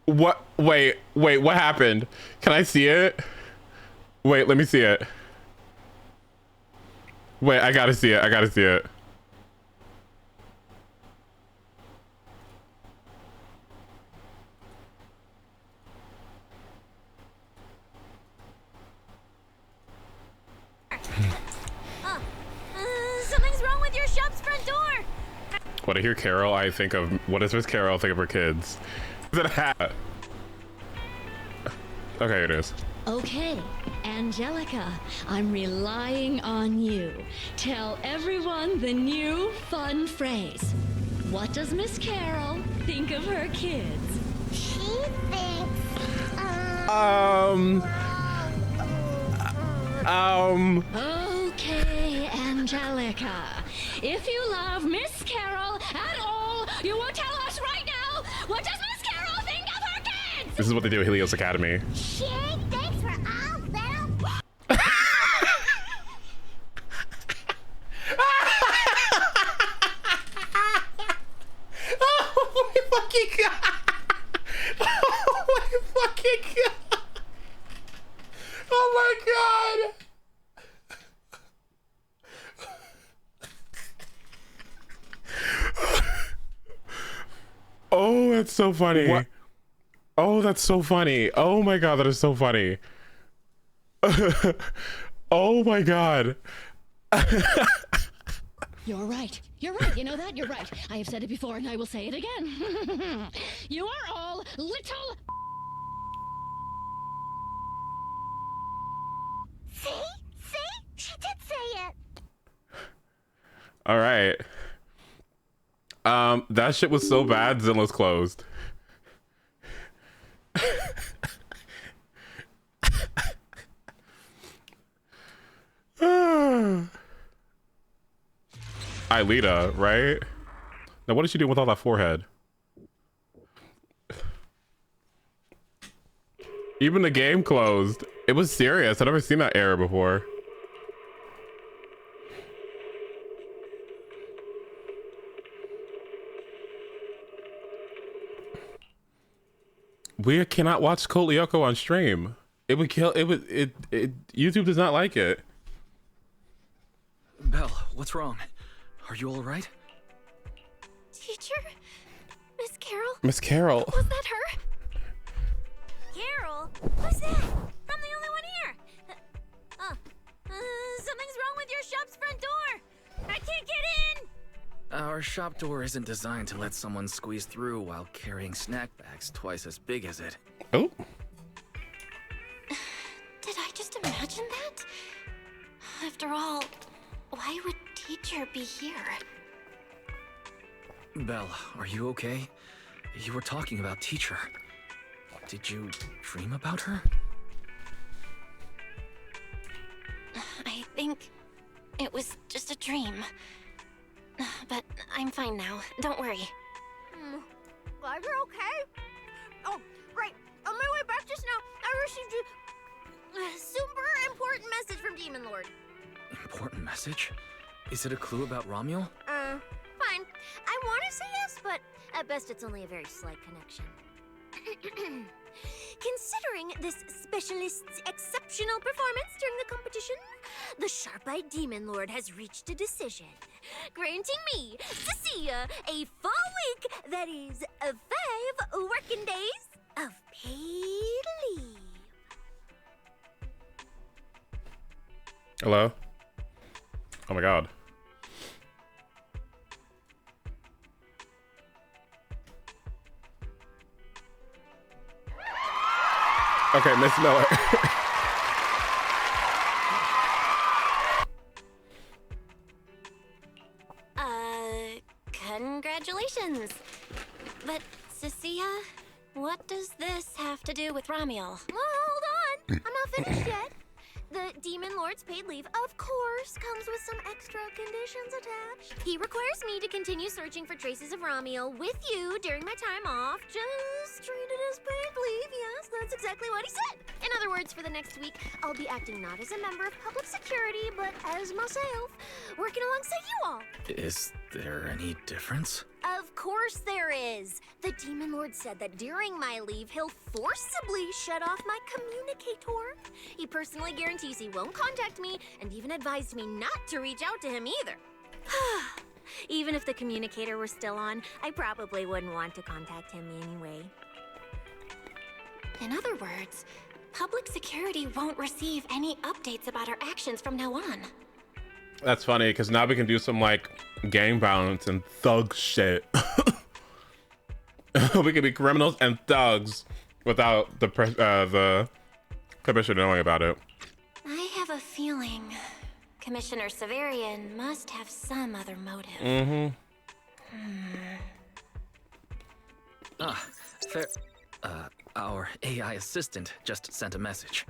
What? Wait, what happened? Can I see it? Wait, let me see it. Wait, I gotta see it. I gotta see it. Something's wrong with your shop's front door. When I hear Carol, I think of, what is Miss Carol? I think of her kids. Is it a hat? Okay, it is. Okay, Angelica, I'm relying on you. Tell everyone the new fun phrase. What does Miss Carol think of her kids? She thinks, Okay, Angelica. If you love Miss Carol at all, you will tell us right now. What does Miss Carol think of her kids? This is what they do at Helios Academy. she thinks we're all little. Oh my fucking god! Oh my fucking god! Oh my god! Oh, that's so funny. What? Oh, that's so funny. Oh my god, that is so funny. Oh my god. You're right. You're right. You know that? You're right. I have said it before and I will say it again. You are all little... See? She did say it. All right. That shit was so bad, Zenless closed. Aelita, right? Now, what did she do with all that forehead? Even the game closed. It was serious. I've never seen that error before. We cannot watch Code Lyoko on stream. It would kill. It would. YouTube does not like it. Belle, what's wrong? Are you all right? Teacher? Miss Carol? Miss Carol. Was that her? Carol? Who's that? I'm the only one here. Something's wrong with your shop's front door. I can't get in. Our shop door isn't designed to let someone squeeze through while carrying snack bags twice as big as it. Oh. Did I just imagine that? After all, why would teacher be here? Belle, are you okay? You were talking about teacher. Did you dream about her? I think it was just a dream. But I'm fine now. Don't worry. Glad you're okay. Oh, right. On my way back just now, I received a super important message from Demon Lord. Important message? Is it a clue about Romuald? Fine. I want to say yes, but at best it's only a very slight connection. Considering this specialist's exceptional performance during the competition, the sharp-eyed Demon Lord has reached a decision, granting me, Cecilia, a full week, that is, 5 working days of paid leave. Hello. Oh my god. Okay, Miss Miller. Congratulations. But, Cecilia, what does this have to do with Romuald? Well, hold on. I'm not finished yet. The Demon Lord's paid leave, of course, comes with some extra conditions attached. He requires me to continue searching for traces of Romuald with you during my time off. Just treat it as paid leave, yes, that's exactly what he said. In other words, for the next week, I'll be acting not as a member of public security, but as myself, working alongside you all. Is there any difference? Of course there is. The Demon Lord Lord said that during my leave, he'll forcibly shut off my communicator. He personally guarantees he won't contact me and even advised me not to reach out to him either. Even if the communicator were still on, I probably wouldn't want to contact him anyway. In other words, public security won't receive any updates about our actions from now on. That's funny, because now we can do some, like, gang violence and thug shit. We can be criminals and thugs without the commissioner knowing about it. I have a feeling Commissioner Severian must have some other motive. Fair. Our AI assistant just sent a message.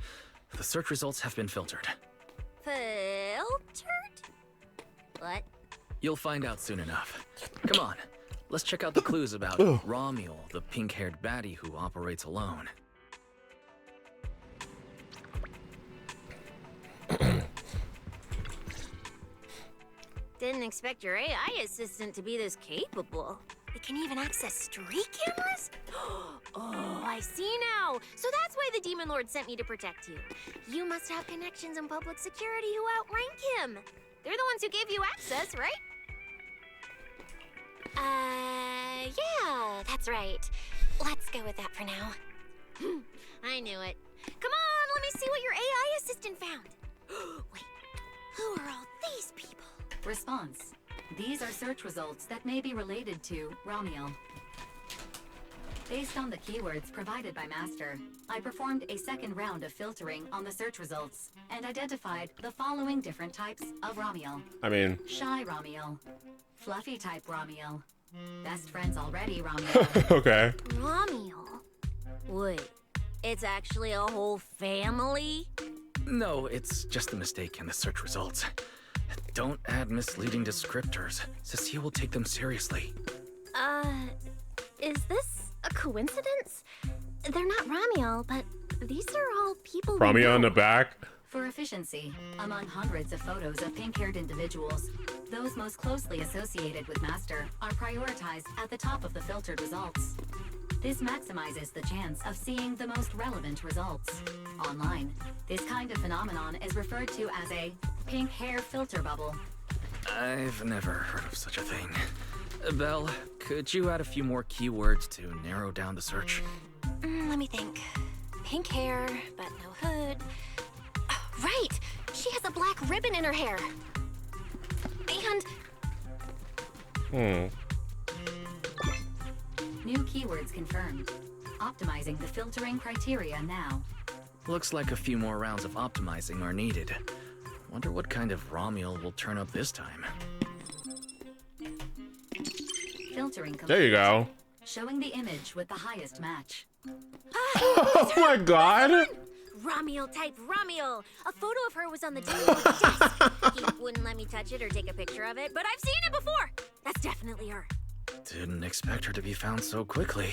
The search results have been filtered. Filtered? What? You'll find out soon enough. Come on, let's check out the clues about Romuald, the pink-haired baddie who operates alone. Didn't expect your AI assistant to be this capable. It can even access street cameras? Oh, I see now. So that's why the Demon Lord sent me to protect you. You must have connections in public security who outrank him. They're the ones who gave you access, right? Yeah, that's right. Let's go with that for now. I knew it. Come on, let me see what your AI assistant found. Wait, who are all these people? Response. These are search results that may be related to Romuald. Based on the keywords provided by Master, I performed a second round of filtering on the search results and identified the following different types of Romuald. I mean... Shy Romuald. Fluffy type Romuald. Best friends already Romuald. Okay. Romuald? Wait, it's actually a whole family? No, it's just a mistake in the search results. Don't add misleading descriptors. Cecilia will take them seriously. Is this a coincidence? They're not Romuald, but these are all people we Romeo know. in the back. For efficiency, among hundreds of photos of pink-haired individuals, those most closely associated with Master are prioritized at the top of the filtered results. This maximizes the chance of seeing the most relevant results. Online, this kind of phenomenon is referred to as a pink hair filter bubble. I've never heard of such a thing. Belle, could you add a few more keywords to narrow down the search? Let me think. Pink hair, but no hood. Oh, right! She has a black ribbon in her hair. And... New keywords confirmed. Optimizing the filtering criteria now. Looks like a few more rounds of optimizing are needed. Wonder what kind of Romuald will turn up this time. Filtering complete. There you go. Showing the image with the highest match. Oh my god. Romuald type Romuald! A photo of her was on the Demon Lord's desk. He wouldn't let me touch it or take a picture of it, but I've seen it before! That's definitely her. Didn't expect her to be found so quickly.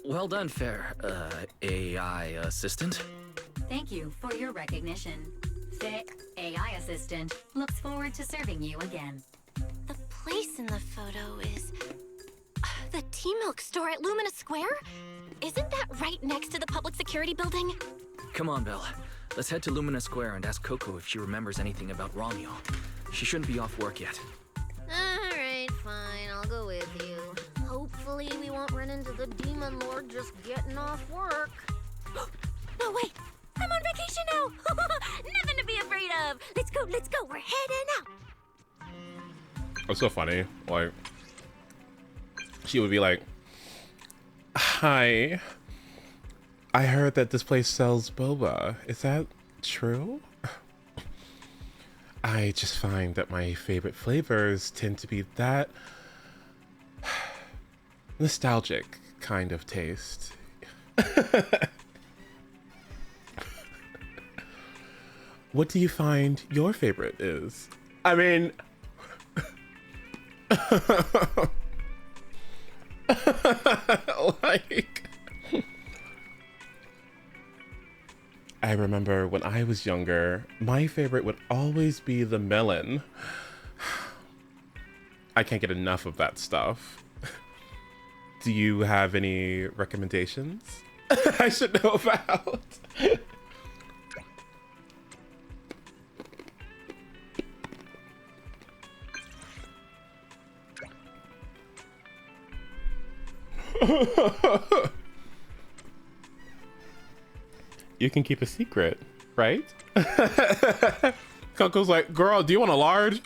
Well done, fair, AI assistant. Thank you for your recognition. The AI assistant looks forward to serving you again. The place in the photo is... the tea milk store at Lumina Square? Isn't that right next to the public security building? Come on, Belle. Let's head to Lumina Square and ask Coco if she remembers anything about Romeo. She shouldn't be off work yet. Alright, fine, I'll go with you. Hopefully we won't run into the Demon Lord just getting off work. No, wait! I'm on vacation now! Nothing to be afraid of! Let's go, we're heading out! It's so funny. Like, she would be like, "Hi, I heard that this place sells boba. Is that true? I just find that my favorite flavors tend to be that nostalgic kind of taste." What do you find your favorite is? I mean, like, I remember when I was younger, my favorite would always be the melon. I can't get enough of that stuff. Do you have any recommendations I should know about? You can keep a secret, right? Coco's like, girl, do you want a large?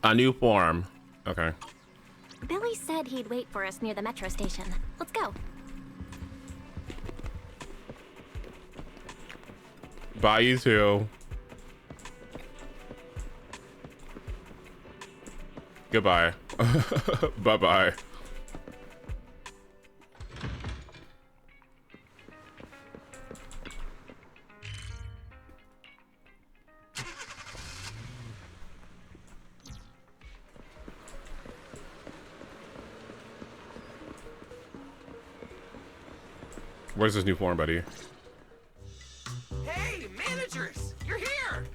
A new form. Okay. Billy said he'd wait for us near the metro station. Let's go. Bye, you too. Goodbye. Bye-bye. Where's this new form, buddy? Hey, managers! You're here!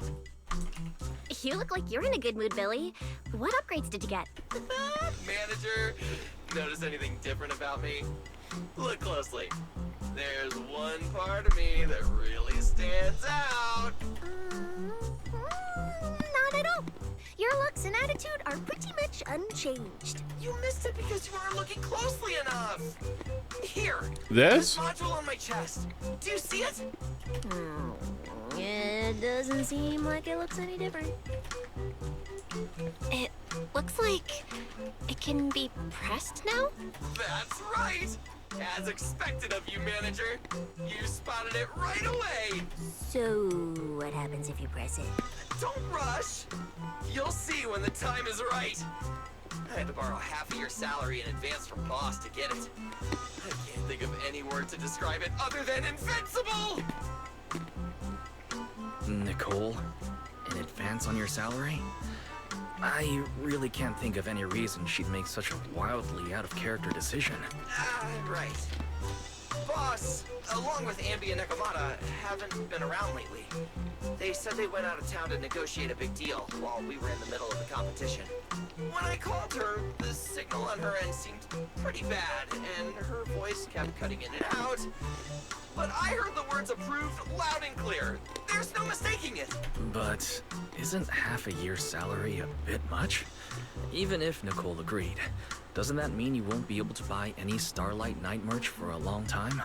You look like you're in a good mood, Billy. What upgrades did you get? Manager, notice anything different about me? Look closely. There's one part of me that really stands out. Not at all. Your looks and attitude are pretty much unchanged. You missed it because you weren't looking closely enough. Here. This? Module on my chest. Do you see it? It doesn't seem like it looks any different. It looks like it can be pressed now? That's right. As expected of you, manager. You spotted it right away. So, what happens if you press it? Don't rush. You'll see when the time is right. I had to borrow half of your salary in advance from boss to get it. I can't think of any word to describe it other than invincible! Nicole, in advance on your salary? I really can't think of any reason she'd make such a wildly out-of-character decision. Right. Boss, along with Ambi and Nekomata, haven't been around lately. They said they went out of town to negotiate a big deal while we were in the middle of the competition. When I called her, the signal on her end seemed pretty bad, and her voice kept cutting in and out. But I heard the words approved loud and clear. There's no mistaking it. But isn't half a year's salary a bit much? Even if Nicole agreed, doesn't that mean you won't be able to buy any Starlight Night merch for a long time?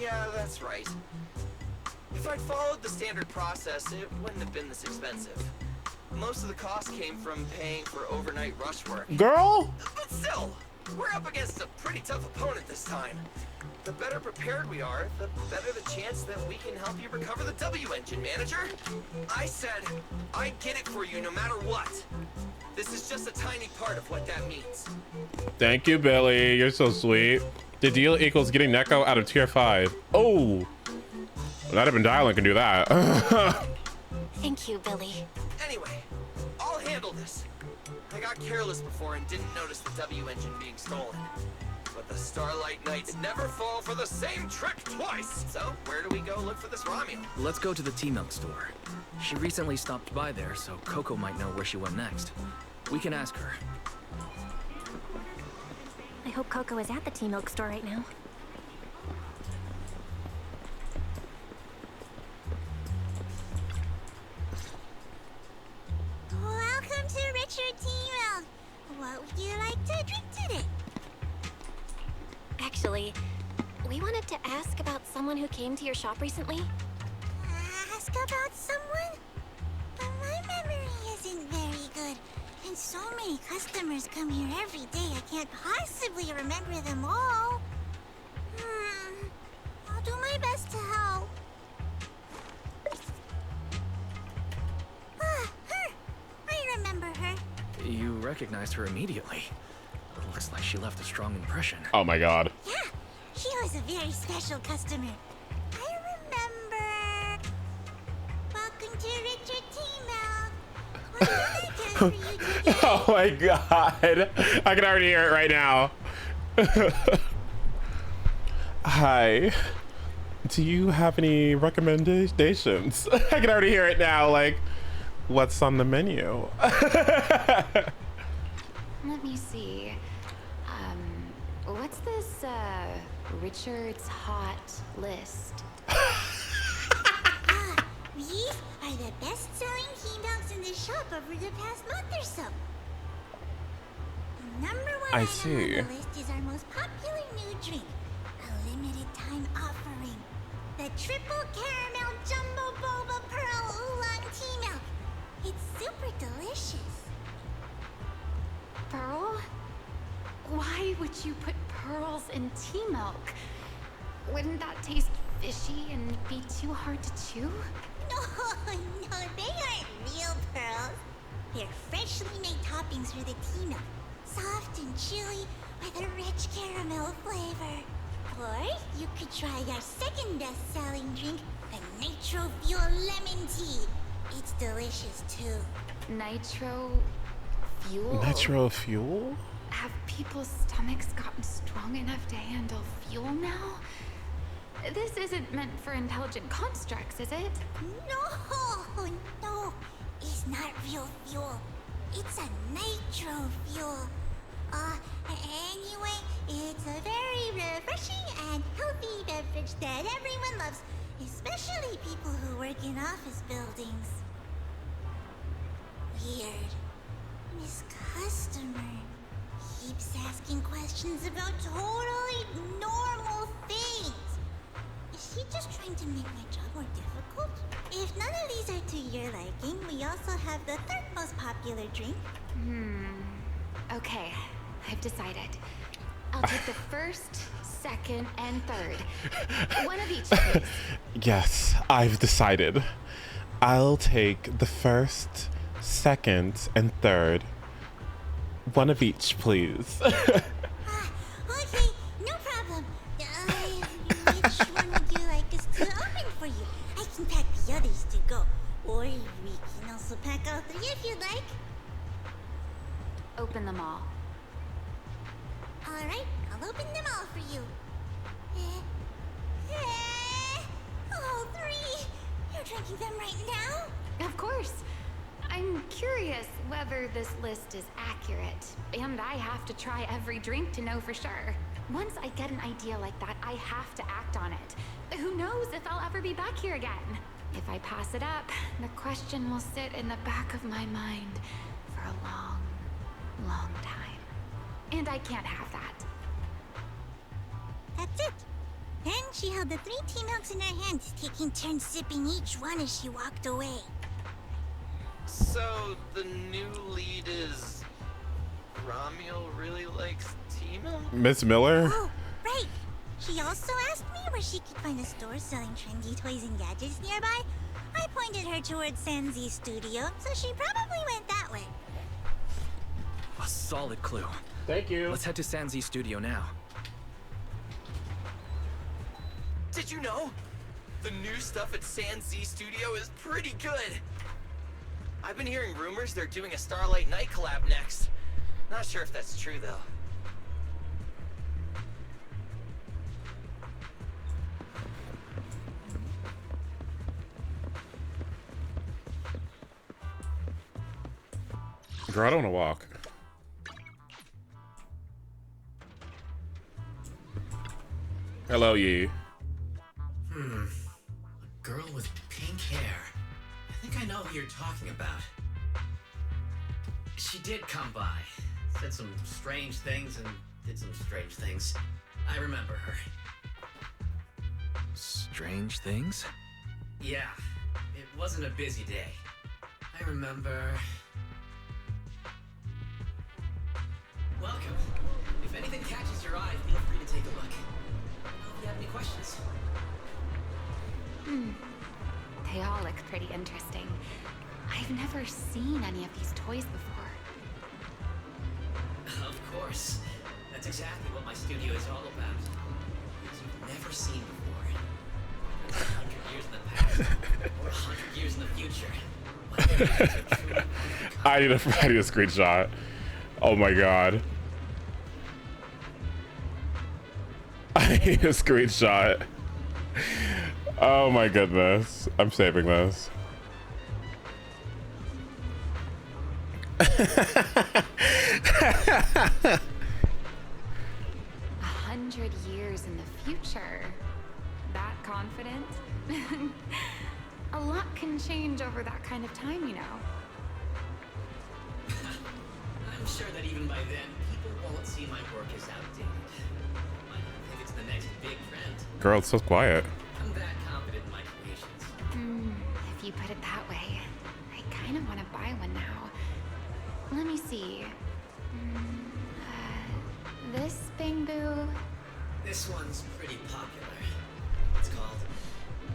Yeah, that's right. If I'd followed the standard process, it wouldn't have been this expensive. Most of the cost came from paying for overnight rush work. Girl? But still, we're up against a pretty tough opponent this time. The better prepared we are, the better the chance that we can help you recover the W engine, manager. I said, I'd get it for you no matter what. This is just a tiny part of what that means. Thank you, Billy. You're so sweet. The deal equals getting Neko out of tier 5. Oh, not even Dylan can do that. Thank you, Billy. Anyway, I'll handle this. I got careless before and didn't notice the W engine being stolen. But the Starlight Knights never fall for the same trick twice. So where do we go look for this Romulo? Let's go to the T-Milk store. She recently stopped by there, so Coco might know where she went next. We can ask her. I hope Coco is at the T-Milk store right now. Welcome to Richard T-Milk. What would you like to drink today? Actually, we wanted to ask about someone who came to your shop recently. Ask about someone? My memory isn't very good. And so many customers come here every day, I can't possibly remember them all. I'll do my best to help. Her! I remember her. You recognized her immediately. Looks like she left a strong impression. Oh my god. Yeah, she was a very special customer. I remember. Welcome to Richard T-Milk. What can I do for you today? Oh my god. I can already hear it right now. Hi. Do you have any recommendations? I can already hear it now. Like, what's on the menu? Let me see. What's this, Richard's hot list? These are the best-selling tea milks in the shop over the past month or so. The number one I item see. on the list is our most popular new drink, a limited-time offering. The Triple Caramel Jumbo Boba Pearl Oolong Tea Milk. It's super delicious. Pearl? Why would you put pearls in tea milk? Wouldn't that taste fishy and be too hard to chew? No, they aren't real pearls. They're freshly made toppings for the tea milk. Soft and chewy with a rich caramel flavor. Or you could try our second best-selling drink, the Nitro Fuel Lemon Tea. It's delicious too. Nitro fuel? Nitro fuel? Have people's stomachs gotten strong enough to handle fuel now? This isn't meant for intelligent constructs, is it? No, it's not real fuel. It's a nitro fuel. Anyway, it's a very refreshing and healthy beverage that everyone loves, especially people who work in office buildings. Weird. This customer keeps asking questions about totally normal things. Is she just trying to make my job more difficult? If none of these are to your liking, we also have the third most popular drink. Okay, I've decided. I'll take the first, second, and third. One of each, please. Yes, I've decided. I'll take the first, second, and third. One of each, please. Okay, no problem. Which one would you like us to open for you? I can pack the others to go. Or we can also pack all three if you'd like. Open them all. Alright, I'll open them all for you. All three? You're drinking them right now? Of course. I'm curious whether this list is accurate, and I have to try every drink to know for sure. Once I get an idea like that, I have to act on it. Who knows if I'll ever be back here again? If I pass it up, the question will sit in the back of my mind for a long, long time. And I can't have that. That's it. Then she held the 3 tea milks in her hands, taking turns sipping each one as she walked away. So, the new lead is... Ramiel really likes tea milk? Miss Miller? Oh, right. She also asked me where she could find a store selling trendy toys and gadgets nearby. I pointed her towards ZZZ Studio, so she probably went that way. A solid clue. Thank you. Let's head to ZZZ Studio now. Did you know? The new stuff at ZZZ Studio is pretty good. I've been hearing rumors they're doing a Starlight Night collab next. Not sure if that's true, though. Girl, I don't want to walk. Hello, Yi. A girl with pink hair. I think I know who you're talking about. She did come by, said some strange things and did some strange things. I remember her. Strange things? Yeah, it wasn't a busy day. I remember... Welcome. If anything catches your eye, feel free to take a look. If you have any questions. They all look pretty interesting. I've never seen any of these toys before. Of course. That's exactly what my studio is all about. Things you've never seen before. 100 years in the past, or 100 years in the future. I need a screenshot. Oh my god. I need a screenshot. Oh my goodness. I'm saving this. 100 years in the future. That confident? A lot can change over that kind of time, you know. I'm sure that even by then, people won't see my work as outdated. I think it's the next big trend. Girl, it's so quiet. I'm that confident in my creations. If you put it that way, I kind of want to buy one now. Let me see. This bamboo. This one's pretty popular. It's called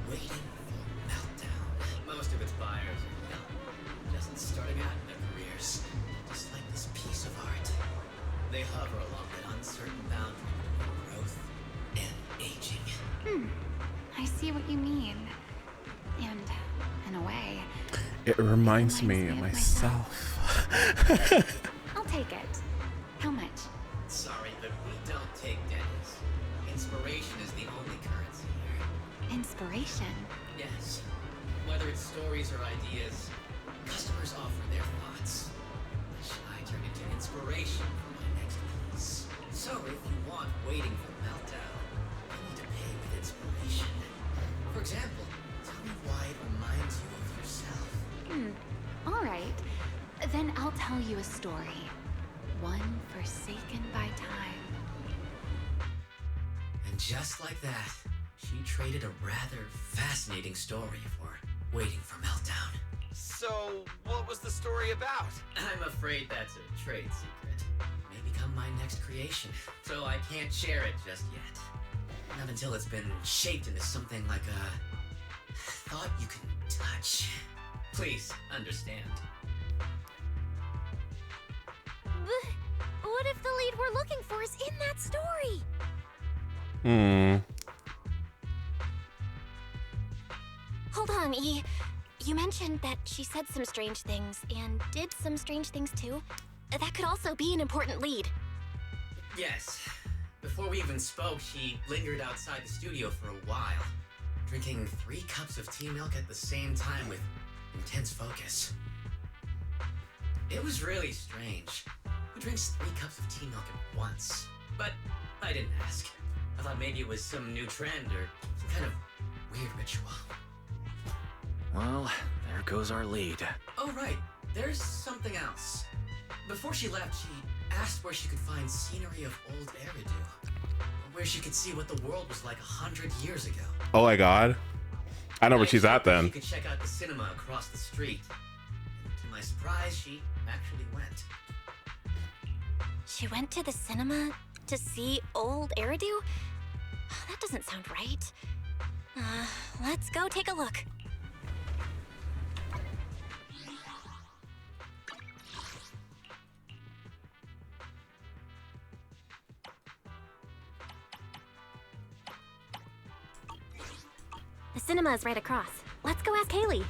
Waiting for Meltdown. Most of its buyers are young, just starting out in their careers, just like this piece of art. They hover along that uncertain boundary between growth and aging. I see what you mean. And, in a way, It reminds me of myself. I'll take it. How much? Sorry, but we don't take debts. Inspiration is the only currency here. Inspiration. Yes. Whether it's stories or ideas, customers offer their thoughts, which I turn into inspiration for my next piece. So if you want Waiting for Meltdown, you need to pay with inspiration. For example, tell me why it reminds you of yourself. All right. Then I'll tell you a story. One forsaken by time. And just like that, she traded a rather fascinating story for Waiting for Meltdown. So, what was the story about? I'm afraid that's a trade secret. May become my next creation, so I can't share it just yet. Not until it's been shaped into something like a thought you can touch. Please understand. What if the lead we're looking for is in that story? Hold on, E. You mentioned that she said some strange things and did some strange things too. That could also be an important lead. Yes. Before we even spoke, she lingered outside the studio for a while, drinking 3 cups of tea milk at the same time with intense focus. It was really strange. Who drinks 3 cups of tea milk at once? But I didn't ask. I thought maybe it was some new trend or some kind of weird ritual. Well, there goes our lead. Oh, right. There's something else. Before she left, she asked where she could find scenery of old Eridu. Where she could see what the world was like 100 years ago. Oh my god. I know where she's at She then. could check out the cinema across the street. And to my surprise, she actually went. She went to the cinema to see old Eridu? That doesn't sound right. Let's go take a look. The cinema is right across. Let's go ask Haley.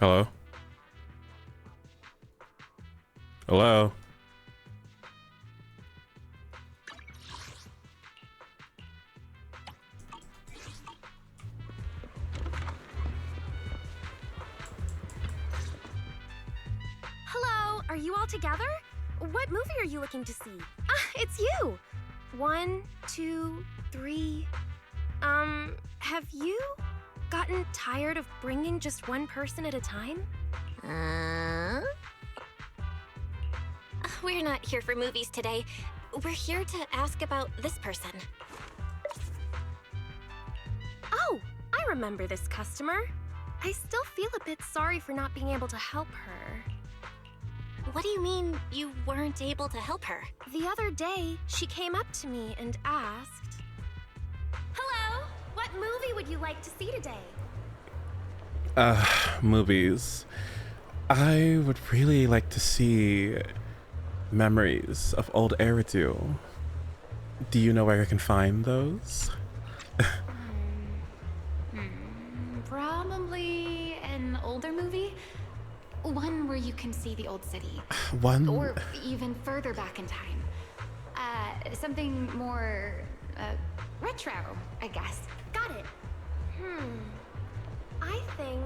Hello? Hello? Hello, are you all together? What movie are you looking to see? It's you! 1, 2, 3. Have you gotten tired of bringing just one person at a time? We're not here for movies today. We're here to ask about this person. Oh, I remember this customer. I still feel a bit sorry for not being able to help her. What do you mean you weren't able to help her? The other day, she came up to me and asked, "Hello, what movie would you like to see today?" Movies. I would really like to see memories of old Eridu. Do you know where I can find those? Probably an older movie. One where you can see the old city. One. Or even further back in time. Something more, retro, I guess. Got it. I think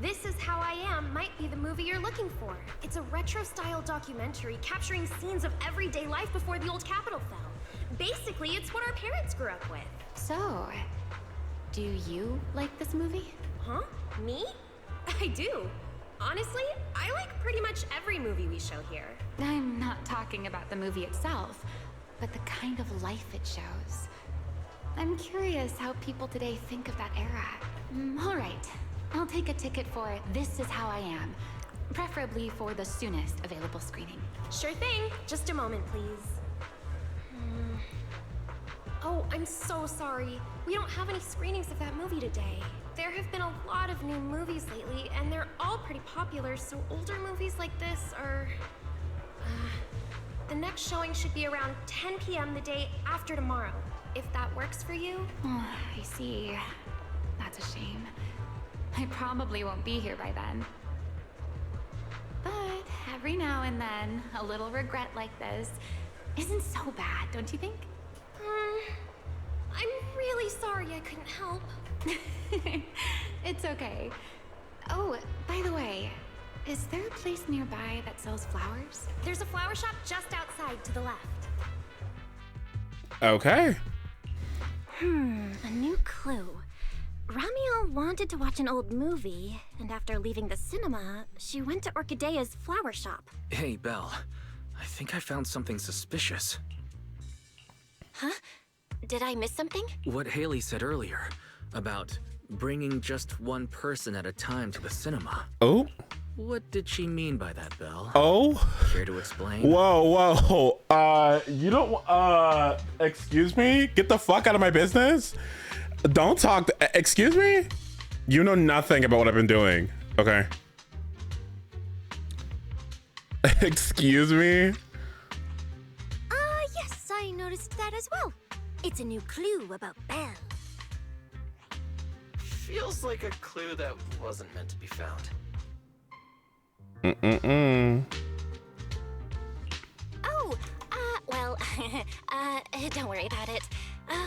This Is How I Am might be the movie you're looking for. It's a retro-style documentary capturing scenes of everyday life before the old capital fell. Basically, it's what our parents grew up with. So, do you like this movie? Huh? Me? I do. Honestly, I like pretty much every movie we show here. I'm not talking about the movie itself, but the kind of life it shows. I'm curious how people today think of that era. All right, I'll take a ticket for This Is How I Am, preferably for the soonest available screening. Sure thing. Just a moment, please. Oh, I'm so sorry. We don't have any screenings of that movie today. There have been a lot of new movies lately, and they're all pretty popular, so older movies like this are... the next showing should be around 10 p.m. the day after tomorrow, if that works for you. Oh, I see. That's a shame. I probably won't be here by then. But every now and then, a little regret like this isn't so bad, don't you think? I'm really sorry I couldn't help. It's okay. Oh, by the way, is there a place nearby that sells flowers? There's a flower shop just outside to the left. Okay. A new clue. Ramiel wanted to watch an old movie, and after leaving the cinema, she went to Orchidea's flower shop. Hey, Belle. I think I found something suspicious. Huh? Did I miss something? What Haley said earlier about bringing just one person at a time to the cinema. Oh. What did she mean by that, Belle? Oh. Care to explain? Whoa. You don't. Excuse me. Get the fuck out of my business. Don't talk. Excuse me. You know nothing about what I've been doing. Okay. Excuse me. Yes, I noticed that as well. It's a new clue about Belle. Feels like a clue that wasn't meant to be found. Oh, well, don't worry about it.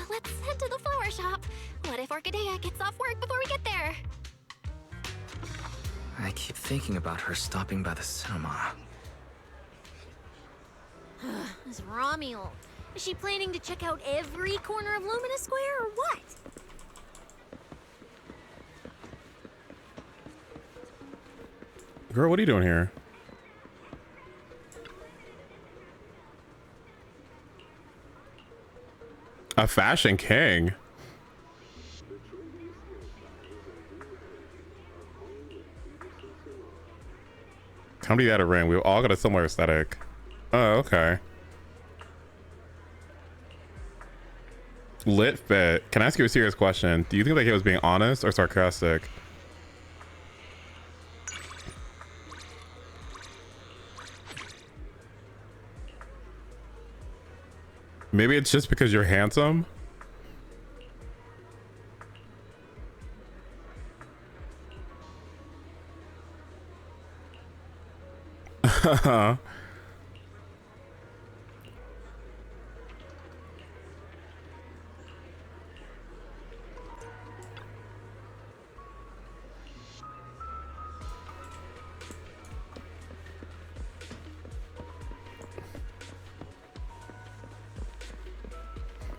Let's head to the flower shop. What if Orchidea gets off work before we get there? I keep thinking about her stopping by the cinema. This Ramiel. Is she planning to check out every corner of Lumina Square or what? Girl, what are you doing here? A fashion king. Somebody had a ring. We all got a similar aesthetic. Oh, okay. Lit fit. Can I ask you a serious question? Do you think that he was being honest or sarcastic? Maybe it's just because you're handsome.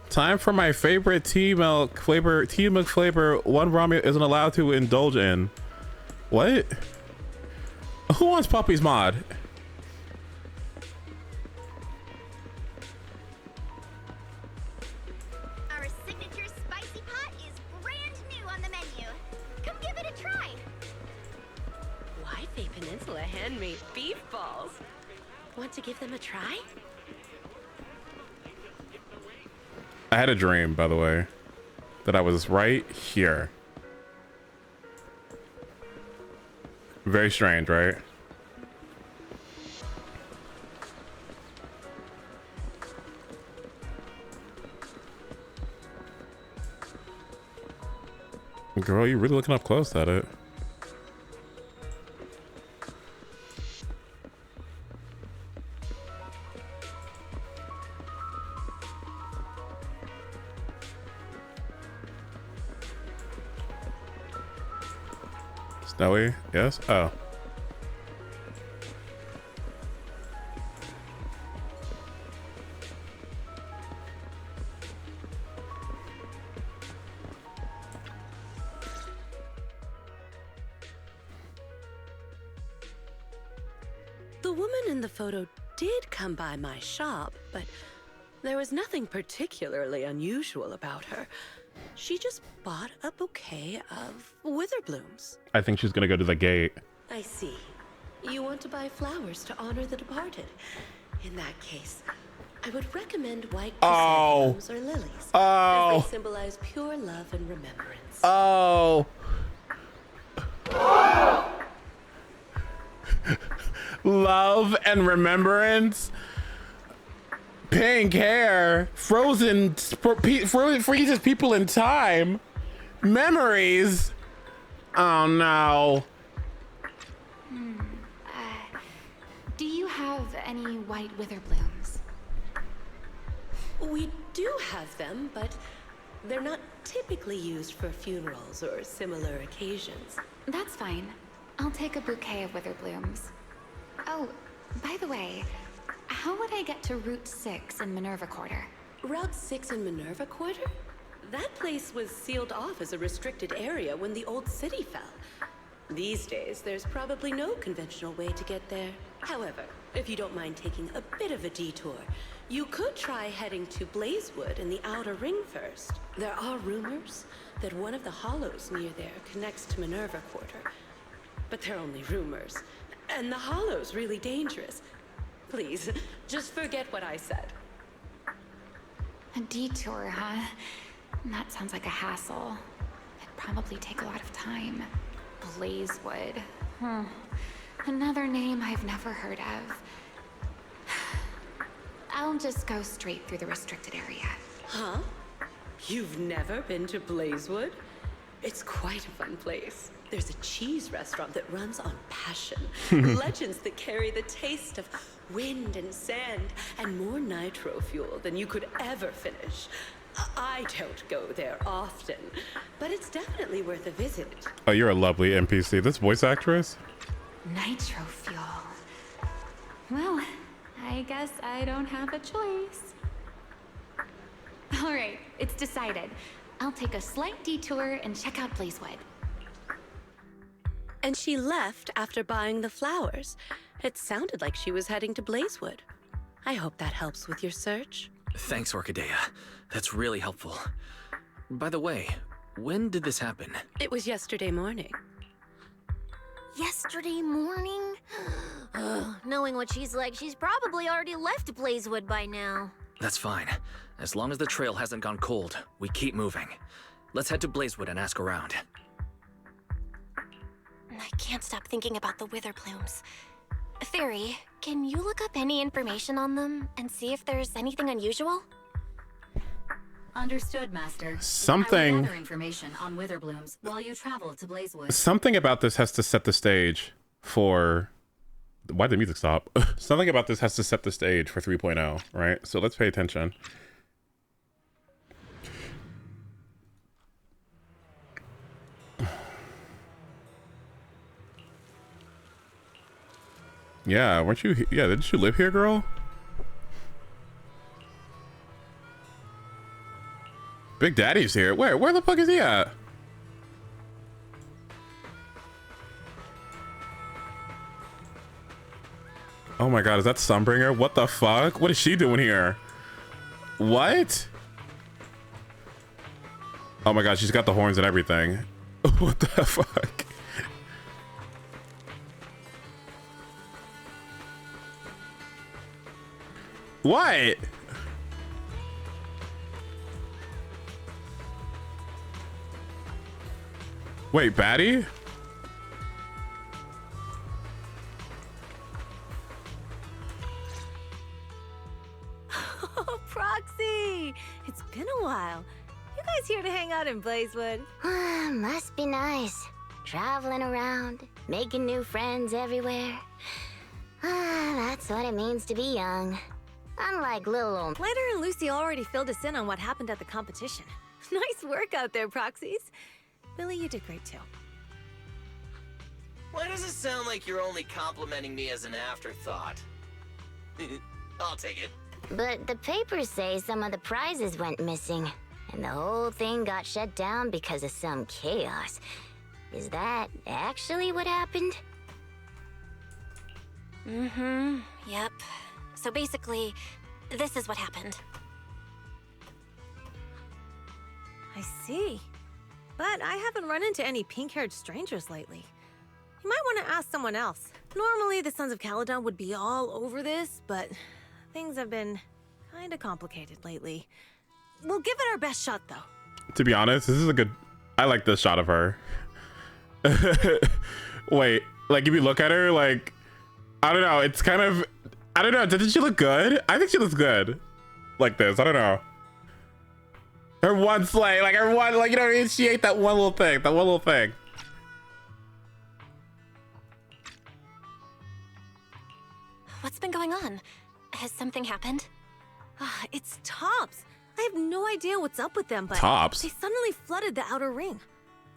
Time for my favorite tea milk flavor. One Rami isn't allowed to indulge in. What? Who wants Puppy's mod? Our signature spicy pot is brand new on the menu. Come give it a try. Waifei Peninsula handmade beef balls. Want to give them a try? I had a dream, by the way, that I was right here. Very strange, right? Girl, you're really looking up close at it. Snowy? Yes? Oh. The woman in the photo did come by my shop, but there was nothing particularly unusual about her. She just bought a bouquet of witherbloom. I think she's gonna go to the gate. I see. You want to buy flowers to honor the departed. In that case, I would recommend white chrysanthemums or lilies, as they symbolize pure love and remembrance. Oh. Love and remembrance. Pink hair. Frozen. Freezes people in time. Memories. Oh no. Do you have any white witherbloom? We do have them, but they're not typically used for funerals or similar occasions. That's fine. I'll take a bouquet of witherbloom. Oh, by the way, how would I get to Route 6 in Minerva Quarter? Route 6 in Minerva Quarter? That place was sealed off as a restricted area when the old city fell. These days, there's probably no conventional way to get there. However, if you don't mind taking a bit of a detour, you could try heading to Blazewood in the Outer Ring first. There are rumors that one of the hollows near there connects to Minerva Quarter. But they're only rumors, and the hollow's really dangerous. Please, just forget what I said. A detour, huh? That sounds like a hassle. It'd probably take a lot of time. Blazewood. Another name I've never heard of. I'll just go straight through the restricted area. Huh? You've never been to Blazewood? It's quite a fun place. There's a cheese restaurant that runs on passion. Legends that carry the taste of wind and sand and more nitro fuel than you could ever finish. I don't go there often, but it's definitely worth a visit. Oh, you're a lovely NPC. This voice actress? Nitro fuel. Well, I guess I don't have a choice. All right, it's decided. I'll take a slight detour and check out Blazewood. And she left after buying the flowers. It sounded like she was heading to Blazewood. I hope that helps with your search. Thanks, Orchidea. That's really helpful. By the way, when did this happen? It was yesterday morning. Yesterday morning? Knowing what she's like, she's probably already left Blazewood by now. That's fine. As long as the trail hasn't gone cold, we keep moving. Let's head to Blazewood and ask around. I can't stop thinking about the witherbloom. Fairy, can you look up any information on them and see if there's anything unusual? Understood, Master. Something. I will gather information on witherbloom while you travel to Blazewood. Something about this has to set the stage for. Why did the music stop? Something about this has to set the stage for 3.0, right? So let's pay attention. Yeah, weren't you? Yeah, didn't you live here, girl? Big Daddy's here. Where the fuck is he at? Oh my god, is that Sunbringer? What the fuck? What is she doing here? What? Oh my god, she's got the horns and everything. What the fuck? What? Wait, Batty? Oh, Proxy! It's been a while. You guys here to hang out in Blazewood? Must be nice. Traveling around, making new friends everywhere. That's what it means to be young. Unlike little old... Lighter and Lucy already filled us in on what happened at the competition. Nice work out there, Proxies. Billy, you did great too. Why does it sound like you're only complimenting me as an afterthought? I'll take it. But the papers say some of the prizes went missing, and the whole thing got shut down because of some chaos. Is that actually what happened? Mm-hmm. Yep. So basically, this is what happened. I see. But I haven't run into any pink-haired strangers lately. You might want to ask someone else. Normally, the Sons of Caledon would be all over this, but things have been kinda complicated lately. We'll give it our best shot, though. To be honest, this is a good... I like this shot of her. Wait, like if you look at her, like... I don't know, it's kind of... I don't know, didn't she look good? I think she looks good. Like this, I don't know. Her one slay, like her one, like, you know what I mean? She ate that one little thing, that one little thing. What's been going on? Has something happened? It's Tops. I have no idea what's up with them, but Tops? they suddenly flooded the outer ring.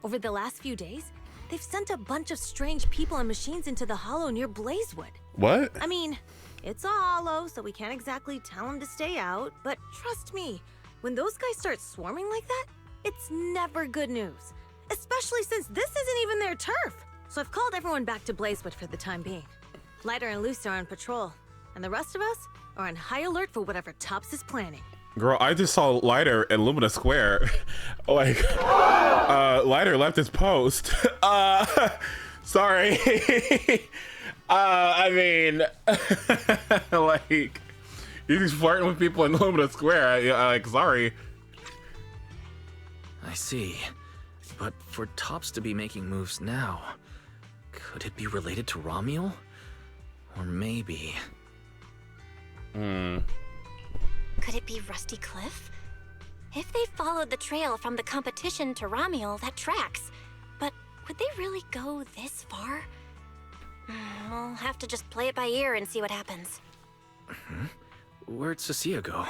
Over the last few days, they've sent a bunch of strange people and machines into the hollow near Blazewood. What? I mean, it's a hollow, so we can't exactly tell them to stay out, but trust me, when those guys start swarming like that, it's never good news. Especially since this isn't even their turf. So I've called everyone back to Blazewood for the time being. Lighter and Lucy are on patrol, and the rest of us are on high alert for whatever Tops is planning. Girl, I just saw Lighter in Lumina Square. Like, Lighter left his post. Sorry. I mean, like, he's flirting with people in Lumina Square. Like, sorry. I see. But for Tops to be making moves now, could it be related to Ramiel? Or maybe... Could it be Rusty Cliff? If they followed the trail from the competition to Ramiel, that tracks. But would they really go this far? We'll have to just play it by ear and see what happens. Where'd Cecilia go?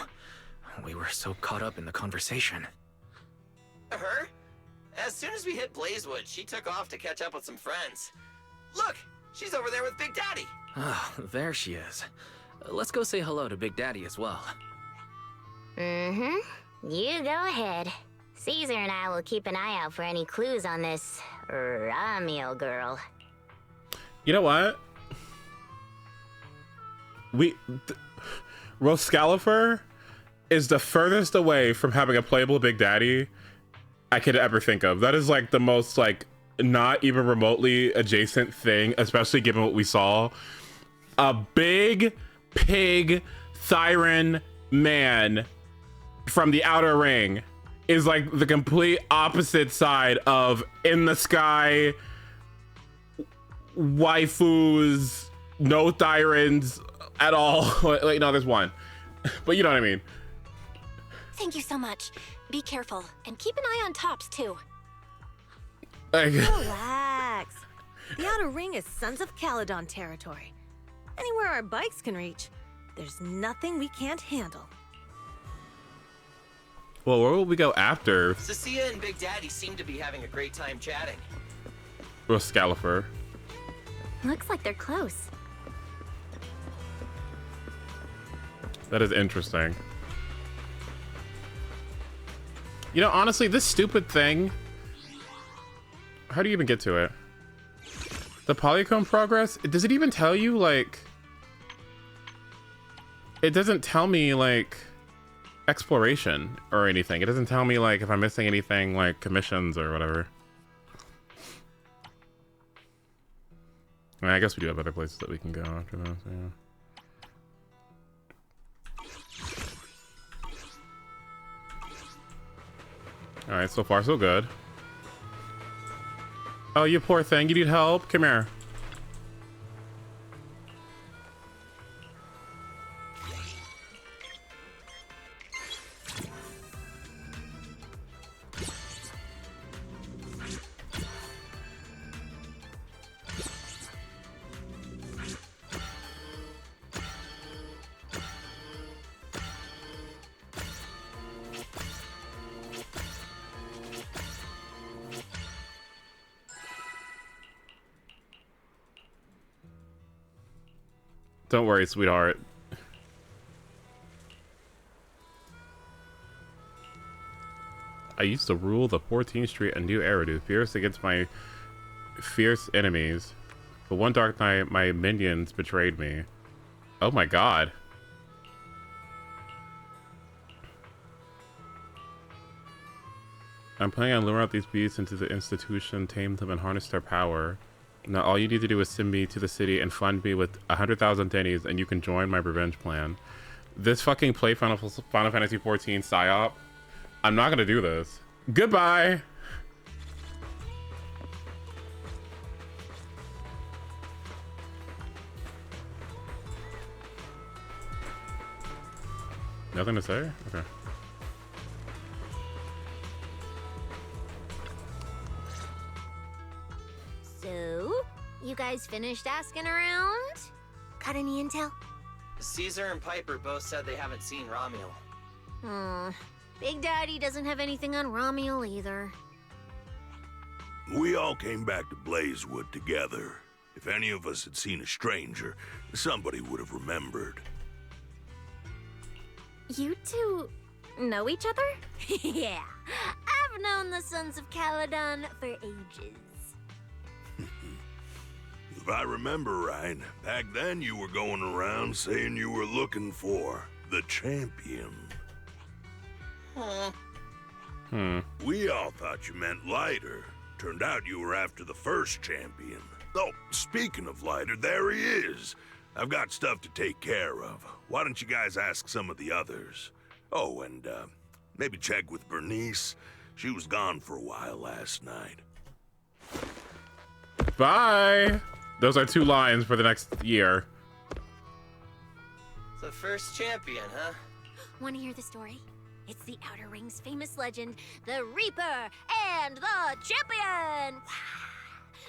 We were so caught up in the conversation. Her? As soon as we hit Blazewood, she took off to catch up with some friends. Look, she's over there with Big Daddy. Ah, there she is. Let's go say hello to Big Daddy as well. You go ahead. Caesar and I will keep an eye out for any clues on this Ramiel girl. You know what? Roscalifer is the furthest away from having a playable Big Daddy I could ever think of. That is like the most like not even remotely adjacent thing, especially given what we saw. A big pig Thyran man from the outer ring is like the complete opposite side of in the sky waifus, no Thyrans at all. Like, no, there's one, but you know what I mean. Thank you so much. Be careful and keep an eye on Tops too. Relax. The outer ring is Sons of Caledon territory. Anywhere our bikes can reach, there's nothing we can't handle. Well, where will we go after Cecilia and Big Daddy seem to be having a great time chatting. Roscalifer? Looks like they're close. That is interesting. You know, honestly, this stupid thing, how do you even get to it? The polycomb progress, does it even tell you, like, it doesn't tell me, like, exploration or anything. It doesn't tell me, like, if I'm missing anything, like, commissions or whatever. I mean, I guess we do have other places that we can go after this, yeah. Alright, so far so good. Oh, you poor thing, you need help? Come here. Don't worry, sweetheart. I used to rule the 14th Street and New Eridu, fierce against my fierce enemies. But one dark night, my minions betrayed me. Oh my god. I'm planning on luring out these beasts into the institution, tame them, and harness their power. Now all you need to do is send me to the city and fund me with 100,000 pennies, and you can join my revenge plan. This fucking play Final Fantasy XIV psyop. I'm not gonna do this. Goodbye! Nothing to say? Okay. So, you guys finished asking around? Got any intel? Caesar and Piper both said they haven't seen Romuel. Big Daddy doesn't have anything on Romuel either. We all came back to Blazewood together. If any of us had seen a stranger, somebody would have remembered. You two know each other? Yeah, I've known the Sons of Caledon for ages. If I remember right, back then you were going around saying you were looking for the champion. We all thought you meant Lighter. Turned out you were after the first champion. Oh, speaking of Lighter, there he is. I've got stuff to take care of. Why don't you guys ask some of the others? Oh, and maybe check with Bernice. She was gone for a while last night. Bye! Those are 2 lines for the next year. The first champion, huh? Want to hear the story? It's the Outer Ring's famous legend, the Reaper and the Champion!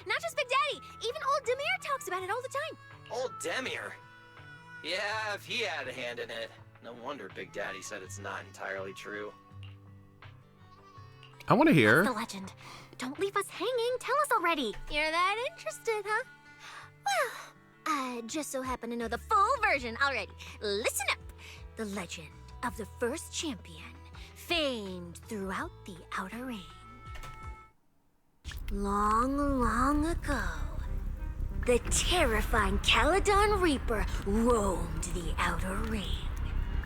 Not just Big Daddy, even old Demir talks about it all the time. Old Demir? Yeah, if he had a hand in it. No wonder Big Daddy said it's not entirely true. I want to hear. The legend. Don't leave us hanging. Tell us already. You're that interested, huh? Well, I just so happen to know the full version already. Listen up. The legend of the first champion, famed throughout the Outer Ring. Long, long ago, the terrifying Caledon Reaper roamed the Outer Ring.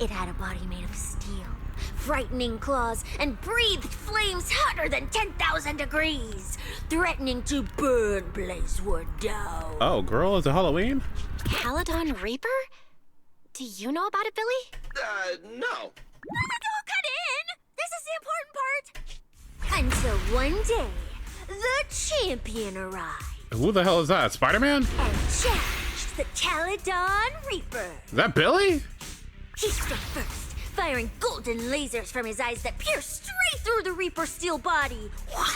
It had a body made of steel, frightening claws, and breathed flames hotter than 10,000 degrees, threatening to burn Blazewood down. Oh, girl, is it Halloween? Caledon Reaper? Do you know about it, Billy? No. Oh, cut in! This is the important part. Until one day, the champion arrived. Who the hell is that? Spider-Man? And challenged the Caledon Reaper. Is that Billy? He struck first, firing golden lasers from his eyes that pierced straight through the Reaper's steel body.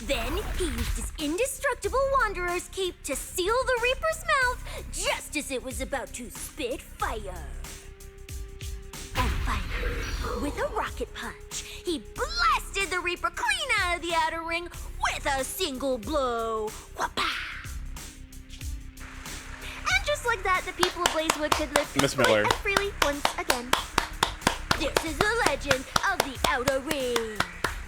Then, he used his indestructible Wanderer's cape to seal the Reaper's mouth just as it was about to spit fire. And finally, with a rocket punch, he blasted the Reaper clean out of the Outer Ring with a single blow. Whapa! And just like that, the people of Blazewood could live Miss free Miller. and freely once again. This is the legend of the Outer Ring.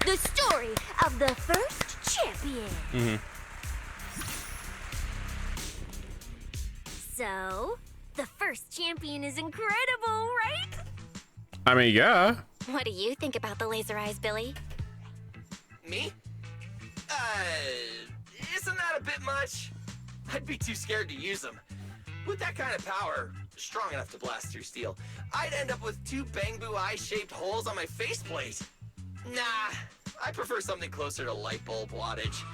The story of the first champion. So, the first champion is incredible, right? I mean, yeah. What do you think about the laser eyes, Billy? Me? Isn't that a bit much? I'd be too scared to use them. With that kind of power, strong enough to blast through steel, I'd end up with 2 Bangbu eye-shaped holes on my faceplate. Nah, I prefer something closer to light bulb wattage.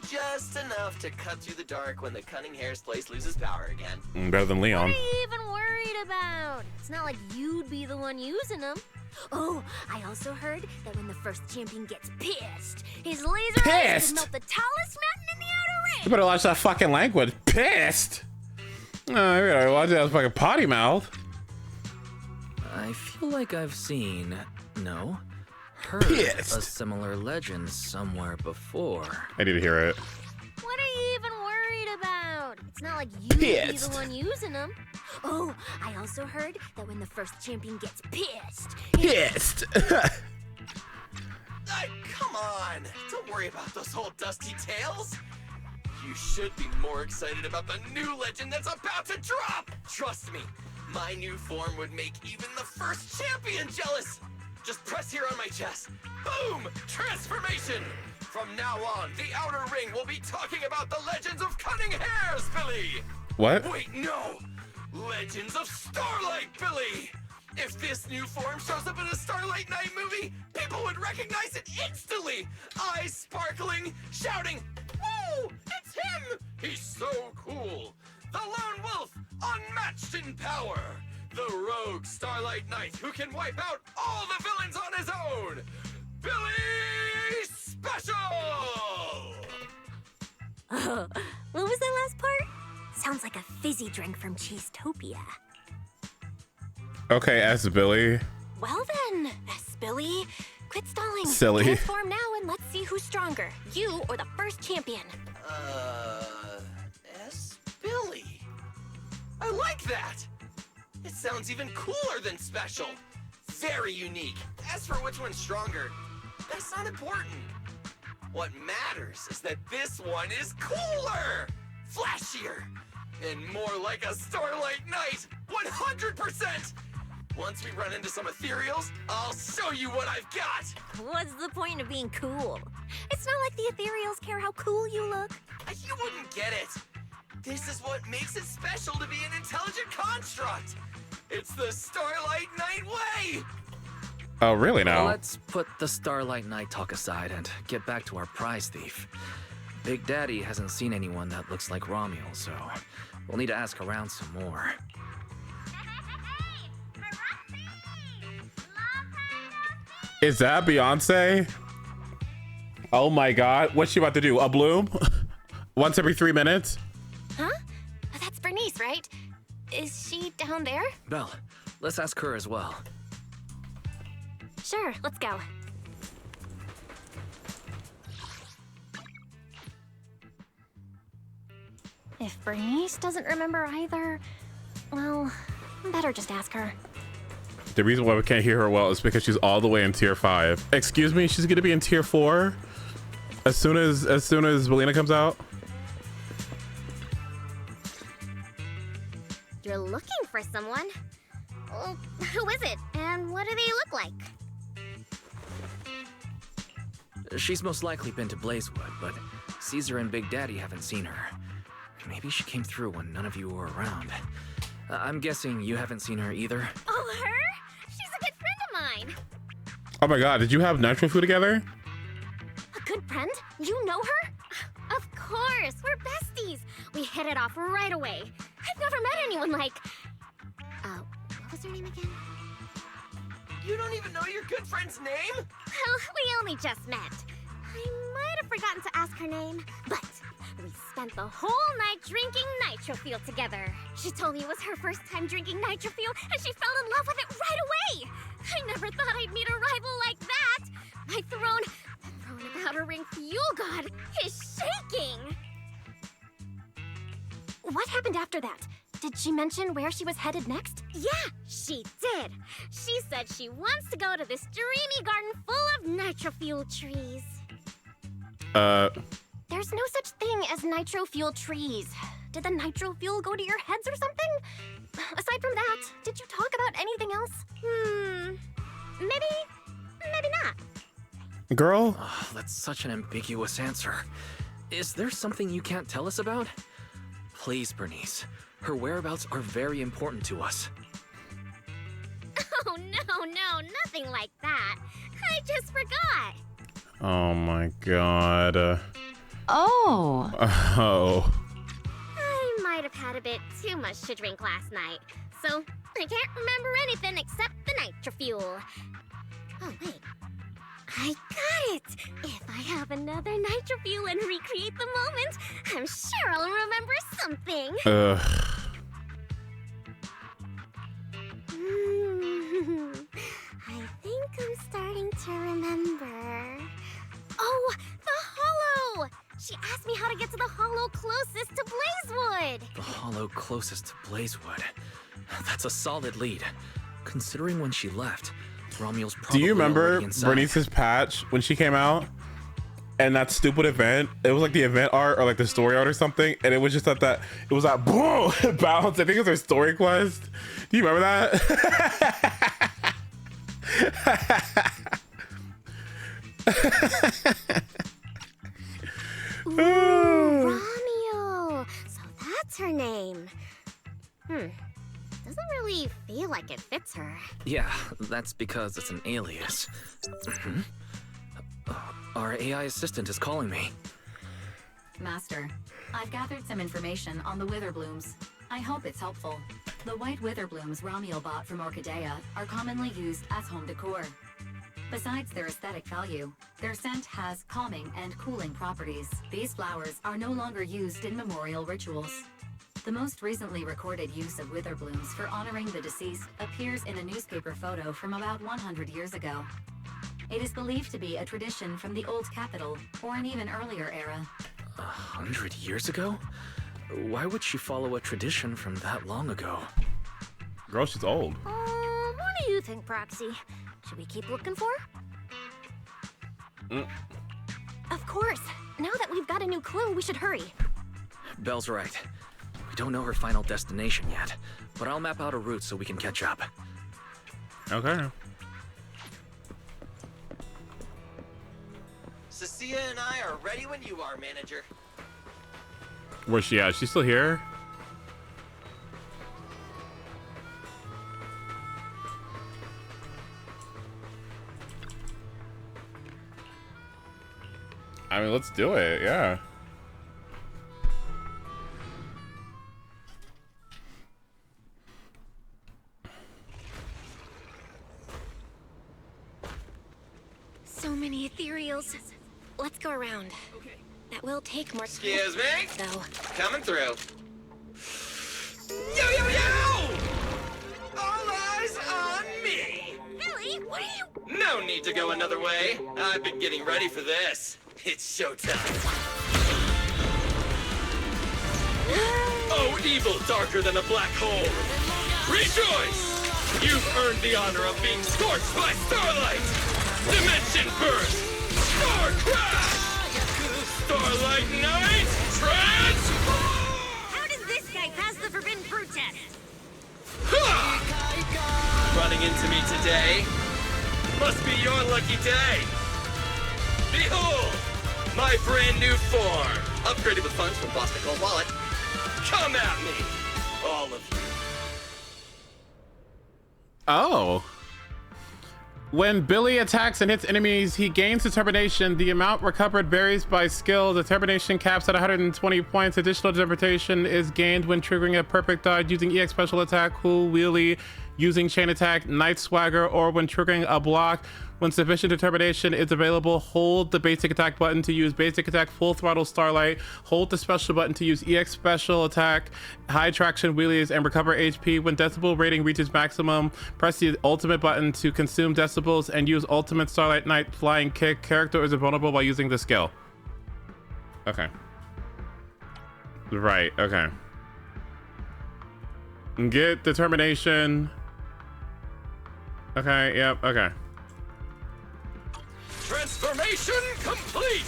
Just enough to cut through the dark when the cunning hair's place loses power again. Better than Leon. What are you even worried about? It's not like you'd be the one using them. Oh, I also heard that when the first champion gets pissed, his laser eyes can melt the tallest mountain in the Outer Ring. You better watch that fucking language. Pissed. Oh, you better watch that fucking potty mouth. I feel like I've seen, no, heard a similar legend somewhere before. I need to hear it. What are you even worried about? It's not like you'd be Pissed. the one using them. Oh, I also heard that when the first champion gets pissed. Pissed. Come on! Don't worry about those old dusty tales! You should be more excited about the new legend that's about to drop! Trust me, my new form would make even the first champion jealous! Just press here on my chest. Boom! Transformation! From now on, the Outer Ring will be talking about the legends of Cunning Hairs, Billy! What? Wait, no! Legends of Starlight, Billy! If this new form shows up in a Starlight Night movie, people would recognize it instantly! Eyes sparkling, shouting, "Whoa! It's him! He's so cool! The Lone Wolf, unmatched in power! The rogue Starlight Knight who can wipe out all the villains on his own! Billy Special!" What was that last part? Sounds like a fizzy drink from Cheesetopia. Okay, S Billy. Well then, S Billy, quit stalling. Silly. Transform now and let's see who's stronger, you or the first champion. S. Billy. I like that! It sounds even cooler than special. Very unique. As for which one's stronger, that's not important. What matters is that this one is cooler, flashier, and more like a Starlight Knight, 100%! Once we run into some ethereals, I'll show you what I've got! What's the point of being cool? It's not like the ethereals care how cool you look. You wouldn't get it. This is what makes it special to be an intelligent construct. It's the Starlight Knight way! Oh, really now? Let's put the Starlight Knight talk aside and get back to our prize thief. Big Daddy hasn't seen anyone that looks like Romuald, so we'll need to ask around some more. Is that Beyonce? Oh my god. What's she about to do? A bloom? Once every 3 minutes? Huh? That's Bernice, right? Is she down there? Belle, let's ask her as well. Sure, let's go. If Bernice doesn't remember either, well, better just ask her. The reason why we can't hear her well is because she's all the way in tier 5. Excuse me, she's gonna be in tier 4 as soon as Belina comes out. You're looking for someone? Well, who is it, and what do they look like? She's most likely been to Blazewood, but Caesar and Big Daddy haven't seen her. Maybe she came through when none of you were around. I'm guessing you haven't seen her either? Oh, her? She's a good friend of mine. Oh my god, did you have Nitro Food together? A good friend? You know her? Of course, we're besties. We hit it off right away. I've never met anyone like... what was her name again? You don't even know your good friend's name? Well, we only just met. I might have forgotten to ask her name, but we spent the whole night drinking Nitro Fuel together. She told me it was her first time drinking Nitro Fuel, and she fell in love with it right away. I never thought I'd meet a rival like that. My throne of Outer Ring Fuel God is shaking. What happened after that? Did she mention where she was headed next? Yeah, she did. She said she wants to go to this dreamy garden full of Nitro Fuel trees. There's no such thing as Nitro Fuel trees. Did the Nitro Fuel go to your heads or something? Aside from that, did you talk about anything else? Maybe not. Girl? Oh, that's such an ambiguous answer. Is there something you can't tell us about? Please, Bernice. Her whereabouts are very important to us. Oh, no, nothing like that. I just forgot. Oh my god. Oh. Oh. I might have had a bit too much to drink last night, so I can't remember anything except the Nitro Fuel. Oh, wait. I got it! If I have another Nitro Fuel and recreate the moment, I'm sure I'll remember something. I think I'm starting to remember. Oh, the hollow! She She asked me how to get to the hollow closest to Blazewood. The hollow closest to Blazewood. That's a solid lead. Considering when she left, Romuald's probably Do you remember already inside. Bernice's patch when she came out? And that stupid event, it was like the event art or like the story art or something, and it was just that it was that boom bounce. I think it was her story quest. Do you remember that? Ooh, Romeo. So that's her name. Doesn't really feel like it fits her. Yeah, that's because it's an alias. Our AI assistant is calling me. Master, I've gathered some information on the Witherblooms. I hope it's helpful. The white Witherblooms Romuald bought from Orchidea are commonly used as home decor. Besides their aesthetic value, their scent has calming and cooling properties. These flowers are no longer used in memorial rituals. The most recently recorded use of Witherblooms for honoring the deceased appears in a newspaper photo from about 100 years ago. It is believed to be a tradition from the Old Capital, or an even earlier era. 100 years ago? Why would she follow a tradition from that long ago? Girl, she's old. What do you think, Proxy? Should we keep looking for her? Of course. Now that we've got a new clue, we should hurry. Belle's right. We don't know her final destination yet, but I'll map out a route so we can catch up. Okay. Cecilia and I are ready when you are, manager. Where's she at? She's still here? I mean, let's do it, yeah. So many ethereals. Let's go around. Okay. That will take more time. Excuse me? Though. Coming through. Yo, yo, yo! All eyes on me! Billy, what are you? No need to go another way. I've been getting ready for this. It's showtime. Oh, evil darker than a black hole. Rejoice! You've earned the honor of being scorched by starlight! Dimension burst! Star crash! Starlight night! Transform! How does this guy pass the forbidden fruit test? Ha! Running into me today? Must be your lucky day. Behold! My brand new form! Upgraded with funds from Boss Nicole's wallet. Come at me! All of you. Oh. When Billy attacks and hits enemies, he gains determination. The amount recovered varies by skill. Determination caps at 120 points. Additional determination is gained when triggering a perfect dodge using EX special attack, cool wheelie, using chain attack, night swagger, or when triggering a block. When sufficient determination is available, hold the basic attack button to use basic attack full throttle starlight, hold the special button to use EX special attack, high traction wheelies, and recover HP. When decibel rating reaches maximum, press the ultimate button to consume decibels and use ultimate starlight night flying kick. Character is invulnerable while using the skill. Okay. Right, okay. Get determination. Okay, yep, okay. Transformation complete!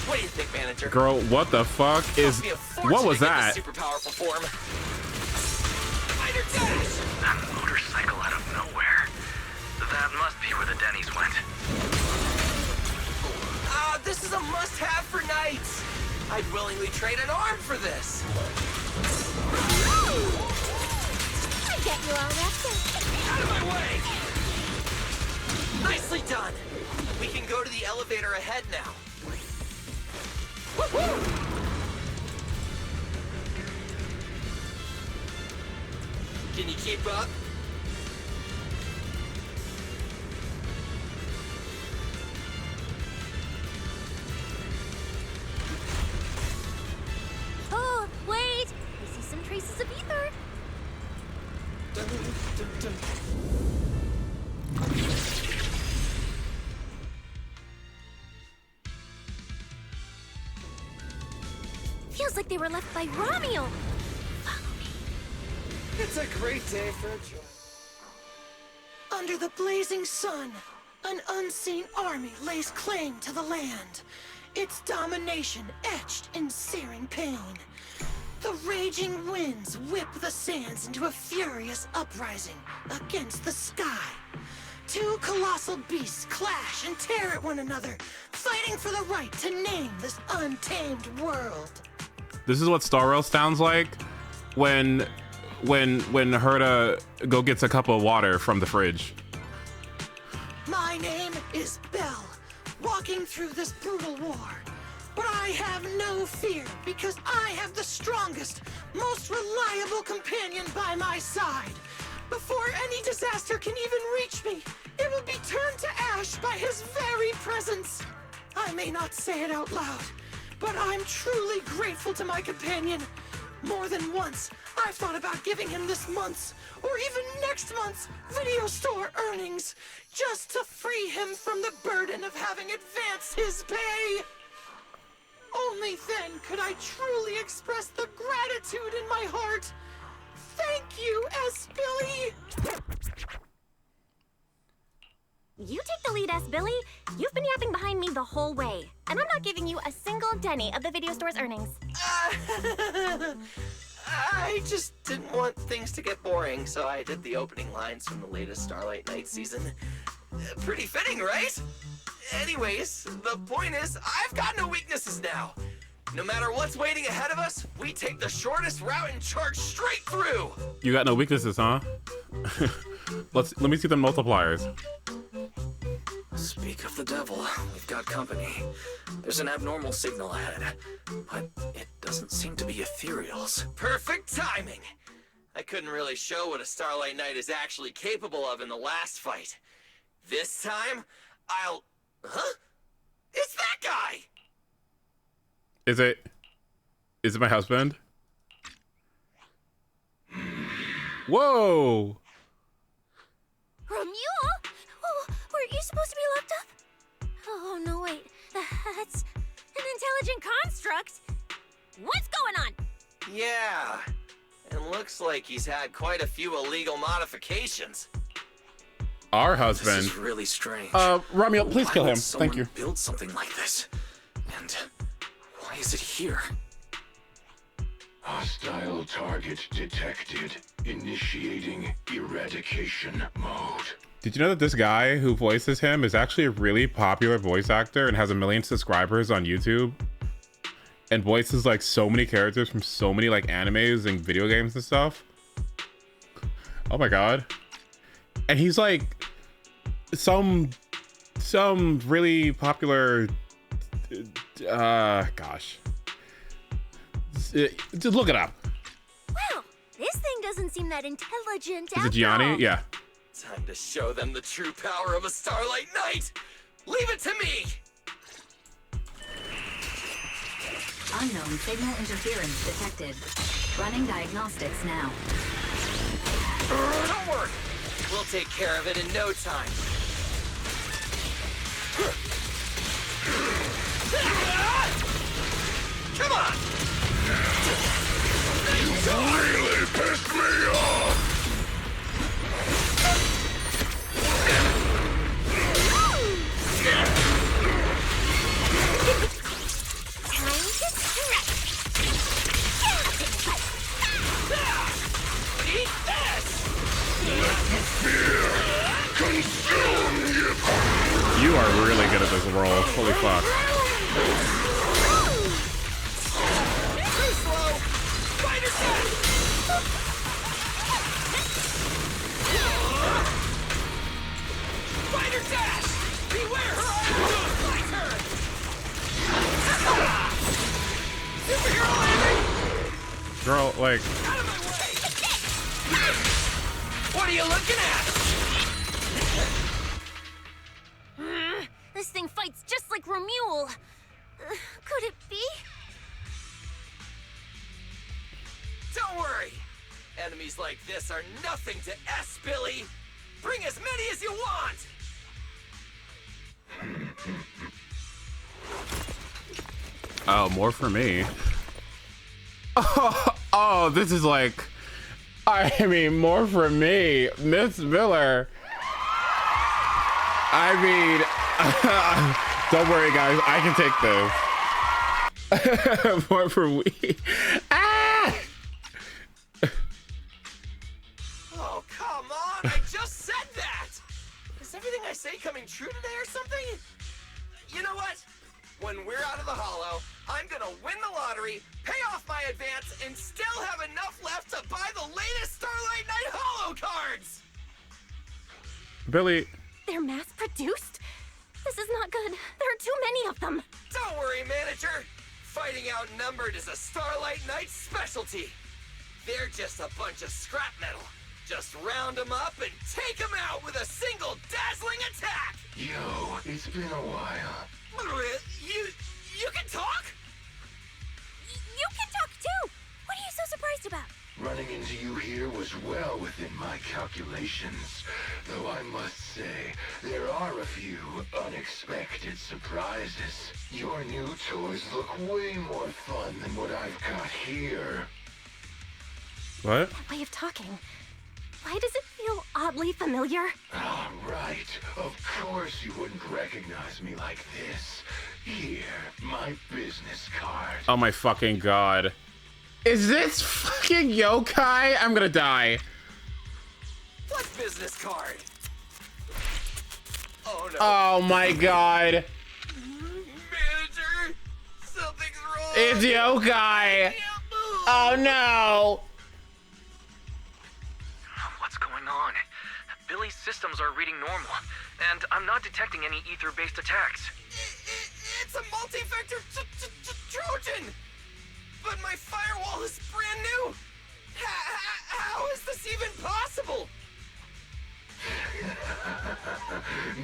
What do you think, manager? Girl, what the fuck is... What was that? Super powerful form. Spider dash! That motorcycle out of nowhere. That must be where the Denny's went. This is a must-have for nights. I'd willingly trade an arm for this. I get you all wrapped up. Out of my way! Nicely done. We can go to the elevator ahead now. Woohoo! Can you keep up? Oh, wait! I see some traces of ether. Dun, dun, dun. feels like they were left by Romeo. It's a great day for a joy. Under the blazing sun, an unseen army lays claim to the land. Its domination etched in searing pain. The raging winds whip the sands into a furious uprising against the sky. Two colossal beasts clash and tear at one another, fighting for the right to name this untamed world. This is what Star Rail sounds like when Herta go gets a cup of water from the fridge. My name is Belle, walking through this brutal war. But I have no fear, because I have the strongest, most reliable companion by my side. Before any disaster can even reach me, it will be turned to ash by his very presence. I may not say it out loud, but I'm truly grateful to my companion. More than once, I've thought about giving him this month's, or even next month's, video store earnings, just to free him from the burden of having advanced his pay. Only then could I truly express the gratitude in my heart. Thank you, S. Billy. You take the lead, S. Billy. You've been yapping behind me the whole way, and I'm not giving you a single penny of the video store's earnings. I just didn't want things to get boring, so I did the opening lines from the latest Starlight Knight season. Pretty fitting, right? Anyways, the point is, I've got no weaknesses now. No matter what's waiting ahead of us, we take the shortest route and charge straight through. You got no weaknesses, huh? Let me see the multipliers. Speak of the devil, we've got company. There's an abnormal signal ahead, but it doesn't seem to be ethereals. Perfect timing! I couldn't really show what a Starlight Knight is actually capable of in the last fight. This time, Huh? It's that guy! Is it my husband? Whoa! Romuald? Oh, weren't you supposed to be locked up? Oh, no, wait. That's an intelligent construct. What's going on? Yeah, and looks like he's had quite a few illegal modifications. Our husband. This is really strange. Romeo, please kill him. Someone Thank you. Build something like this, and why is it here? Hostile target detected. Initiating eradication mode. Did you know that this guy who voices him is actually a really popular voice actor and has 1 million subscribers on YouTube? And voices like so many characters from so many like animes and video games and stuff. Oh my god. And he's like some really popular gosh. Just look it up. Wow, this thing doesn't seem that intelligent Is it after Gianni? all. Yeah. Time to show them the true power of a Starlight Knight! Leave it to me! Unknown signal interference detected. Running diagnostics now. Don't worry. We'll take care of it in no time. Come on! You really pissed me off! Time to strike. Eat this! Let the fear consume you! You are really good at this role. Holy fuck. Too slow! Spider dash! Spider dash! Beware her! Fight her! Superhero landing! Girl, like, Out of my way! What are you looking at? This thing fights just like Romuald. Could it be? Don't worry. Enemies like this are nothing to S, Billy. Bring as many as you want. oh, more for me. Oh, this is like, I mean, more for me, Miss Miller. I mean, don't worry, guys. I can take this. More for we. Ah! Oh, come on! I just said that! Is everything I say coming true today or something? You know what? When we're out of the hollow, I'm gonna win the lottery, pay off my advance, and still have enough left to buy the latest Starlight Night Hollow cards! Billy. They're mass-produced? This is not good. There are too many of them. Don't worry, manager. Fighting outnumbered is a Starlight Night specialty. They're just a bunch of scrap metal. Just round them up and take them out with a single dazzling attack! Yo, it's been a while. You can talk? You can talk too! What are you so surprised about? Running into you here was well within my calculations. Though I must say, there are a few unexpected surprises. Your new toys look way more fun than what I've got here. What? That way of talking. Why does it feel oddly familiar? Ah, right. Of course you wouldn't recognize me like this. Here, my business card. Oh my fucking god. Is this fucking yokai? I'm gonna die. What business card? Oh no. Oh my god. Manager, something's wrong. It's yokai. Oh no. What's going on? Billy's systems are reading normal, and I'm not detecting any ether-based attacks. It's a multi-vector Trojan! But my firewall is brand new! How is this even possible?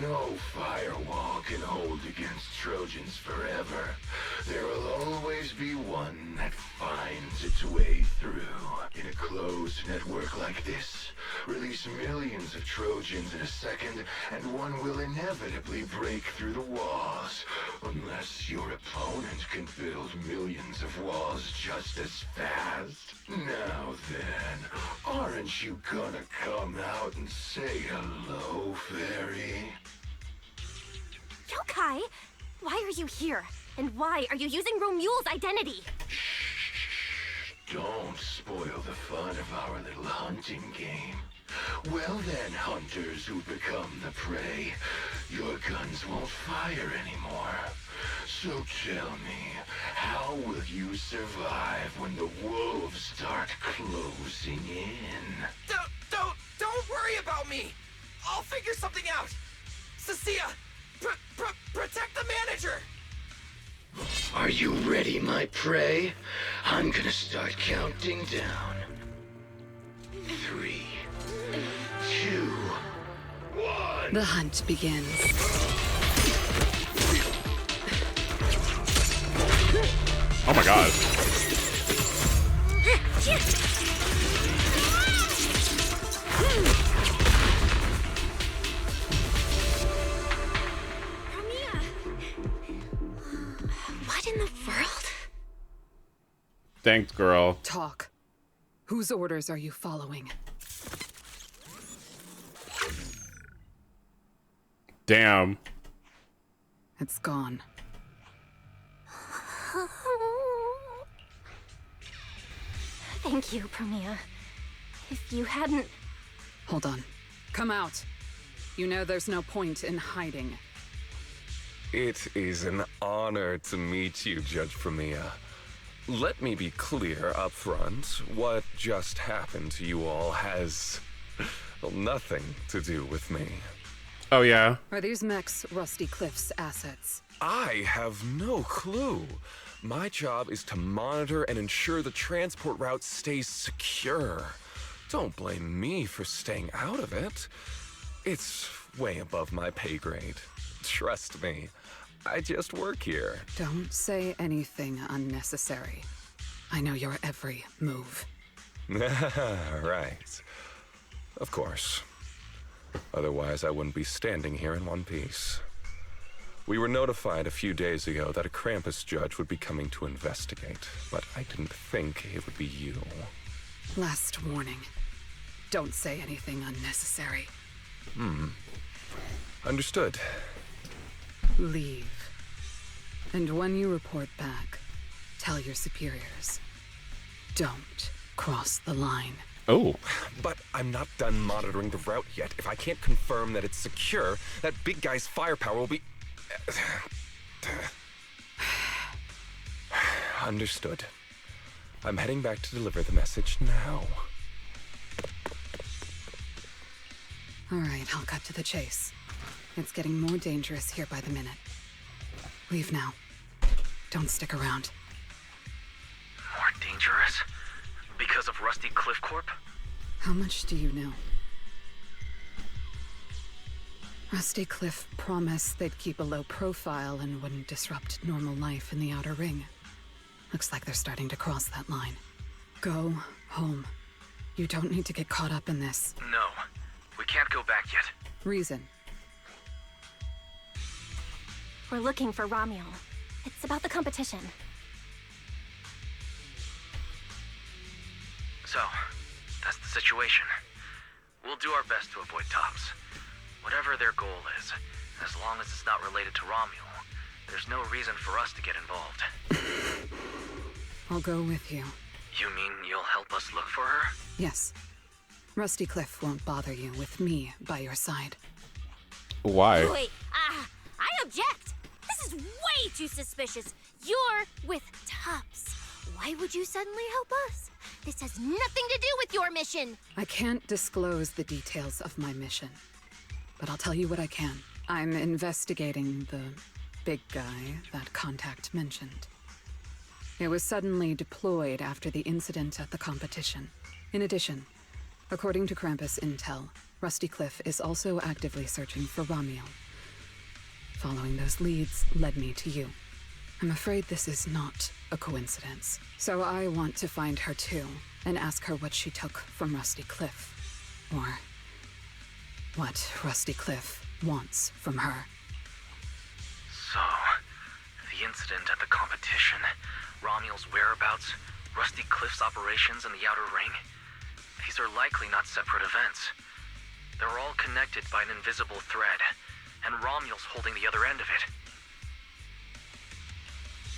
No firewall can hold against Trojans forever. There will always be one that finds its way through. In a closed network like this, release millions of Trojans in a second, and one will inevitably break through the walls. Unless your opponent can build millions of walls just as fast. Now then, aren't you gonna come out and say hello, fairy? Yokai, why are you here? And why are you using Romule's identity? Don't spoil the fun of our little hunting game. Well then, hunters who become the prey, your guns won't fire anymore. So tell me, how will you survive when the wolves start closing in? Don't worry about me! I'll figure something out! Cecilia, protect the manager! Are you ready, my prey? I'm gonna start counting down. 3, 2, 1. The hunt begins. Oh my god. What in the world? Thanks, girl. Talk. Whose orders are you following? Damn. It's gone. Thank you, Promia. If you hadn't... Hold on. Come out. You know there's no point in hiding. It is an honor to meet you, Judge Promia. Let me be clear up front. What just happened to you all has well, nothing to do with me. Oh, yeah? Are these mechs Rusty Cliff's assets? I have no clue. My job is to monitor and ensure the transport route stays secure. Don't blame me for staying out of it. It's way above my pay grade. Trust me, I just work here. Don't say anything unnecessary. I know your every move. Right. Of course. Otherwise, I wouldn't be standing here in one piece. We were notified a few days ago that a Krampus judge would be coming to investigate, but I didn't think it would be you. Last warning. Don't say anything unnecessary. Understood. Leave. And when you report back, tell your superiors. Don't cross the line. Oh. But I'm not done monitoring the route yet. If I can't confirm that it's secure, that big guy's firepower will be... Understood. I'm heading back to deliver the message now. All right, I'll cut to the chase. It's getting more dangerous here by the minute. Leave now. Don't stick around. More dangerous? Because of Rusty Cliff Corp? How much do you know? Rusty Cliff promised they'd keep a low profile and wouldn't disrupt normal life in the Outer Ring. Looks like they're starting to cross that line. Go home. You don't need to get caught up in this. No, we can't go back yet. Reason. We're looking for Ramiel. It's about the competition. So, that's the situation. We'll do our best to avoid Tops. Whatever their goal is, as long as it's not related to Ramiel, there's no reason for us to get involved. I'll go with you. You mean you'll help us look for her? Yes. Rusty Cliff won't bother you with me by your side. Why? Wait, I object. This is way too suspicious. You're with Tops. Why would you suddenly help us? This has nothing to do with your mission. I can't disclose the details of my mission, but I'll tell you what I can. I'm investigating the big guy that Contact mentioned. It was suddenly deployed after the incident at the competition. In addition, according to Krampus intel, Rusty Cliff is also actively searching for Ramiel. Following those leads led me to you. I'm afraid this is not a coincidence. So I want to find her too, and ask her what she took from Rusty Cliff. Or what Rusty Cliff wants from her. So, the incident at the competition, Ramiel's whereabouts, Rusty Cliff's operations in the Outer Ring, these are likely not separate events. They're all connected by an invisible thread, and Ramiel's holding the other end of it.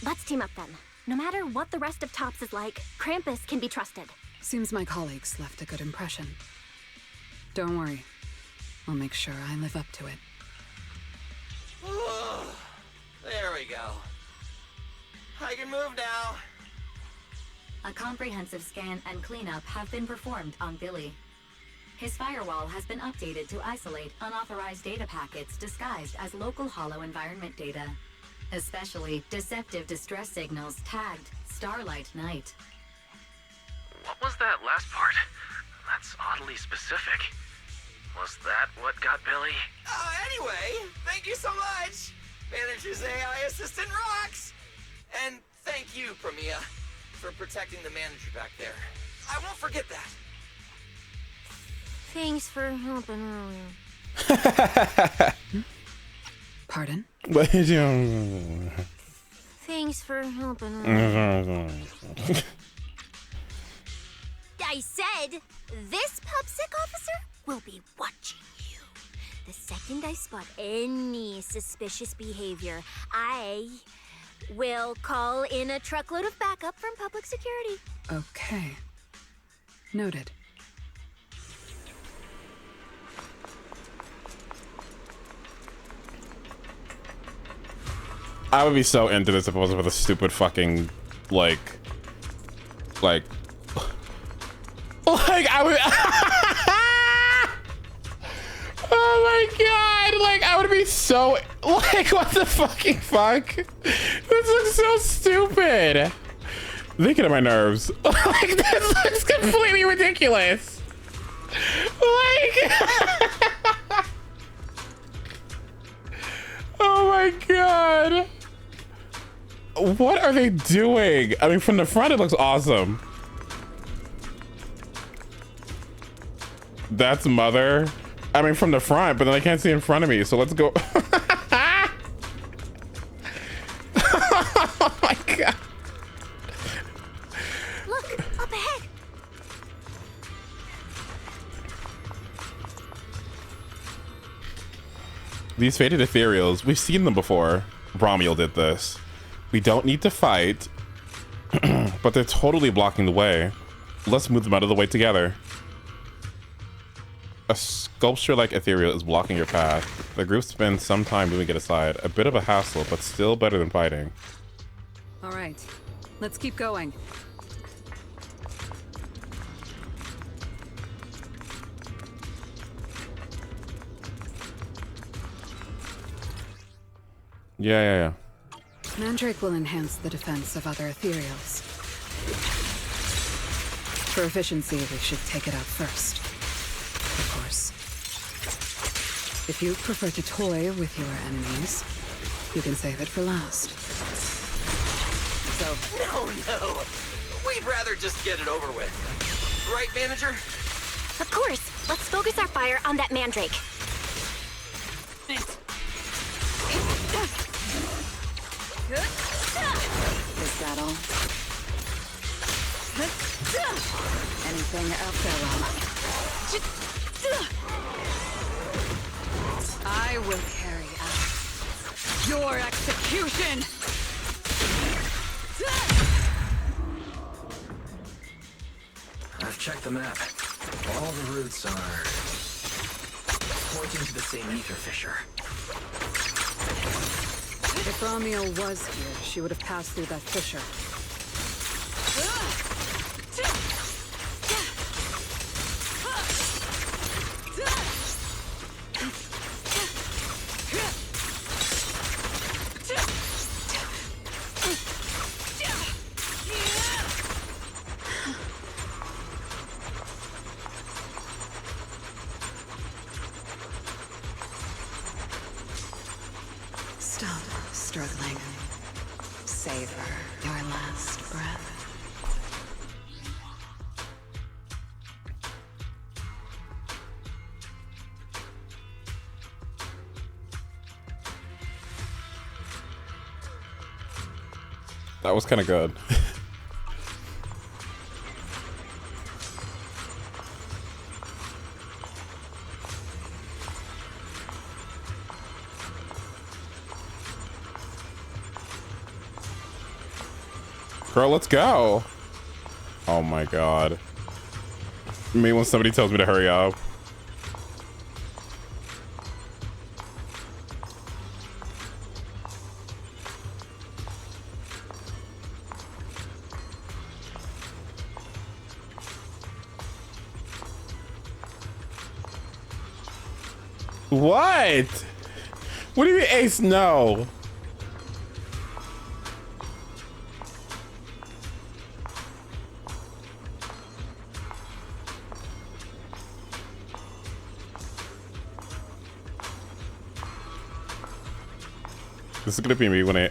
Let's team up then. No matter what the rest of Tops is like, Krampus can be trusted. Seems my colleagues left a good impression. Don't worry. I'll make sure I live up to it. There we go. I can move now. A comprehensive scan and cleanup have been performed on Billy. His firewall has been updated to isolate unauthorized data packets disguised as local hollow environment data, especially deceptive distress signals tagged Starlight Night. What was that last part? That's oddly specific. Was that what got Billy? Anyway, thank you so much. Manager's AI assistant rocks. And thank you, Premia, for protecting the manager back there. I won't forget that. Thanks for helping earlier. Pardon? Thanks for helping earlier. I said, this PubSec officer will be watching you. The second I spot any suspicious behavior, I will call in a truckload of backup from public security. Okay. Noted. I would be so into this if it wasn't for the stupid fucking, like I would, oh my god, like, I would be so, like, what the fucking fuck? This looks so stupid. They get on my nerves. Like, this looks completely ridiculous. Like, oh my god. What are they doing? I mean, from the front, it looks awesome. That's Mother. I mean, from the front, but then I can't see in front of me, so let's go. God. Look, up ahead. These faded ethereals, we've seen them before. Brommiel did this. We don't need to fight, but they're totally blocking the way. Let's move them out of the way together. A sculpture-like ethereal is blocking your path. The group spends some time moving it aside. A bit of a hassle, but still better than fighting. All right, let's keep going. Yeah. Mandrake will enhance the defense of other ethereals. For efficiency, we should take it out first. Of course. If you prefer to toy with your enemies, you can save it for last. So... No. We'd rather just get it over with. Right, manager? Of course. Let's focus our fire on that mandrake. Is that all? Anything out there, Rama? I will carry out your execution! I've checked the map. All the routes are pointing to the same ether fissure. If Brommiel was here, she would have passed through that fissure. Stop struggling. Savor your last breath. That was kind of good. Girl, let's go. Oh my god. Me when somebody tells me to hurry up. What? What do you mean, Ace? No. This is gonna be me when I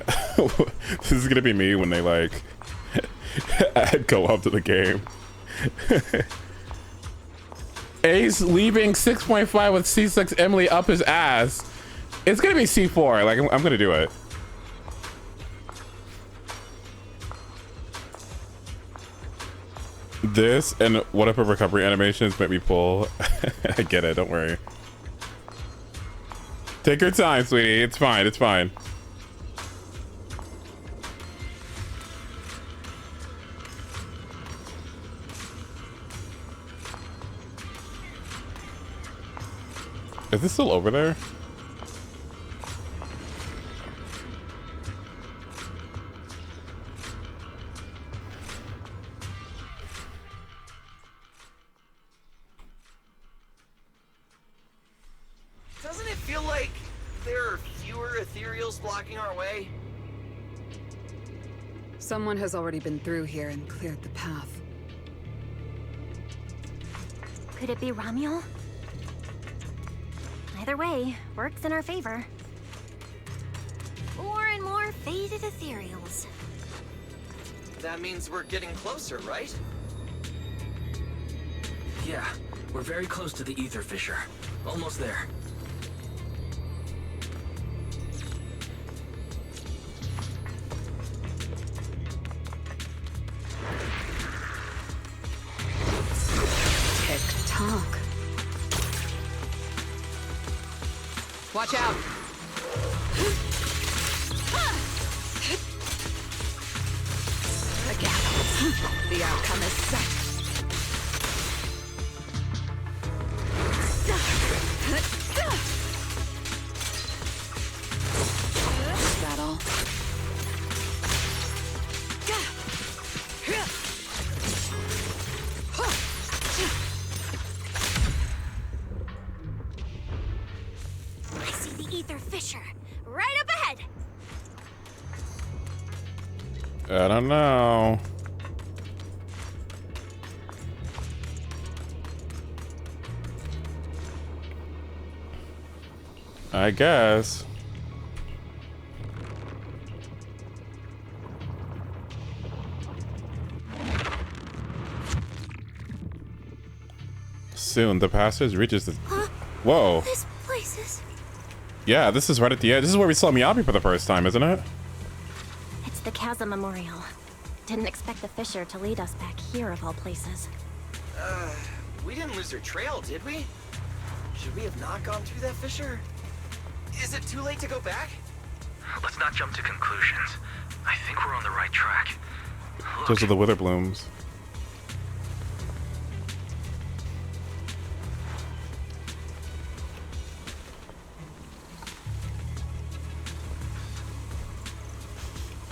this is gonna be me when they like add co-op to the game. Ace leaving 6.5 with C6 Emily up his ass. It's gonna be C4. Like I'm gonna do it. This and what if a recovery animations make me pull? I get it. Don't worry. Take your time, sweetie. It's fine. It's fine. Is this still over there? Doesn't it feel like there are fewer ethereals blocking our way? Someone has already been through here and cleared the path. Could it be Ramiel? Either way, works in our favor. More and more faded ethereals. That means we're getting closer, right? Yeah, we're very close to the ether fissure. Almost there. Watch out! The gallows. The outcome is set. Is that all? I see the ether fissure. Right up ahead. I don't know. I guess. Soon the passage reaches the... Huh? Whoa. This place is... Yeah, this is right at the edge. This is where we saw Miyabi for the first time, isn't it? It's the Chasm Memorial. Didn't expect the fissure to lead us back here of all places. We didn't lose our trail, did we? Should we have not gone through that fissure? Is it too late to go back? Let's not jump to conclusions. I think we're on the right track. Look. Those are the wither blooms.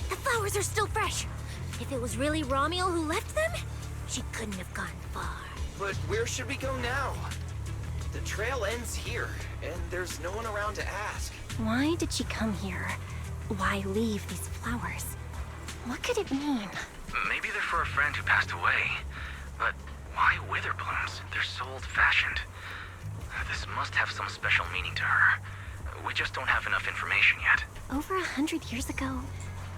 The flowers are still fresh. If it was really Romiel who left them, she couldn't have gone far. But where should we go now? The trail ends here, and there's no one around to ask. Why did she come here? Why leave these flowers? What could it mean? Maybe they're for a friend who passed away. But why wither blooms? They're so old-fashioned. This must have some special meaning to her. We just don't have enough information yet. Over 100 years ago,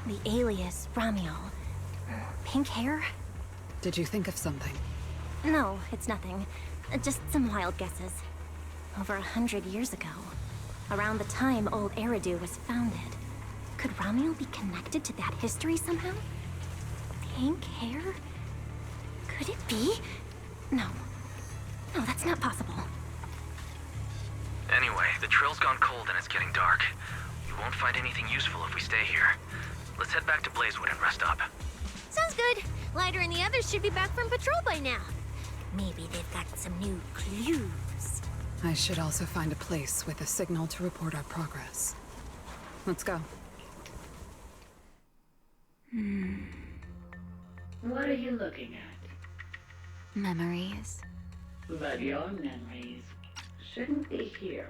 the alias Romiel. Pink hair? Did you think of something? No, it's nothing. Just some wild guesses. Over 100 years ago, around the time old Eridu was founded, could Romiel be connected to that history somehow? Pink hair? Could it be? No. No, that's not possible. Anyway, the trail's gone cold and it's getting dark. We won't find anything useful if we stay here. Let's head back to Blazewood and rest up. Sounds good. Lighter and the others should be back from patrol by now. Maybe they've got some new clues. I should also find a place with a signal to report our progress. Let's go. What are you looking at? Memories. But your memories shouldn't be here.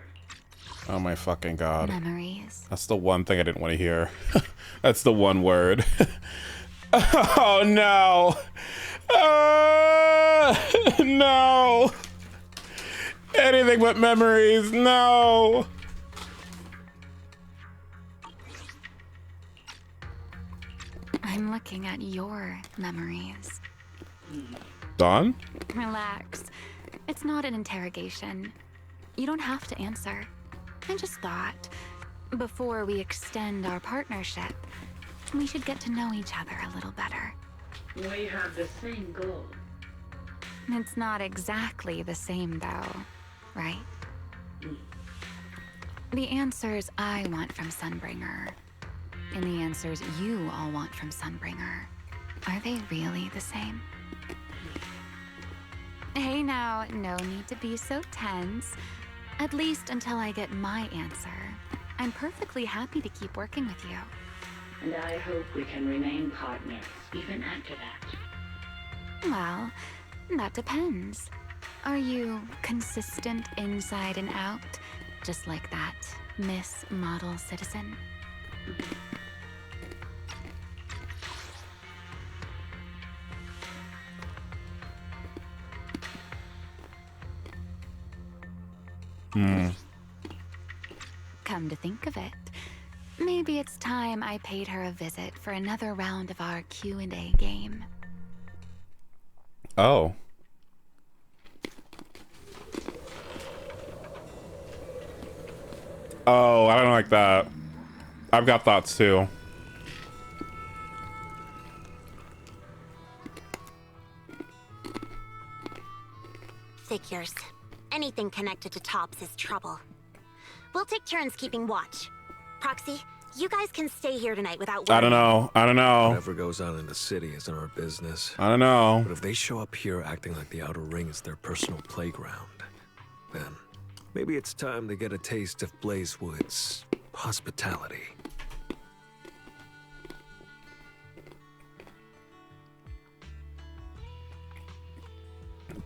Oh my fucking god. Memories. That's the one thing I didn't want to hear. That's the one word. Oh no. No. Anything but memories. No. I'm looking at your memories. Dawn? Relax. It's not an interrogation. You don't have to answer. I just thought, before we extend our partnership, we should get to know each other a little better. We have the same goal. It's not exactly the same, though, right? The answers I want from Sunbringer, and the answers you all want from Sunbringer, are they really the same? Hey now, no need to be so tense. At least until I get my answer. I'm perfectly happy to keep working with you. And I hope we can remain partners, even after that. Well, that depends. Are you consistent inside and out, just like that Miss Model Citizen? Come to think of it, maybe it's time I paid her a visit for another round of our Q&A game. Oh. Oh, I don't like that. I've got thoughts too. Figures. Anything connected to Tops is trouble. We'll take turns keeping watch. Proxy, you guys can stay here tonight without I worrying. don't know. Whatever goes on in the city isn't our business. I don't know. But if they show up here acting like the outer ring is their personal playground, then maybe it's time to get a taste of Blazewood's hospitality.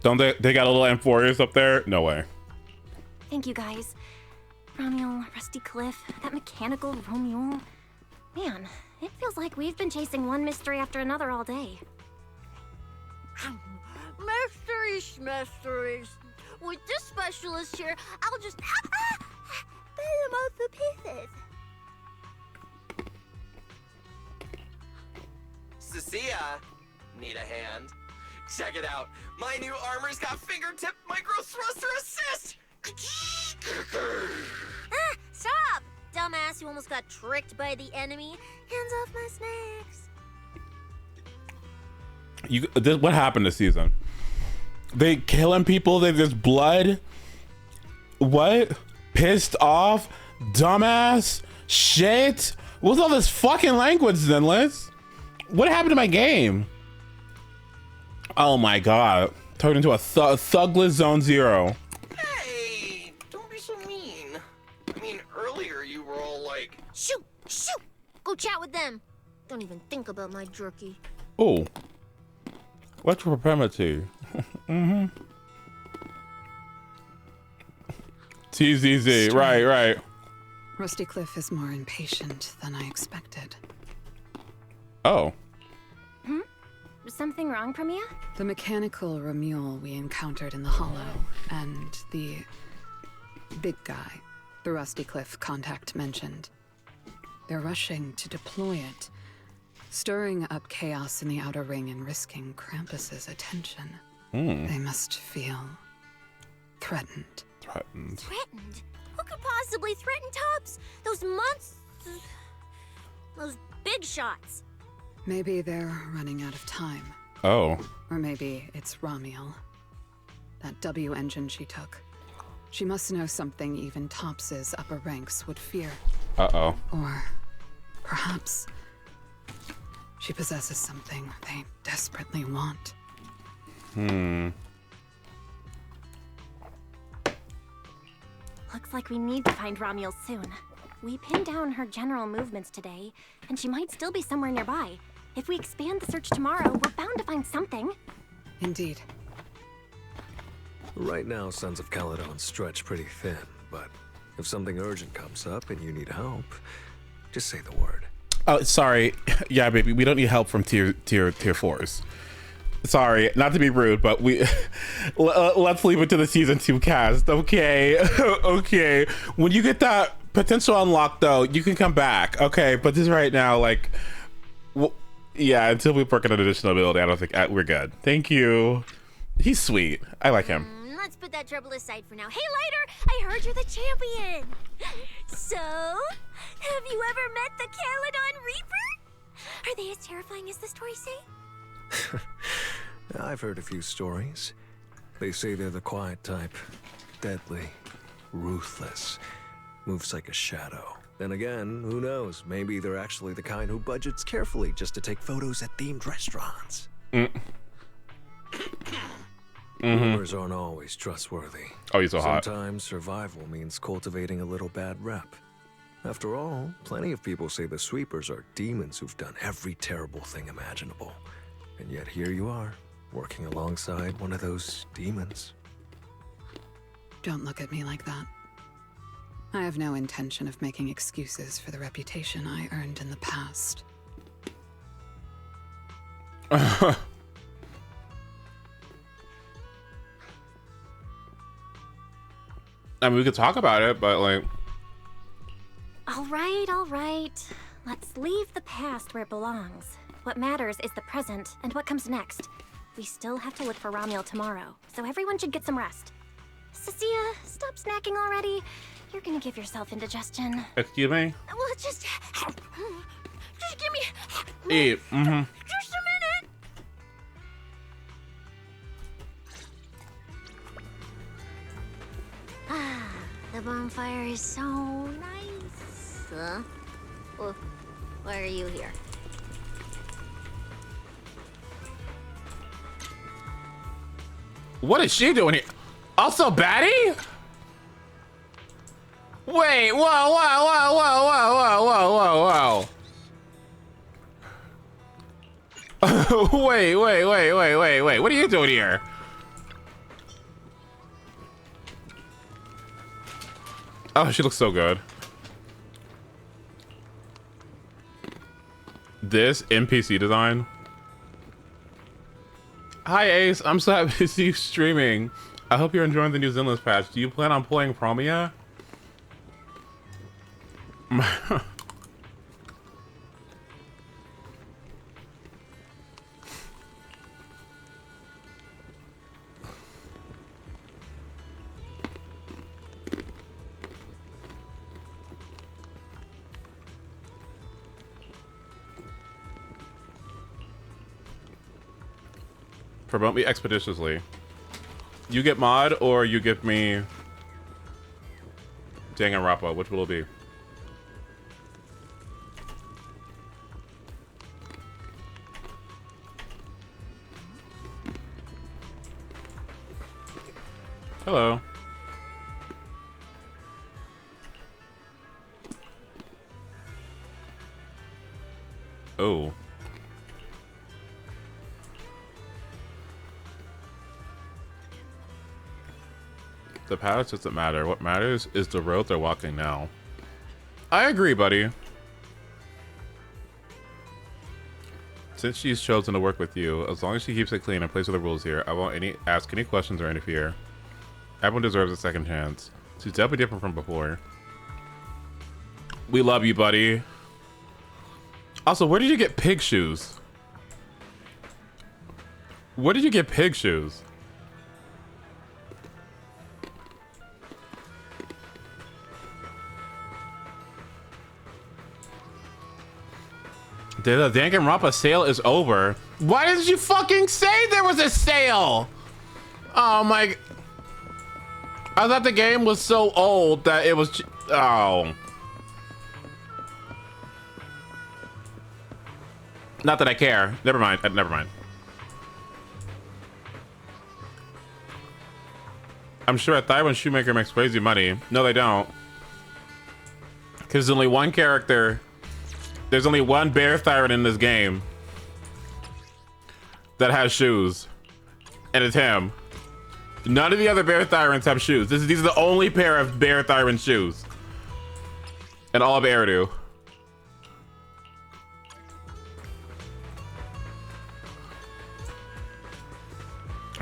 Don't they got a little M4s up there? No way. Thank you, guys. Romuel, Rusty Cliff, that mechanical Romuel. Man, it feels like we've been chasing one mystery after another all day. Mysteries. With this specialist here, I'll just put him out the pieces. Cecilia, need a hand? Check it out. My new armor's got fingertip micro thruster assist. Stop! Dumbass who almost got tricked by the enemy. Hands off my snacks. What happened this season? They killing people. There's blood. What? Pissed off? Dumbass? Shit? What's all this fucking language, Zenless? What happened to my game? Oh my god. Turned into a thugless Zone Zero. Hey, don't be so mean. I mean, earlier you were all like, Shoot! Go chat with them. Don't even think about my jerky. Oh. What's your propriety? Mm-hmm. ZZZ. Right. Rusty Cliff is more impatient than I expected. Oh. Was something wrong, Premia? The mechanical Romuel we encountered in the Hollow, and the big guy the Rusty Cliff contact mentioned. They're rushing to deploy it, stirring up chaos in the Outer Ring and risking Krampus's attention. They must feel threatened. Threatened? Who could possibly threaten Tubbs? Those monsters... Those big shots. Maybe they're running out of time. Oh. Or maybe it's Romuel. That W engine she took. She must know something even Tops's upper ranks would fear. Uh-oh. Or perhaps she possesses something they desperately want. Looks like we need to find Romuel soon. We pinned down her general movements today, and she might still be somewhere nearby. If we expand the search tomorrow, we're bound to find something. Indeed. Right now, Sons of Caledon stretch pretty thin, but if something urgent comes up and you need help, just say the word. Oh, sorry. Yeah, baby, we don't need help from tier 4s. Sorry, not to be rude, but we let's leave it to the season 2 cast. Okay. Okay. When you get that potential unlock, though, you can come back. Okay, but this right now, like, yeah, until we work on an additional ability, I don't think we're good. Thank you. He's sweet. I like him. Let's put that trouble aside for now. Hey, Lighter, I heard you're the champion. So, have you ever met the Caledon Reaper? Are they as terrifying as the stories say? I've heard a few stories. They say they're the quiet type. Deadly. Ruthless. Moves like a shadow. Then again, who knows? Maybe they're actually the kind who budgets carefully just to take photos at themed restaurants. Rumors aren't always trustworthy. Oh, he's so hot. Sometimes survival means cultivating a little bad rep. After all, plenty of people say the sweepers are demons who've done every terrible thing imaginable. And yet here you are, working alongside one of those demons. Don't look at me like that. I have no intention of making excuses for the reputation I earned in the past. I mean, we could talk about it, but like... All right. Let's leave the past where it belongs. What matters is the present and what comes next. We still have to look for Romuel tomorrow, so everyone should get some rest. Cecilia, stop snacking already. You're gonna give yourself indigestion. Excuse me? Well, just give me... Eat. Just a minute. The bonfire is so nice. Huh? Well, why are you here? What is she doing here? Also, Batty? Wait, whoa, whoa, whoa, whoa, whoa, whoa, whoa, whoa, whoa. Wait. What are you doing here? Oh, she looks so good. This NPC design. Hi Ace, I'm so happy to see you streaming. I hope you're enjoying the new ZENLESS patch. Do you plan on playing Promia? Promote me expeditiously. You get mod or you give me Danganronpa. Which will it be? Hello. Oh. The past doesn't matter. What matters is the road they're walking now. I agree, buddy. Since she's chosen to work with you, as long as she keeps it clean and plays with the rules here, I won't ask any questions or interfere. Everyone deserves a second chance. She's definitely different from before. We love you, buddy. Also, where did you get pig shoes? Where did you get pig shoes? The Danganronpa sale is over. Why didn't you fucking say there was a sale? Oh my... I thought the game was so old that it was... Oh. Not that I care. Never mind. Never mind. I'm sure a Taiwan shoemaker makes crazy money. No, they don't. Because there's only one character... There's only one bear tyrant in this game that has shoes, and it's him. None of the other bear tyrants have shoes. These are the only pair of bear tyrant shoes, and all of Eridu.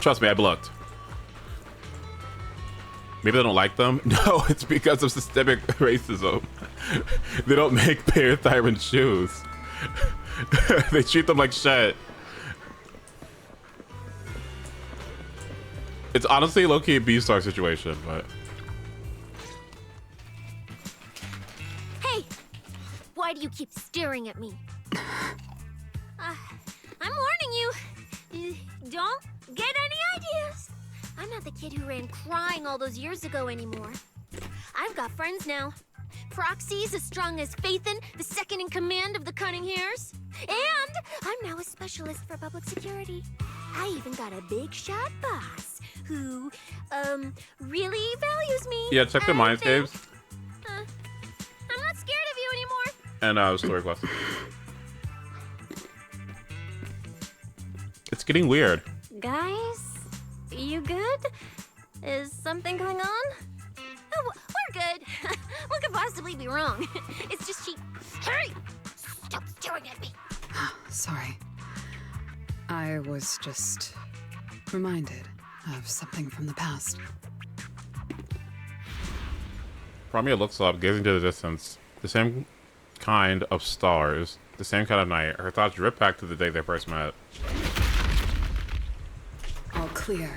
Trust me, I've looked. Maybe they don't like them. No, it's because of systemic racism. They don't make bear tyrant shoes. They treat them like shit. It's honestly low-key a B-star situation, but... Hey! Why do you keep staring at me? I'm warning you. Don't get any ideas. I'm not the kid who ran crying all those years ago anymore. I've got friends now. Proxies as strong as Phaethon, the second in command of the Cunning Hares. And I'm now a specialist for public security. I even got a big shot boss who, really values me. Yeah, check the mindscapes. I'm not scared of you anymore. And, story quest. It's getting weird. Guys, you good? Is something going on? Oh, we're good. What could possibly be wrong? It's just she... Hurry! Stop staring at me! Sorry. I was just reminded of something from the past. Ramya looks up, gazing to the distance. The same kind of stars, the same kind of night. Her thoughts drip back to the day they first met. All clear.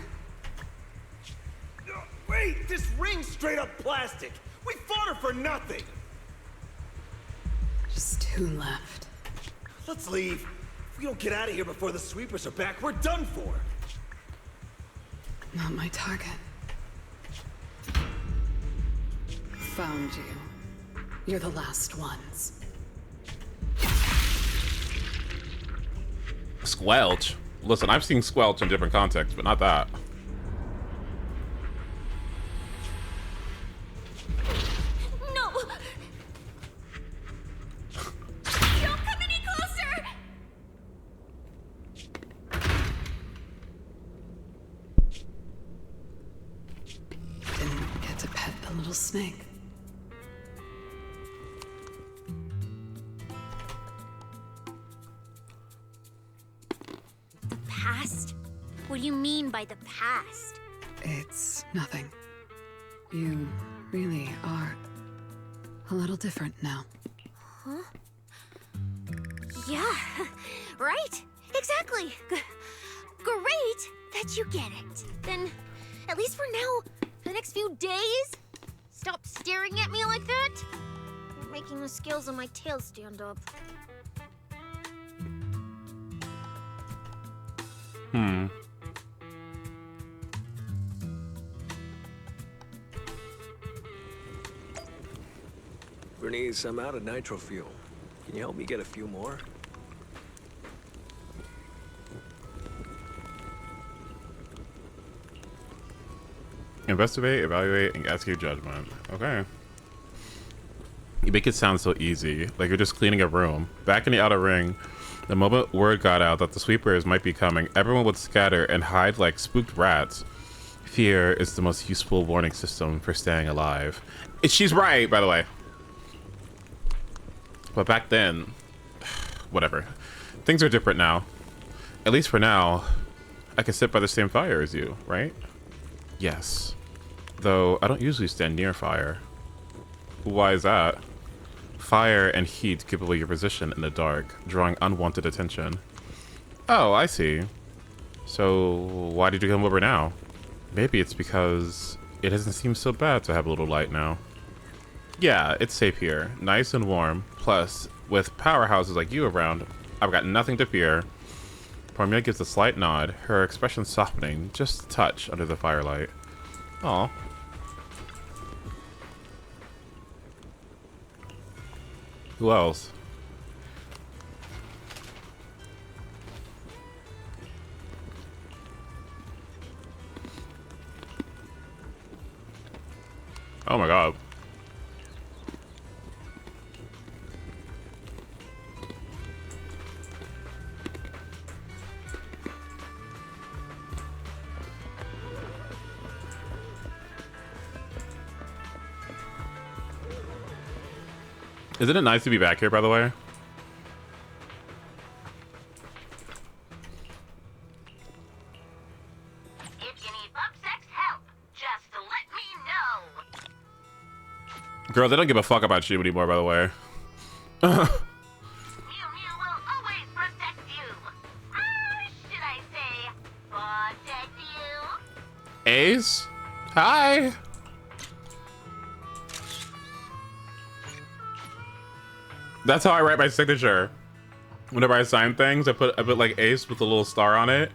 Wait! This ring's straight up plastic! We fought her for nothing! Just 2 left. Let's leave. If we don't get out of here before the sweepers are back, we're done for! Not my target. found you. You're the last ones. Squelch. Listen, I've seen Squelch in different contexts, but not that. No! Don't come any closer! Didn't get to pet the little snake. Past? What do you mean by the past? It's nothing. You really are a little different now. Huh? Yeah, right? Exactly. Great that you get it. Then, at least for now, for the next few days, stop staring at me like that. You're making the scales on my tail stand up. Bernice, I'm out of nitro fuel. Can you help me get a few more? Investigate, evaluate, and execute judgment. Okay. You make it sound so easy, like you're just cleaning a room. Back in the outer ring, the moment word got out that the sweepers might be coming, everyone would scatter and hide like spooked rats. Fear is the most useful warning system for staying alive. She's right, by the way. But back then, whatever. Things are different now. At least for now, I can sit by the same fire as you, right? Yes. Though I don't usually stand near fire. Why is that? Fire and heat give away your position in the dark, drawing unwanted attention. Oh, I see. So, why did you come over now? Maybe it's because it doesn't seem so bad to have a little light now. Yeah, it's safe here. Nice and warm. Plus, with powerhouses like you around, I've got nothing to fear. Parmia gives a slight nod, her expression softening just a touch under the firelight. Aw. Who else? Oh my god. Isn't it nice to be back here, by the way? If you need bug sex help, just let me know. Girl, they don't give a fuck about you anymore, by the way. Mew Mew will always protect you. Should I say, protect you? Ace? Hi! That's how I write my signature. Whenever I sign things, I put like Ace with a little star on it.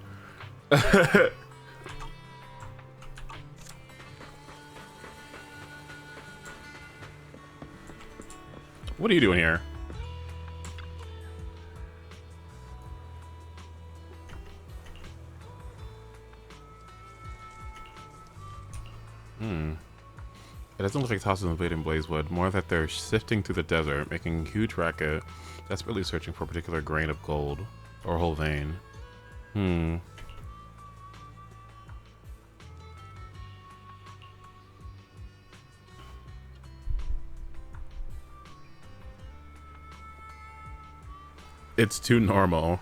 What are you doing here? It doesn't look like Toss is invading Blazewood, more that they're sifting through the desert, making a huge racket, desperately searching for a particular grain of gold, or whole vein. It's too normal.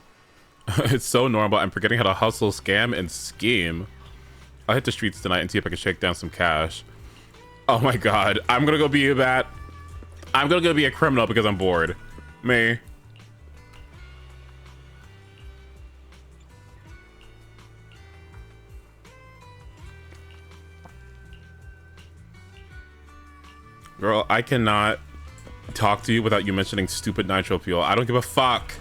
It's so normal, I'm forgetting how to hustle, scam, and scheme. I'll hit the streets tonight and see if I can shake down some cash. Oh my god, I'm gonna go be a bat. I'm gonna go be a criminal because I'm bored. Me. Girl, I cannot talk to you without you mentioning stupid nitro fuel. I don't give a fuck.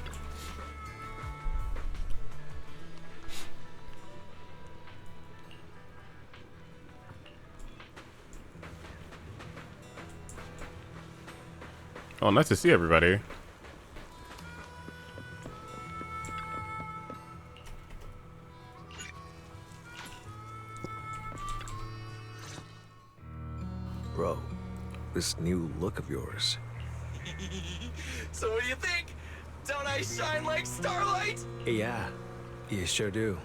Oh, nice to see everybody. Bro, this new look of yours. So what do you think? Don't I shine like starlight? Yeah, you sure do.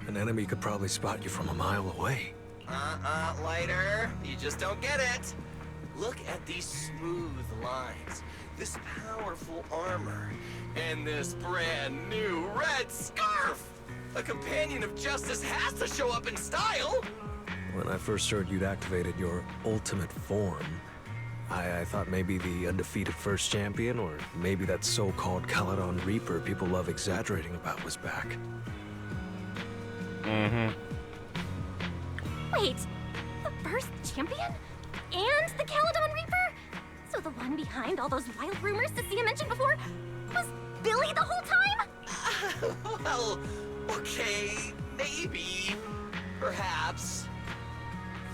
An enemy could probably spot you from a mile away. Lighter. You just don't get it. Look at these smooth lines, this powerful armor, and this brand new red scarf! A companion of justice has to show up in style! When I first heard you'd activated your ultimate form, I thought maybe the undefeated first champion, or maybe that so-called Caledon Reaper people love exaggerating about was back. Wait, the first champion? And the Caledon Reaper? So the one behind all those wild rumors Cecilia mentioned before was Billy the whole time? Well, okay, maybe, perhaps.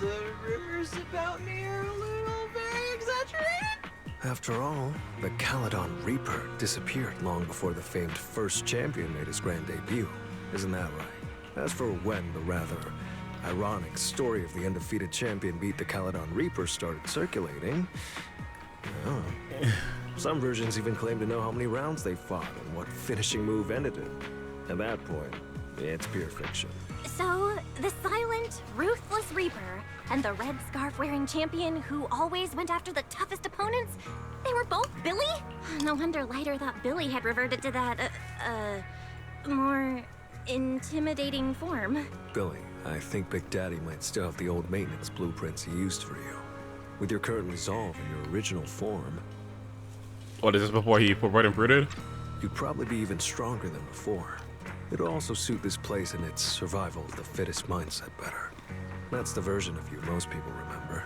The rumors about me are a little very exaggerated? After all, the Caledon Reaper disappeared long before the famed first champion made his grand debut. Isn't that right? As for when the rather ironic story of the undefeated champion beat the Caledon Reaper started circulating, well, some versions even claim to know how many rounds they fought and what finishing move ended it. At that point, it's pure fiction. So, the silent, ruthless Reaper and the red scarf-wearing champion who always went after the toughest opponents, they were both Billy? No wonder Lighter thought Billy had reverted to that, more intimidating form. Billy, I think Big Daddy might still have the old maintenance blueprints he used for you. With your current resolve and your original form... What, is this before he put Red and Brooded? You'd probably be even stronger than before. It'll also suit this place and its survival of the fittest mindset better. That's the version of you most people remember.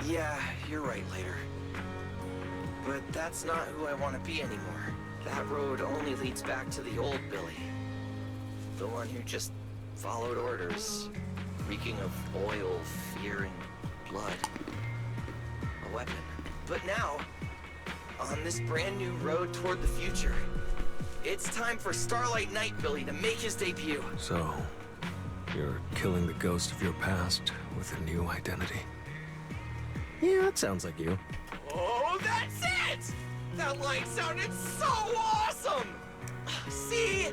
Yeah, you're right, Later. But that's not who I want to be anymore. That road only leads back to the old Billy. The one who just followed orders, reeking of oil, fear, and blood. A weapon. But now, on this brand new road toward the future, it's time for Starlight Knight Billy to make his debut. So, you're killing the ghost of your past with a new identity. Yeah, that sounds like you. Oh, that's it! That line sounded so awesome! See?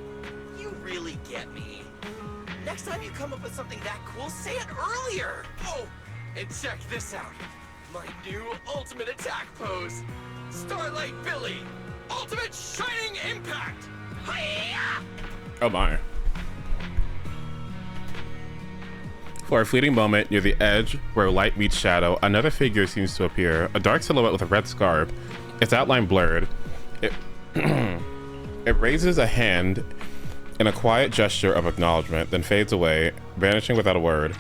You really get me. Next time you come up with something that cool, say it earlier! Oh, and check this out. My new ultimate attack pose. Starlight Billy. Ultimate Shining Impact! Hi-ya! Oh my. For a fleeting moment near the edge where light meets shadow, another figure seems to appear, a dark silhouette with a red scarf, its outline blurred. It, it raises a hand in a quiet gesture of acknowledgement, then fades away, vanishing without a word.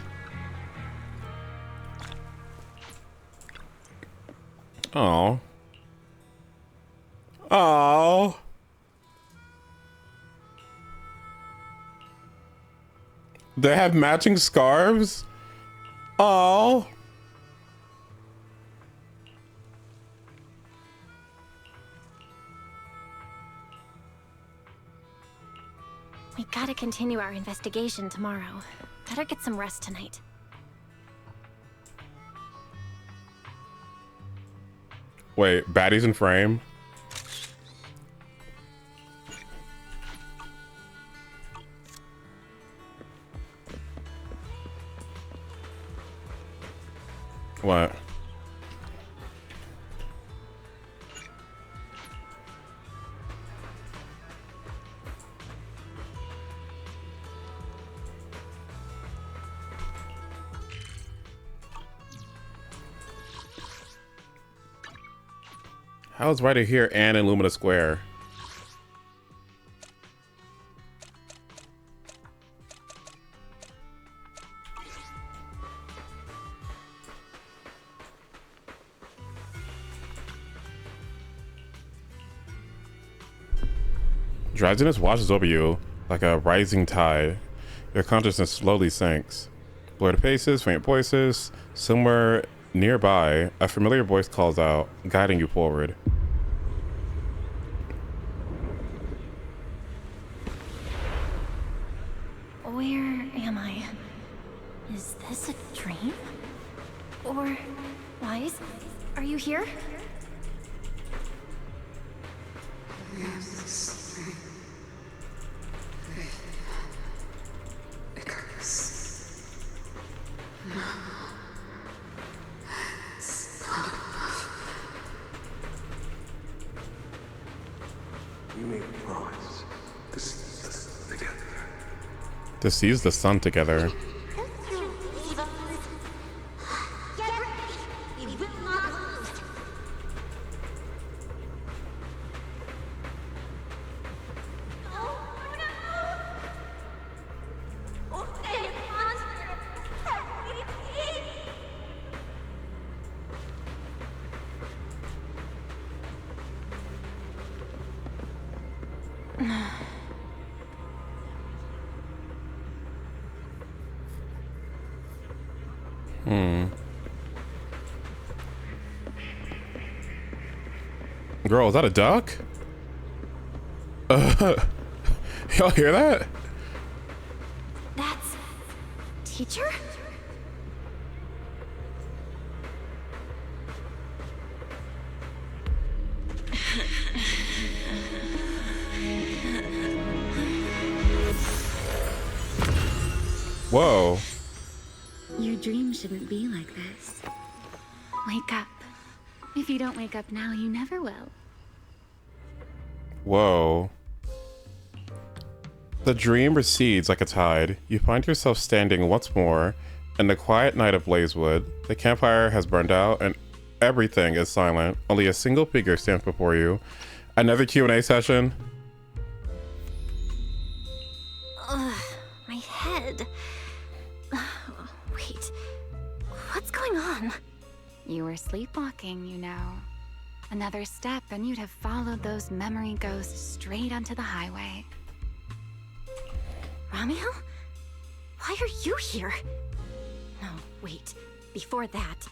Oh. Oh. They have matching scarves? Oh. We gotta continue our investigation tomorrow. Better get some rest tonight. Wait, baddies in frame? What? How is Ryder here and in Lumina Square? Drowsiness washes over you like a rising tide. Your consciousness slowly sinks. Blurred faces, faint voices, somewhere Nearby, a familiar voice calls out, guiding you forward. Where am I? Is this a dream? Or... Wise? Are you here? You may promise to seize us together. To seize the sun together. Girl, is that a duck? Y'all hear that? That's... Teacher? Whoa. Your dream shouldn't be like this. Wake up. If you don't wake up now, you never will. Whoa. The dream recedes like a tide. You find yourself standing once more in the quiet night of Blazewood. The campfire has burned out and everything is silent. Only a single figure stands before you. Another Q&A session? Ugh, my head. Wait, what's going on? You were sleepwalking, you know. Another step and you'd have followed those memory ghosts straight onto the highway. Ramiel? Why are you here? No, wait. Before that,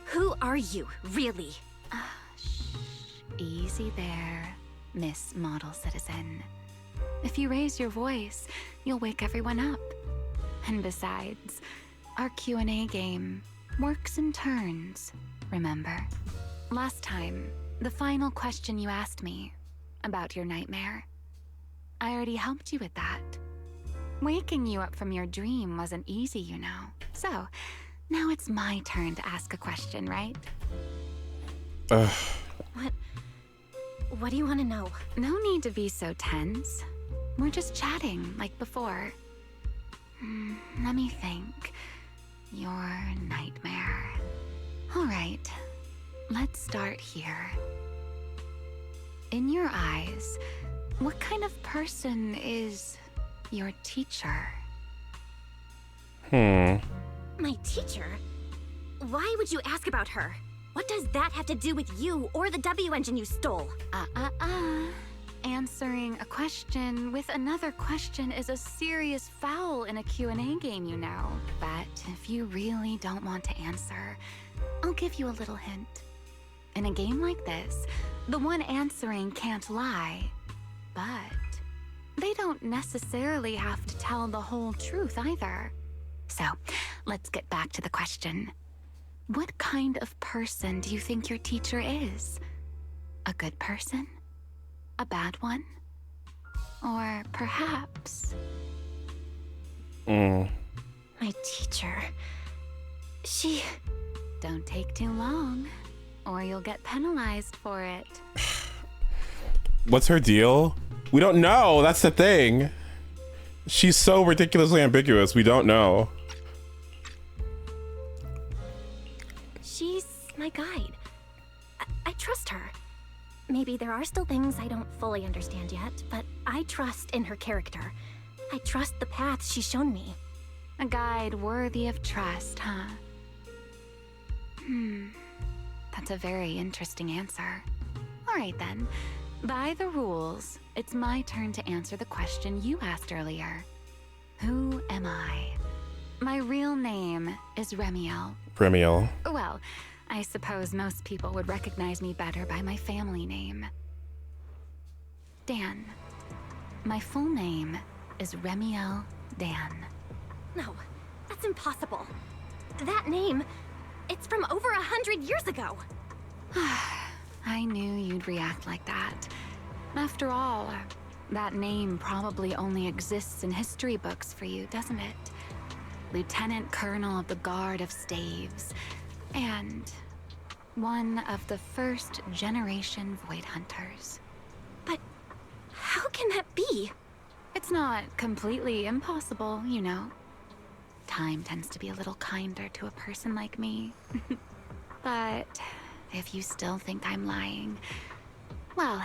who are you, really? Shh. Easy there, Miss Model Citizen. If you raise your voice, you'll wake everyone up. And besides, our Q&A game works in turns, remember? Last time, the final question you asked me about your nightmare, I already helped you with that. Waking you up from your dream wasn't easy, you know. So, now it's my turn to ask a question, right? What do you want to know? No need to be so tense. We're just chatting like before. Let me think. Your nightmare. All right, let's start here. In your eyes, what kind of person is your teacher? My teacher? Why would you ask about her? What does that have to do with you or the W engine you stole? Answering a question with another question is a serious foul in a Q&A game, you know. But if you really don't want to answer, I'll give you a little hint. In a game like this, the one answering can't lie, but they don't necessarily have to tell the whole truth either. So, let's get back to the question. What kind of person do you think your teacher is? A good person? A bad one? Or perhaps... My teacher... She... Don't take too long, or you'll get penalized for it. What's her deal? We don't know, that's the thing. She's so ridiculously ambiguous, we don't know. She's my guide. I trust her. Maybe there are still things I don't fully understand yet, but I trust in her character. I trust the path she's shown me. A guide worthy of trust, huh? That's a very interesting answer. All right then. By the rules, it's my turn to answer the question you asked earlier. Who am I? My real name is Ramiel, Remiel. Well, I suppose most people would recognize me better by my family name. Dan. My full name is Remiel Dan. No, that's impossible. That name, it's from over 100 years ago. I knew you'd react like that. After all, that name probably only exists in history books for you, doesn't it? Lieutenant Colonel of the Guard of Staves, and one of the first generation Void Hunters. But how can that be? It's not completely impossible, you know. Time tends to be a little kinder to a person like me. But if you still think I'm lying, well,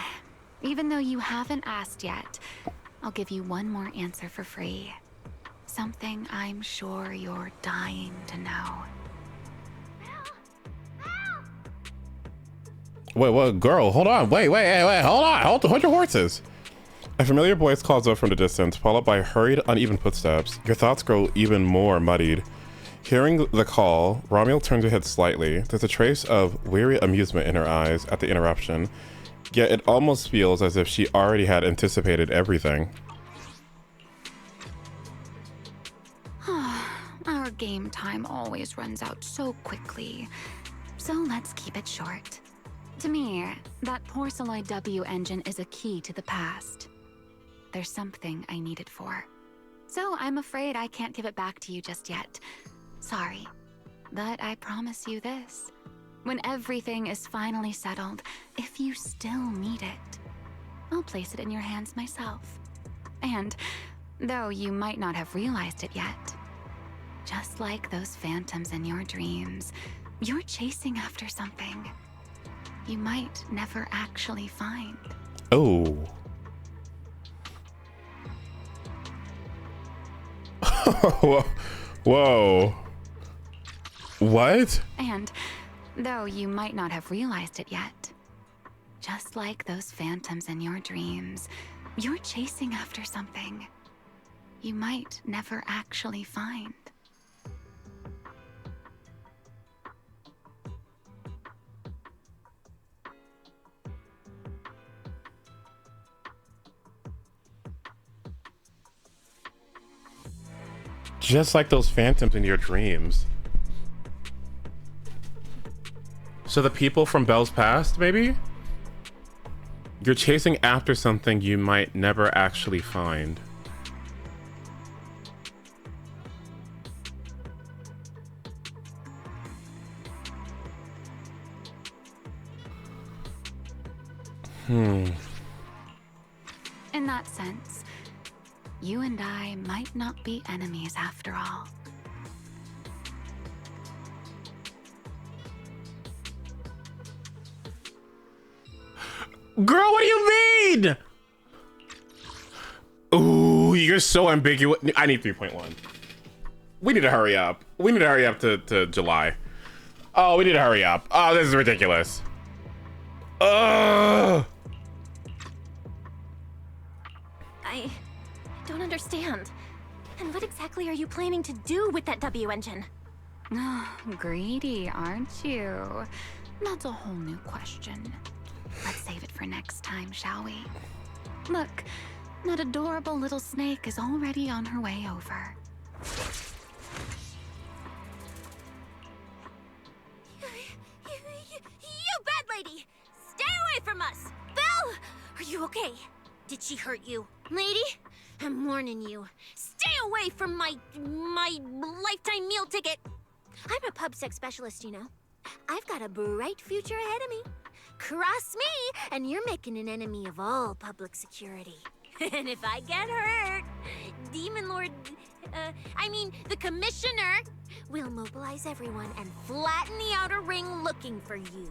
even though you haven't asked yet, I'll give you one more answer for free. Something I'm sure you're dying to know. Wait, what? Girl, hold on. Wait, hold on. Hold your horses. A familiar voice calls out from the distance, followed by hurried, uneven footsteps. Your thoughts grow even more muddied. Hearing the call, Ramiel turns her head slightly. There's a trace of weary amusement in her eyes at the interruption, yet it almost feels as if she already had anticipated everything. Our game time always runs out so quickly, so let's keep it short. To me, that Porceloid W engine is a key to the past. There's something I need it for. So I'm afraid I can't give it back to you just yet. Sorry, but I promise you this. When everything is finally settled, if you still need it, I'll place it in your hands myself. And though you might not have realized it yet, just like those phantoms in your dreams, you're chasing after something you might never actually find. Oh. Whoa. What? And though you might not have realized it yet, just like those phantoms in your dreams, you're chasing after something you might never actually find. Just like those phantoms in your dreams. So the people from Belle's past, maybe? You're chasing after something you might never actually find. In that sense, you and I might not be enemies after all. Girl, what do you mean? Ooh, you're so ambiguous. I need 3.1. We need to hurry up. We need to hurry up to July. Oh, we need to hurry up. Oh, this is ridiculous. Ugh. I don't understand. And what exactly are you planning to do with that W engine? Greedy, aren't you? That's a whole new question. Let's save it for next time, shall we? Look, that adorable little snake is already on her way over. You bad lady! Stay away from us! Belle! Are you okay? Did she hurt you? Lady, I'm warning you. Stay away from my lifetime meal ticket! I'm a pub sex specialist, you know. I've got a bright future ahead of me. Cross me, and you're making an enemy of all public security. And if I get hurt, Demon Lord, the Commissioner will mobilize everyone and flatten the outer ring looking for you.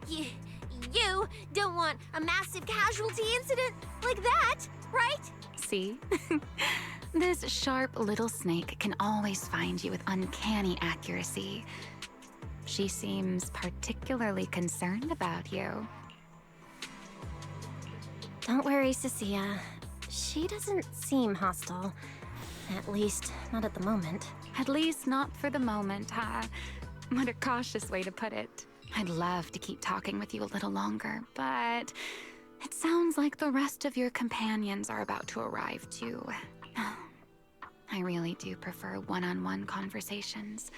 You don't want a massive casualty incident like that, right? See? This sharp little snake can always find you with uncanny accuracy. She seems particularly concerned about you. Don't worry, Cecilia. She doesn't seem hostile. At least, not at the moment. At least not for the moment, huh? What a cautious way to put it. I'd love to keep talking with you a little longer, but it sounds like the rest of your companions are about to arrive too. I really do prefer one-on-one conversations.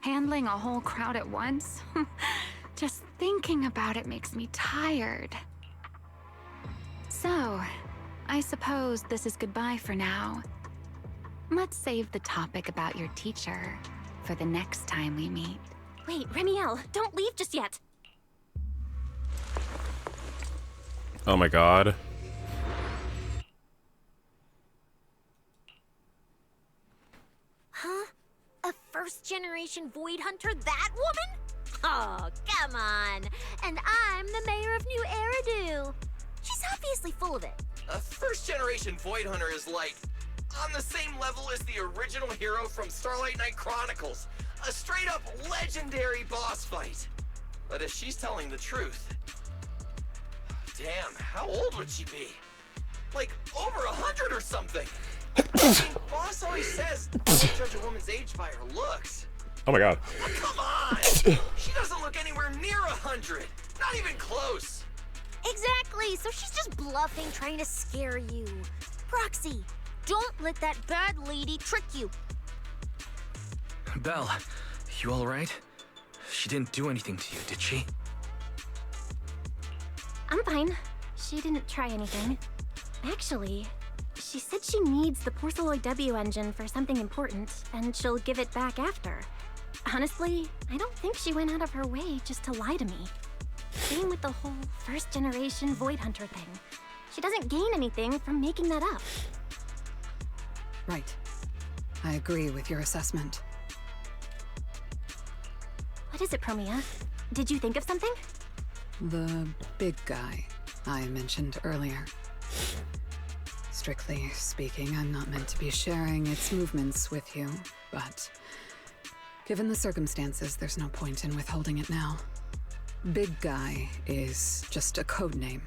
Handling a whole crowd at once? Just thinking about it makes me tired. So, I suppose this is goodbye for now. Let's save the topic about your teacher for the next time we meet. Wait, Remiel, don't leave just yet. Oh my god. Huh? A first-generation Void Hunter? That woman? Oh, come on. And I'm the mayor of New Eridu. She's obviously full of it. A first-generation Void Hunter is like on the same level as the original hero from Starlight Knight Chronicles. A straight-up legendary boss fight. But if she's telling the truth... Damn, how old would she be? Like, over 100 or something. I mean, boss always says, don't judge a woman's age by her looks. Oh my god. But come on! She doesn't look anywhere near 100. Not even close. Exactly, so she's just bluffing, trying to scare you. Proxy, don't let that bad lady trick you. Belle, you alright? She didn't do anything to you, did she? I'm fine. She didn't try anything. Actually, she said she needs the Porceloid W engine for something important, and she'll give it back after. Honestly, I don't think she went out of her way just to lie to me. Same with the whole first-generation Void Hunter thing. She doesn't gain anything from making that up. Right. I agree with your assessment. What is it, Promia? Did you think of something? The big guy I mentioned earlier. Strictly speaking, I'm not meant to be sharing its movements with you, but given the circumstances, there's no point in withholding it now. Big Guy is just a code name.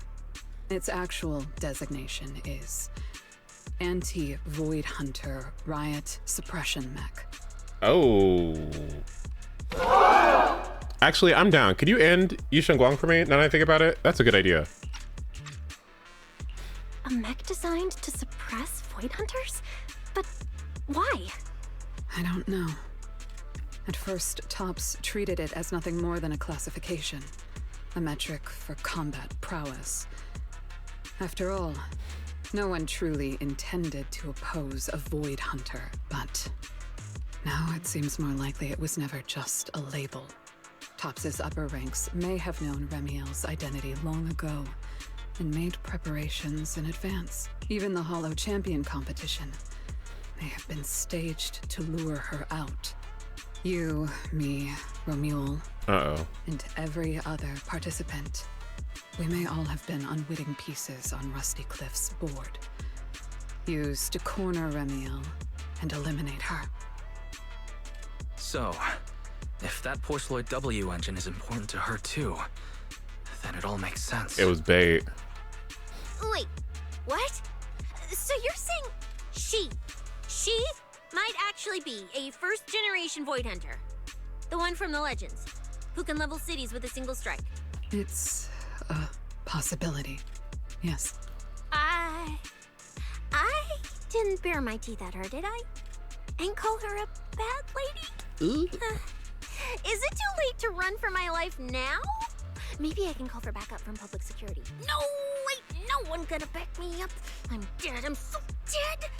Its actual designation is Anti-Void Hunter Riot Suppression Mech. Oh. Actually, I'm down. Could you end Yisheng Guang for me, now that I think about it? That's a good idea. A mech designed to suppress Void Hunters? But why? I don't know. At first, Tops treated it as nothing more than a classification, a metric for combat prowess. After all, no one truly intended to oppose a Void Hunter, but now it seems more likely it was never just a label. Tops's upper ranks may have known Remiel's identity long ago and made preparations in advance. Even the Hollow Champion competition may have been staged to lure her out. You, me, Romuald, and every other participant. We may all have been unwitting pieces on Rusty Cliff's board, used to corner Remiel and eliminate her. So, if that Porceloid W engine is important to her too, then it all makes sense. It was bait. Wait, what? So you're saying she might actually be a first-generation Void Hunter? The one from the Legends, who can level cities with a single strike? It's a possibility, yes. I didn't bare my teeth at her, did I? And call her a bad lady? Is it too late to run for my life now? Maybe I can call for backup from public security. No, wait, no one gonna back me up. I'm dead, I'm so dead.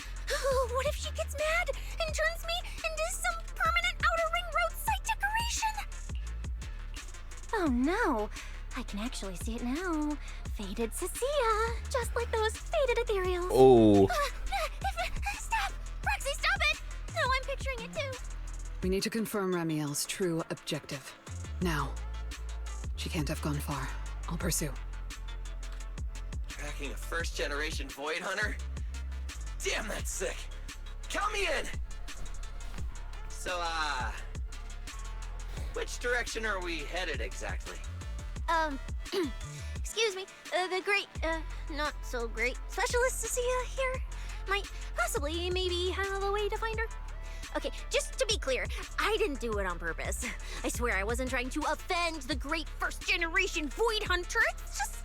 What if she gets mad and turns me into some permanent Outer Ring roadside decoration? Oh no, I can actually see it now. Faded Cecilia, just like those faded ethereals. Oh. Stop! Proxy, stop it! No, I'm picturing it too. We need to confirm Remiel's true objective. Now. She can't have gone far. I'll pursue. Tracking a first-generation Void Hunter? Damn, that's sick. Count me in! So, which direction are we headed exactly? Excuse me, the great, not so great specialist Cecilia here might possibly maybe have a way to find her. Okay, just to be clear, I didn't do it on purpose. I swear I wasn't trying to offend the great first-generation Void Hunter. It's just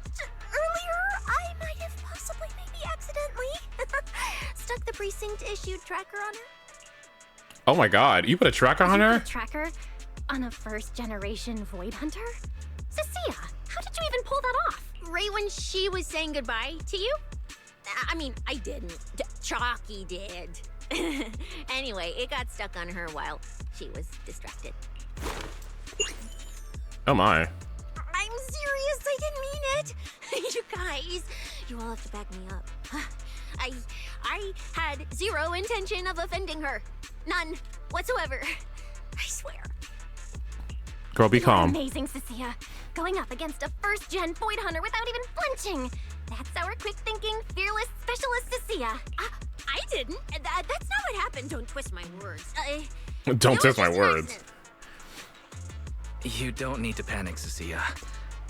earlier I might have possibly maybe accidentally stuck the precinct-issued tracker on her. Oh my god, you put a tracker on her? A tracker on a first-generation Void Hunter? Cecilia, how did you even pull that off? Right when she was saying goodbye to you? I mean, I didn't. Chalky did. Anyway, it got stuck on her while she was distracted. Oh my. I'm serious, I didn't mean it. You guys, you all have to back me up. I had zero intention of offending her. None whatsoever. I swear. Girl, be You're calm. Amazing, Cecilia. Going up against a first-gen Void Hunter without even flinching. That's our quick-thinking, fearless specialist, Cecilia. I didn't. That's not what happened. Don't twist my words. Don't twist my words. You don't need to panic, Cecilia.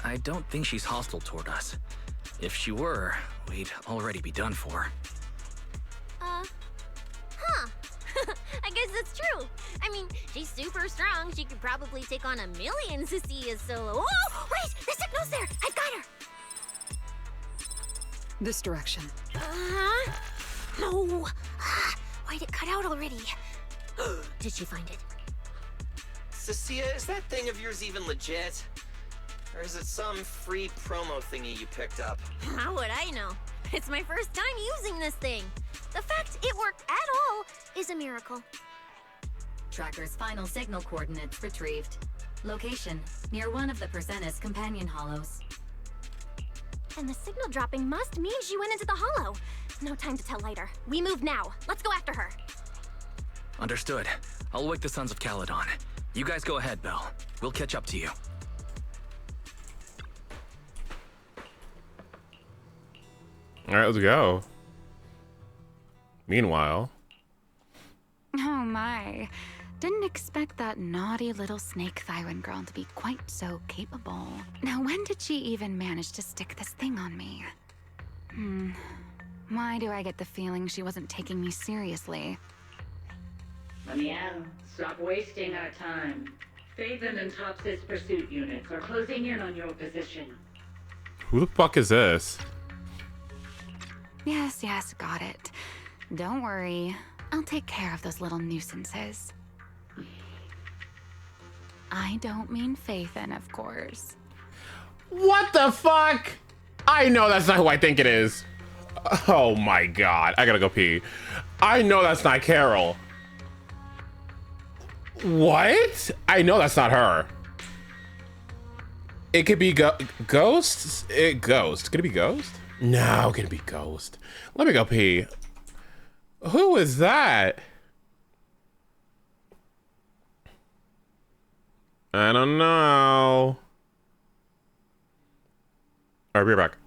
I don't think she's hostile toward us. If she were, we'd already be done for. I guess that's true. I mean, she's super strong. She could probably take on 1,000,000 Cecilias solo. Oh, wait! The signal's there! I've got her! This direction. No! Why'd it cut out already? Did she find it? Cecilia, is that thing of yours even legit? Or is it some free promo thingy you picked up? How would I know? It's my first time using this thing. The fact it worked at all is a miracle. Tracker's final signal coordinates retrieved. Location, near one of the Persenis companion hollows. And the signal dropping must mean she went into the hollow. No time to tell later. We move now. Let's go after her. Understood. I'll wake the Sons of Caledon. You guys go ahead, Belle. We'll catch up to you. All right, let's go. Meanwhile. Oh my. Didn't expect that naughty little snake Thyron girl to be quite so capable. Now, when did she even manage to stick this thing on me? Why do I get the feeling she wasn't taking me seriously? Amiel, stop wasting our time. Phaethon and Tops's pursuit units are closing in on your position. Who the fuck is this? Yes, got it. Don't worry. I'll take care of those little nuisances. I don't mean Phaethon, of course. What the fuck? I know that's not who I think it is. Oh my god. I gotta go pee. I know that's not Carol. What? I know that's not her. It could be Ghost? Ghost. Could it be Ghost? No, could it be Ghost? Let me go pee. Who is that? I don't know. All right, be right back.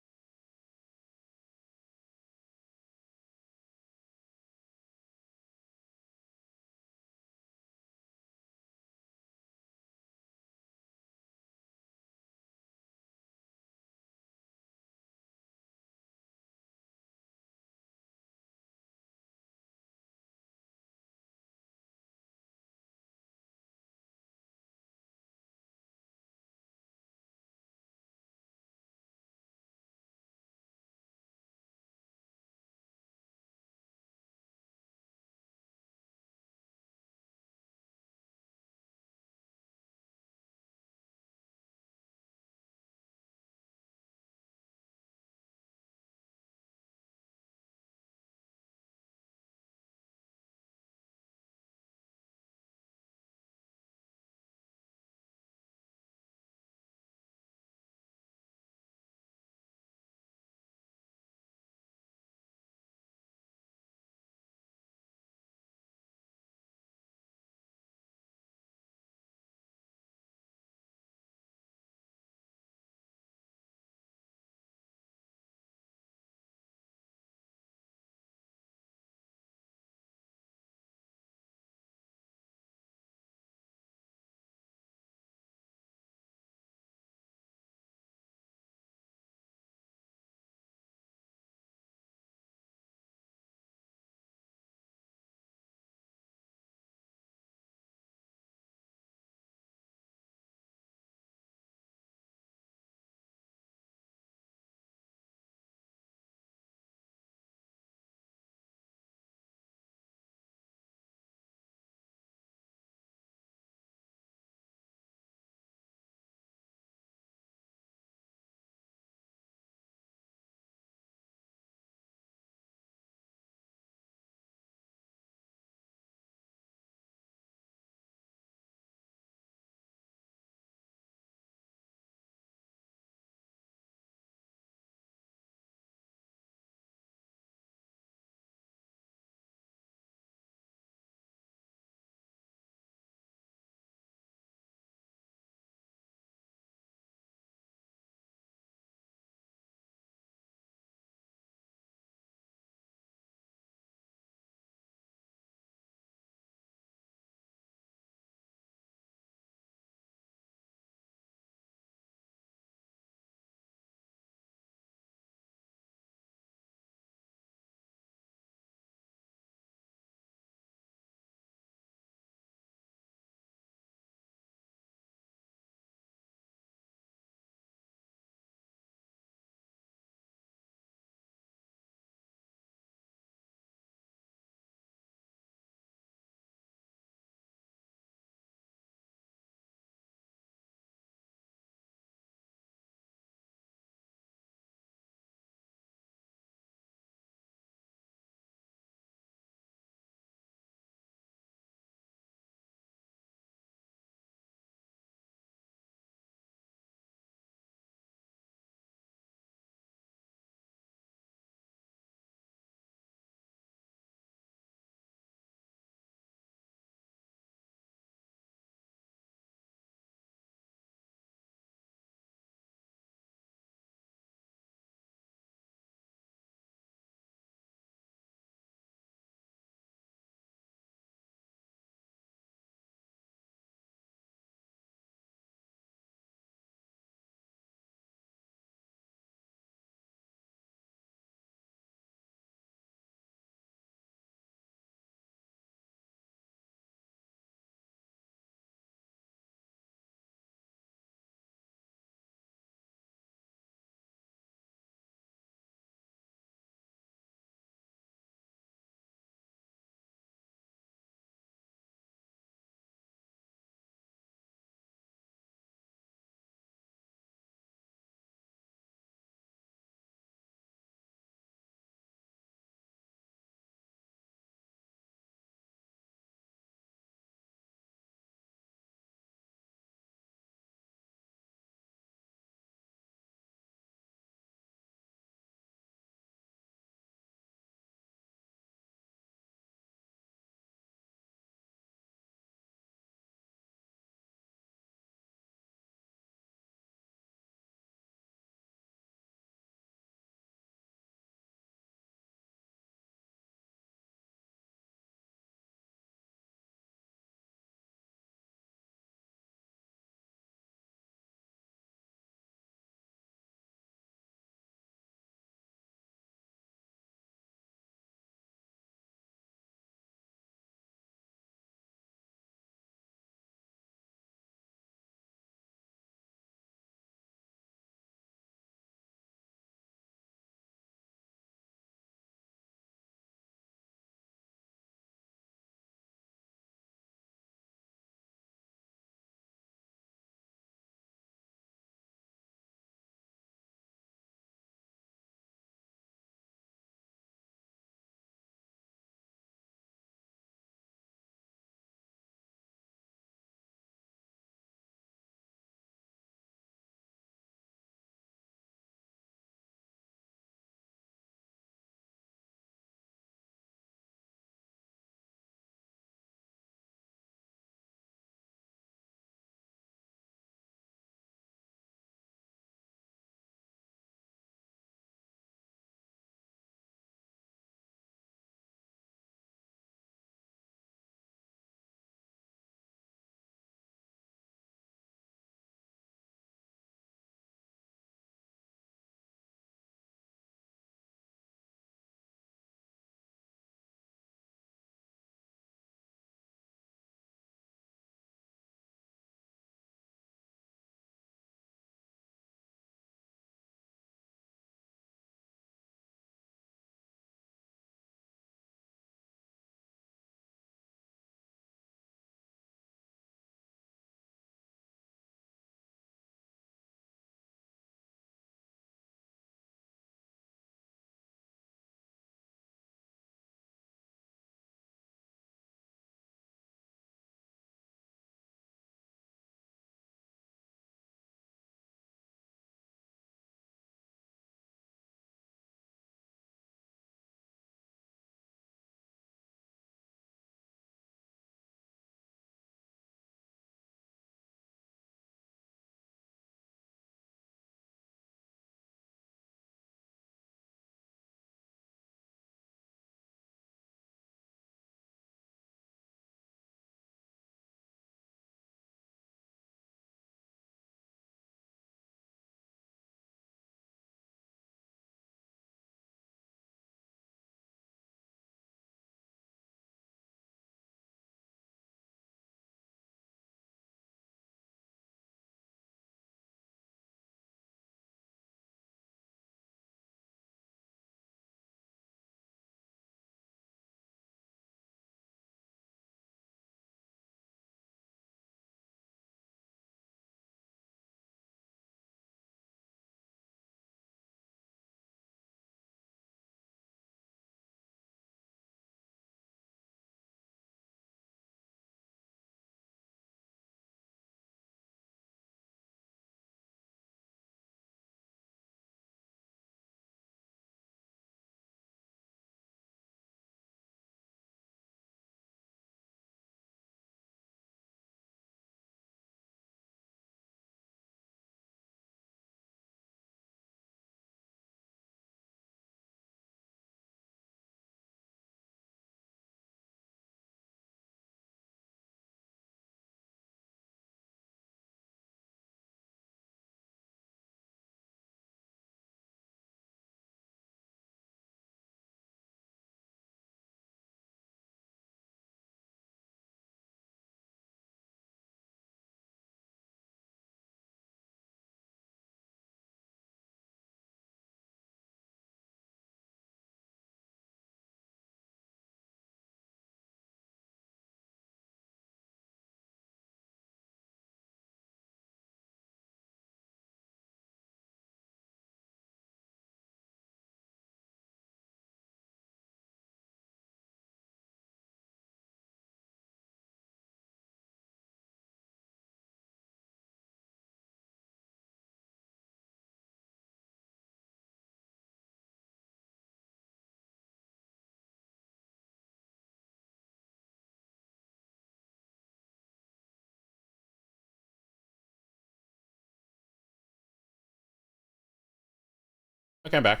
Okay, I'm back.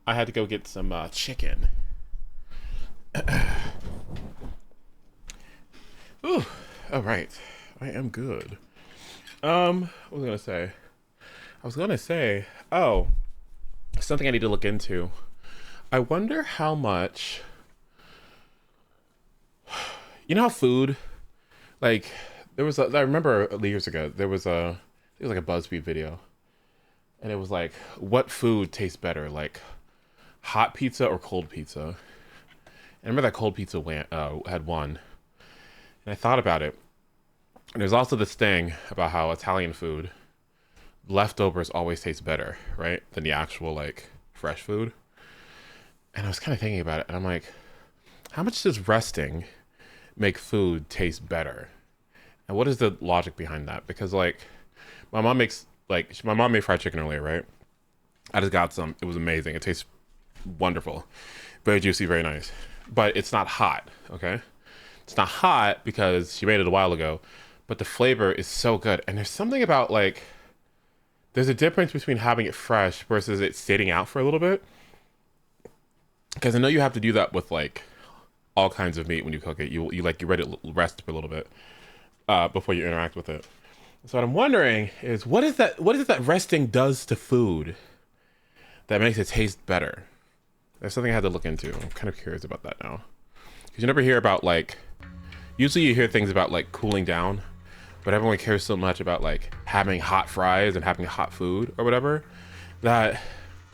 I had to go get some chicken. Ooh, all right. I am good. What was I gonna say? Oh, something I need to look into. I wonder how much. You know how food, like, there was I remember years ago there was like a BuzzFeed video, and it was like, what food tastes better, like hot pizza or cold pizza? And I remember that cold pizza had won, and I thought about it. And there's also this thing about how Italian food, leftovers always taste better, right, than the actual like fresh food. And I was kind of thinking about it, and I'm like, how much does resting make food taste better? And what is the logic behind that? Because like my mom made fried chicken earlier, right? I just got some. It was amazing. It tastes wonderful. Very juicy, very nice. But it's not hot, okay? It's not hot because she made it a while ago, but the flavor is so good. And there's something about like, there's a difference between having it fresh versus it sitting out for a little bit. Because I know you have to do that with like all kinds of meat when you cook it. You let it rest for a little bit before you interact with it. So what I'm wondering is, what is it that resting does to food that makes it taste better? There's something I had to look into. I'm kind of curious about that now. Because you never hear about like, usually you hear things about like cooling down, but everyone cares so much about like having hot fries and having hot food or whatever, that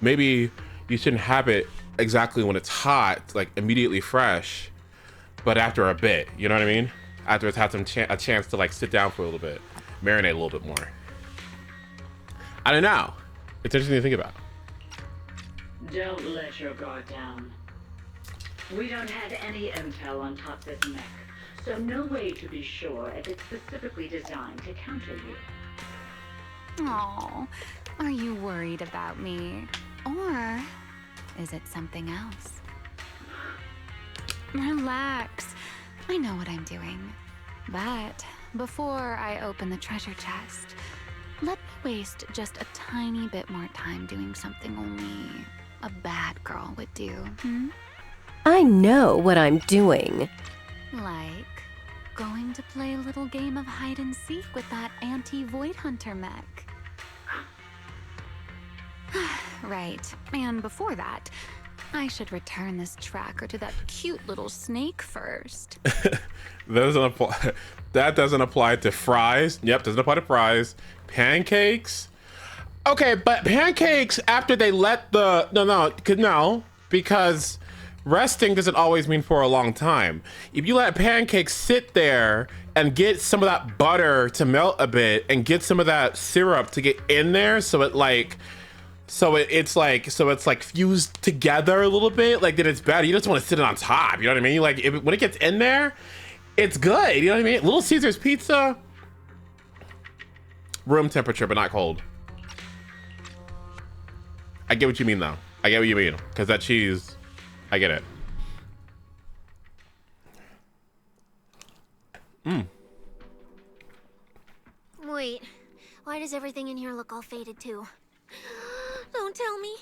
maybe you shouldn't have it exactly when it's hot, like immediately fresh, but after a bit, you know what I mean? After it's had a chance to like sit down for a little bit, marinate a little bit more. I don't know. It's interesting to think about. Don't let your guard down. We don't have any intel on toxic mech, so no way to be sure if it's specifically designed to counter you. Aw, are you worried about me? Or is it something else? Relax. I know what I'm doing. But before I open the treasure chest, let me waste just a tiny bit more time doing something only a bad girl would do, hmm? I know what I'm doing. Like going to play a little game of hide and seek with that anti-Void Hunter mech. Right, and before that, I should return this tracker to that cute little snake first. That doesn't apply to fries. Yep, doesn't apply to fries. Pancakes. Okay, but pancakes after they let the no, because resting doesn't always mean for a long time. If you let pancakes sit there and get some of that butter to melt a bit and get some of that syrup to get in there, so it's like fused together a little bit, like, then it's better. You just want to sit it on top, you know what I mean? Like, when it gets in there, it's good, you know what I mean? Little Caesar's pizza, room temperature but not cold. I get what you mean though. I get what you mean, because that cheese, I get it. Wait, why does everything in here look all faded too? Don't tell me.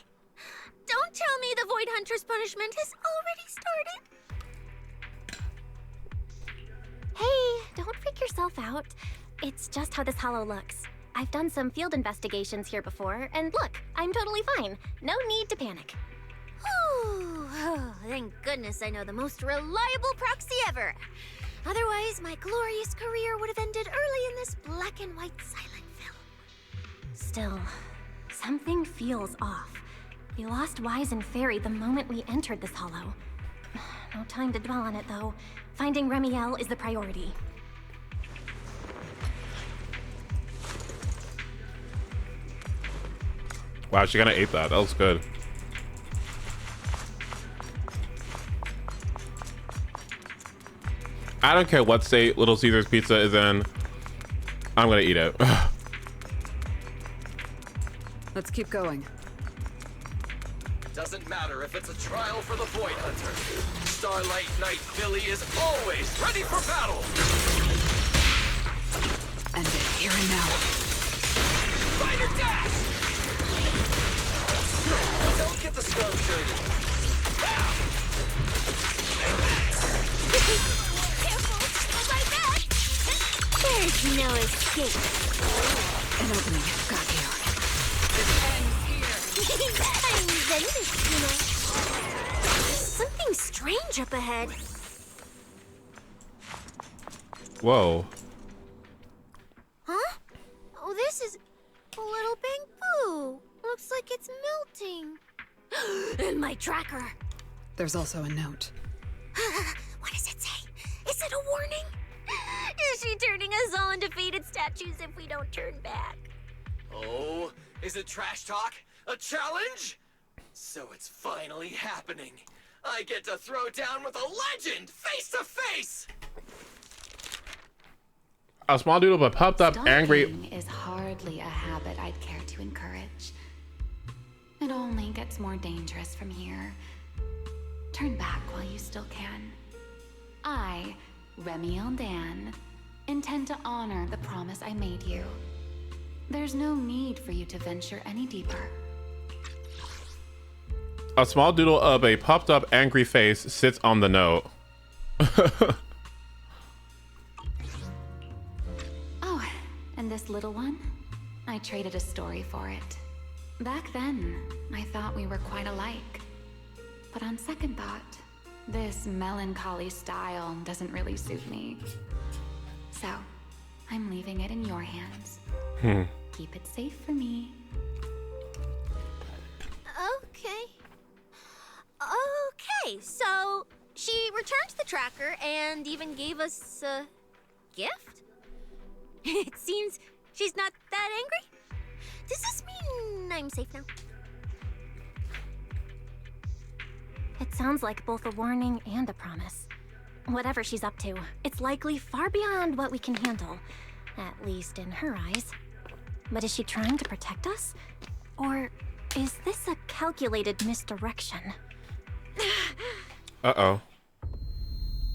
Don't tell me the Void Hunter's punishment has already started. Hey, don't freak yourself out. It's just how this hollow looks. I've done some field investigations here before, and look, I'm totally fine. No need to panic. Whew. Oh, thank goodness I know the most reliable proxy ever. Otherwise, my glorious career would have ended early in this black and white silent film. Still, something feels off. We lost Wise and Fairy the moment we entered this hollow. No time to dwell on it, though. Finding Remiel is the priority. Wow, she kind of ate that. That was good. I don't care what state Little Caesar's pizza is in. I'm gonna eat it. Let's keep going. Doesn't matter if it's a trial for the Void Hunter. Starlight Knight Billy is always ready for battle. End it here and now. Spider dash! Don't get the scrub dirty. Careful! I'll right back! There's no escape. An opening. Got you. I'm ZENLESS, you know. There's something strange up ahead. Whoa. Huh? Oh, this is a little bamboo. Looks like it's melting. And my tracker. There's also a note. What does it say? Is it a warning? Is she turning us all into faded statues if we don't turn back? Oh, is it trash talk? A challenge? So it's finally happening. I get to throw down with a legend face to face. A small doodle but popped up angry. Stalking is hardly a habit I'd care to encourage. It only gets more dangerous from here. Turn back while you still can. I, Remiel Dan, intend to honor the promise I made you. There's no need for you to venture any deeper. A small doodle of a popped up angry face sits on the note. Oh, and this little one? I traded a story for it. Back then, I thought we were quite alike. But on second thought, this melancholy style doesn't really suit me. So, I'm leaving it in your hands. Keep it safe for me. Okay. Okay, so she returned the tracker and even gave us a gift? It seems she's not that angry. Does this mean I'm safe now? It sounds like both a warning and a promise. Whatever she's up to, it's likely far beyond what we can handle, at least in her eyes. But is she trying to protect us? Or is this a calculated misdirection? Uh-oh.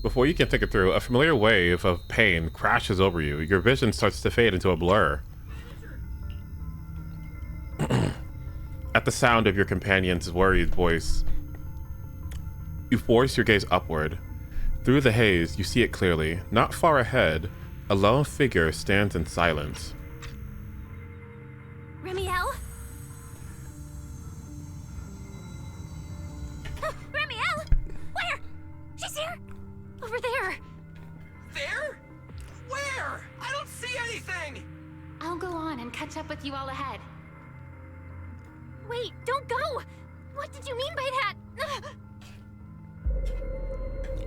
Before you can think it through, a familiar wave of pain crashes over you. Your vision starts to fade into a blur. At the sound of your companion's worried voice, you force your gaze upward. Through the haze, you see it clearly. Not far ahead, a lone figure stands in silence. Remiel? Remiel! Where? She's here! Over there! There? Where? I don't see anything! I'll go on and catch up with you all ahead. Wait, don't go! What did you mean by that?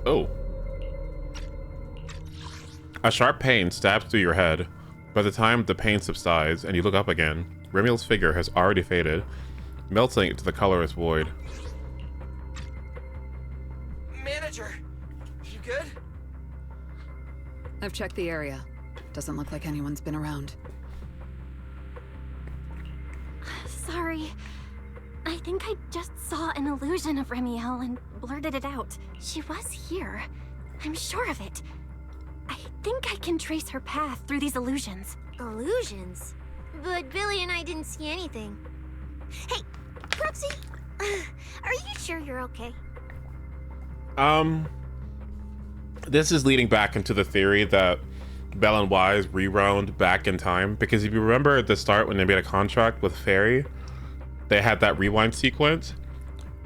Oh. A sharp pain stabs through your head. By the time the pain subsides and you look up again, Remiel's figure has already faded, melting into the colorless void. Manager, you good? I've checked the area. Doesn't look like anyone's been around. Sorry. I think I just saw an illusion of Remiel and blurted it out. She was here. I'm sure of it. I think I can trace her path through these illusions. Illusions? But Billy and I didn't see anything. Hey, Proxy, are you sure you're okay? This is leading back into the theory that Belle and Wise rewound back in time, because if you remember at the start when they made a contract with Fairy, they had that rewind sequence,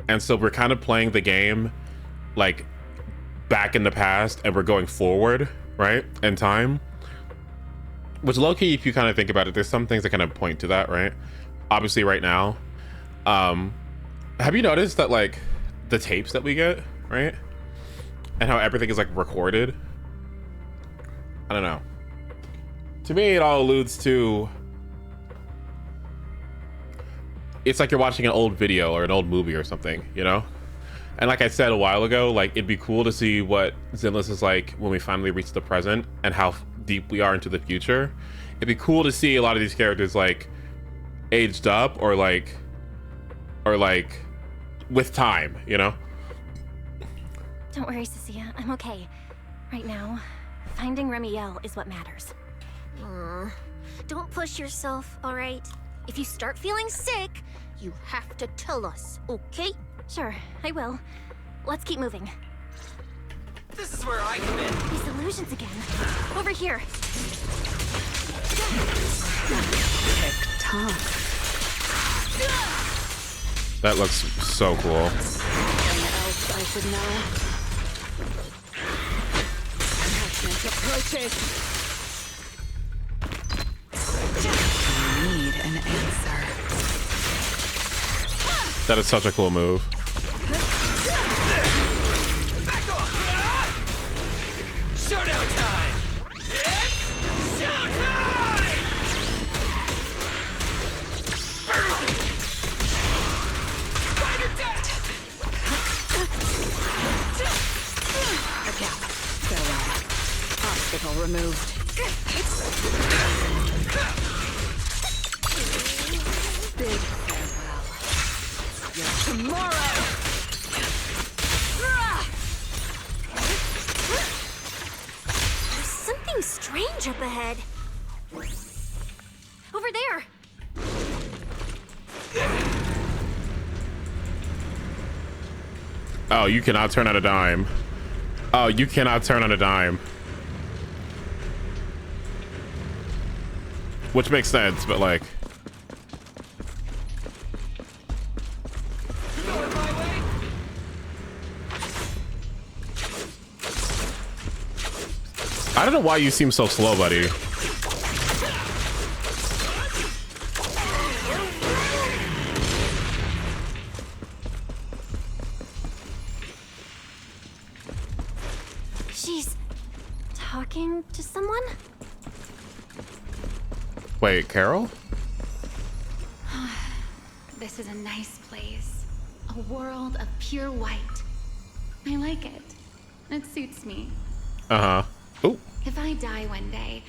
and so we're kind of playing the game like back in the past and we're going forward, right, in time, which low-key, if you kind of think about it, there's some things that kind of point to that, right? Obviously right now, have you noticed that like the tapes that we get, right, and how everything is like recorded? I don't know, to me it all alludes to, it's like you're watching an old video or an old movie or something, you know? And like I said a while ago, like it'd be cool to see what ZENLESS is like when we finally reach the present and how deep we are into the future. It'd be cool to see a lot of these characters like aged up or like with time, you know? Don't worry, Cecilia. I'm okay. Right now, finding Remiel is what matters. Don't push yourself, all right? If you start feeling sick, you have to tell us, okay? Sure, I will. Let's keep moving. This is where I come in. These illusions again. Over here. TikTok. That looks so cool. Anything else I should know? Attachment approaches. I need an answer. That is such a cool move. Showdown time! It's showtime! Spider death! A gap. Farewell. Obstacle removed. Big farewell. Yes, tomorrow! There's something strange up ahead. Over there. Oh, you cannot turn on a dime. Oh, you cannot turn on a dime. Which makes sense, but like... I don't know why you seem so slow, buddy. She's talking to someone? Wait, Carol? This is a nice place. A world of pure white. I like it. It suits me. Uh-huh. Oh. If I die one day,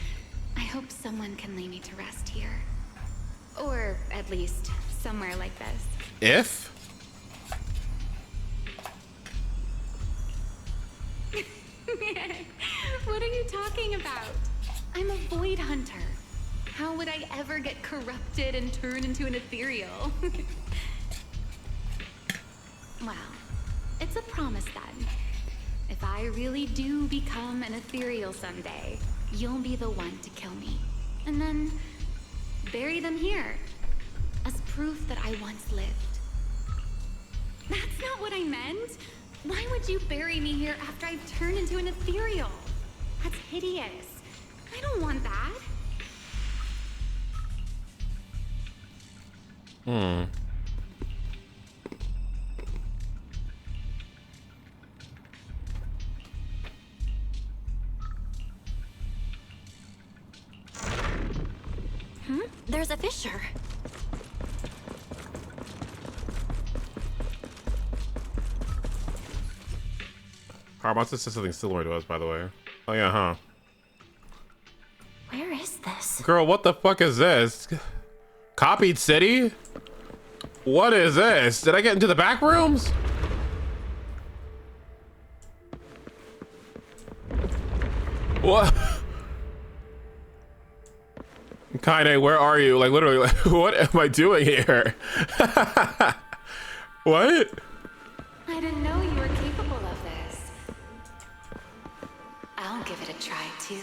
I hope someone can lay me to rest here. Or at least somewhere like this. If? What are you talking about? I'm a void hunter. How would I ever get corrupted and turn into an ethereal? Well, it's a promise then. If I really do become an ethereal someday, you'll be the one to kill me. And then bury them here as proof that I once lived. That's not what I meant. Why would you bury me here after I've turned into an ethereal? That's hideous. I don't want that. Hmm. There's a fissure. How about this? Something similar to us, by the way. Oh yeah, huh? Where is this? Girl, what the fuck is this? Copied city? What is this? Did I get into the back rooms? What? Kaine, where are you? Like literally, what am I doing here? What? I didn't know you were capable of this. I'll give it a try too.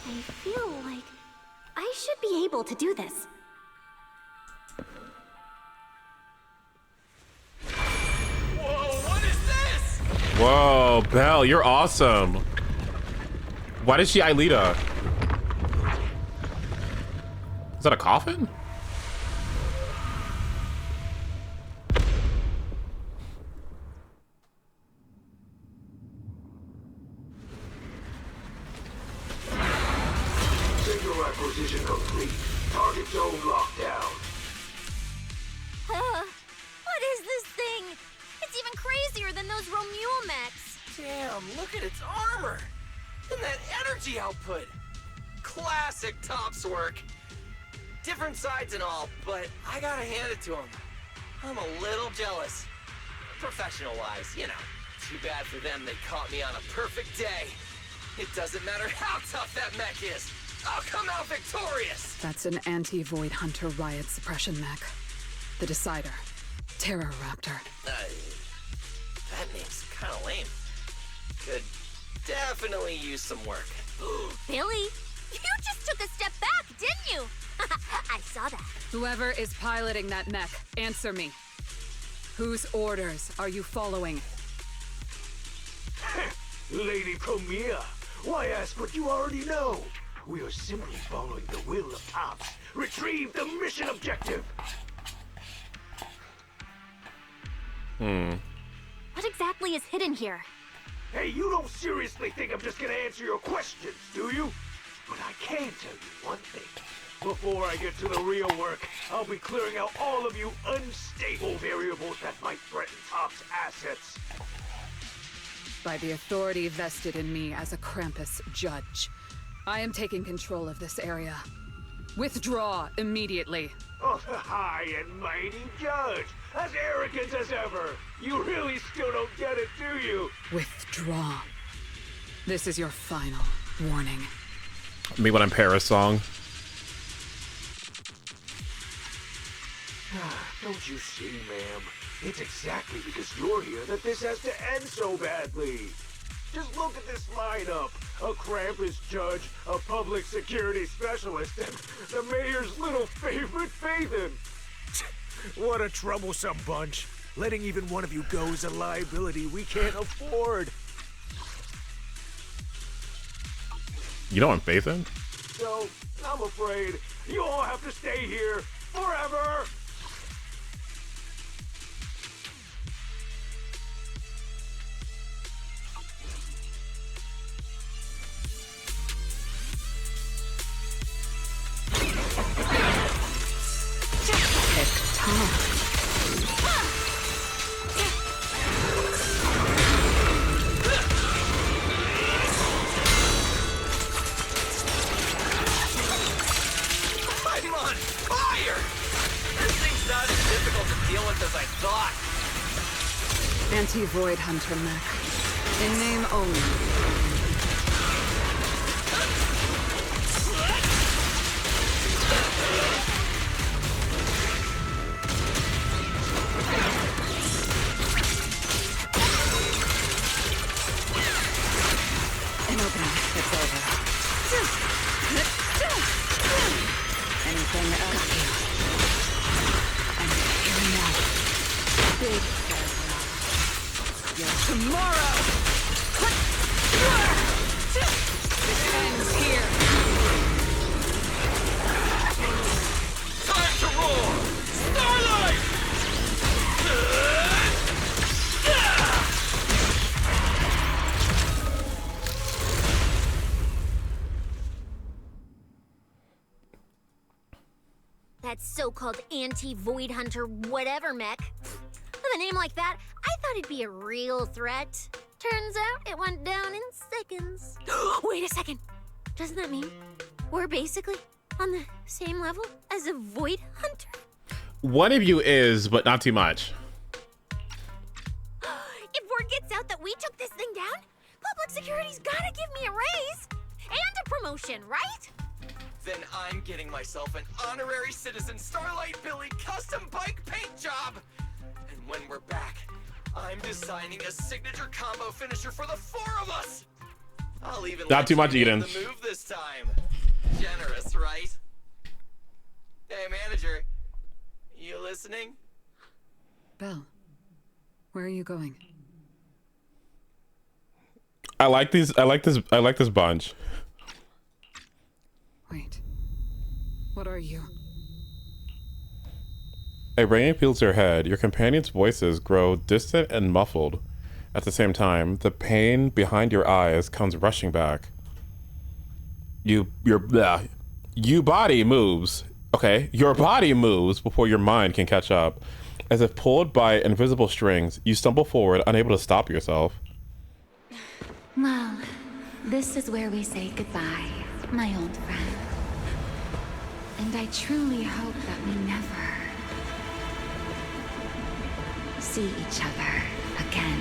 I feel like I should be able to do this. Whoa, what is this? Whoa, Belle, you're awesome. Why did she Aelita? Is that a coffin? Signal acquisition complete. Target zone locked down. What is this thing? It's even crazier than those Romule mechs. Damn, look at its armor. And that energy output. Classic Topps work. Different sides and all, but I gotta hand it to him. I'm a little jealous. Professional-wise, you know. Too bad for them, they caught me on a perfect day. It doesn't matter how tough that mech is. I'll come out victorious! That's an anti-Void Hunter riot suppression mech. The Decider. Terror Raptor. That name's kinda lame. Could definitely use some work. Billy, you just took a step back, didn't you? I saw that. Whoever is piloting that mech, answer me. Whose orders are you following? Lady Premier, why ask what you already know? We are simply following the will of Tops. Retrieve the mission objective! What exactly is hidden here? Hey, you don't seriously think I'm just gonna answer your questions, do you? But I can tell you one thing. Before I get to the real work, I'll be clearing out all of you unstable variables that might threaten Top's assets. By the authority vested in me as a Krampus judge, I am taking control of this area. Withdraw immediately. Oh, the high and mighty judge! As arrogant as ever! You really still don't get it, do you? Withdraw. This is your final warning. Me when I'm Paris song. Don't you see, ma'am? It's exactly because you're here that this has to end so badly. Just look at this lineup. A Krampus judge, a public security specialist, and the mayor's little favorite, Phaethon. What a troublesome bunch. Letting even one of you go is a liability we can't afford. You know I'm Phaethon? So, I'm afraid you all have to stay here forever! I'm on fire! This thing's not as difficult to deal with as I thought. Anti-Void Hunter mech. In name only. An opening. It's over. Anything else? I'm here now. Big farewell. Your tomorrow! This ends here. Time to roar! Starlight! That so-called anti-Void Hunter whatever mech. With a name like that, I thought it'd be a real threat. Turns out it went down in seconds. Wait a second. Doesn't that mean we're basically on the same level as a Void Hunter? One of you is, but not too much. If word gets out that we took this thing down, public security's gotta give me a raise and a promotion, right? Then I'm getting myself an honorary citizen Starlight Billy custom bike paint job! And when we're back, I'm designing a signature combo finisher for the four of us! I'll even Not too much, let you Eden. make the move this time. Generous, right? Hey, manager. You listening? Belle, where are you going? I like this bunch. Wait. What are you? A ringing fills your head. Your companions' voices grow distant and muffled. At the same time, the pain behind your eyes comes rushing back. Your body moves. Okay, your body moves before your mind can catch up. As if pulled by invisible strings, you stumble forward, unable to stop yourself. Well, this is where we say goodbye, my old friend. And I truly hope that we never see each other again.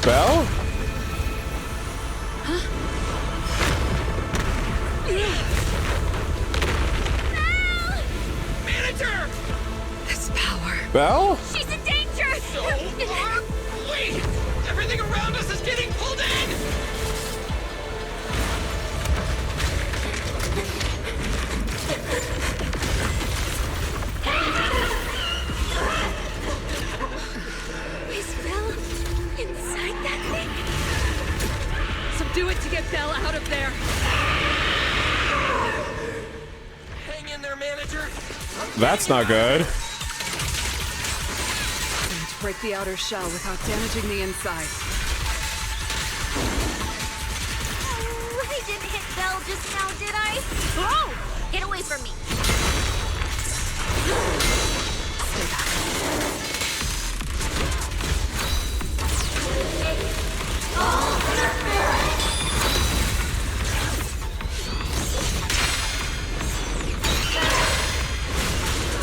Belle? Manager! This power. Belle? She's in danger! So are we! Everything around us is getting pulled in! Is Belle inside that thing? Subdue it to get Belle out of there. Hang in there, manager. That's not good. Need to break the outer shell without damaging the inside. Oh, I didn't hit Belle just now, did I? Oh! Get away from me. Stay back.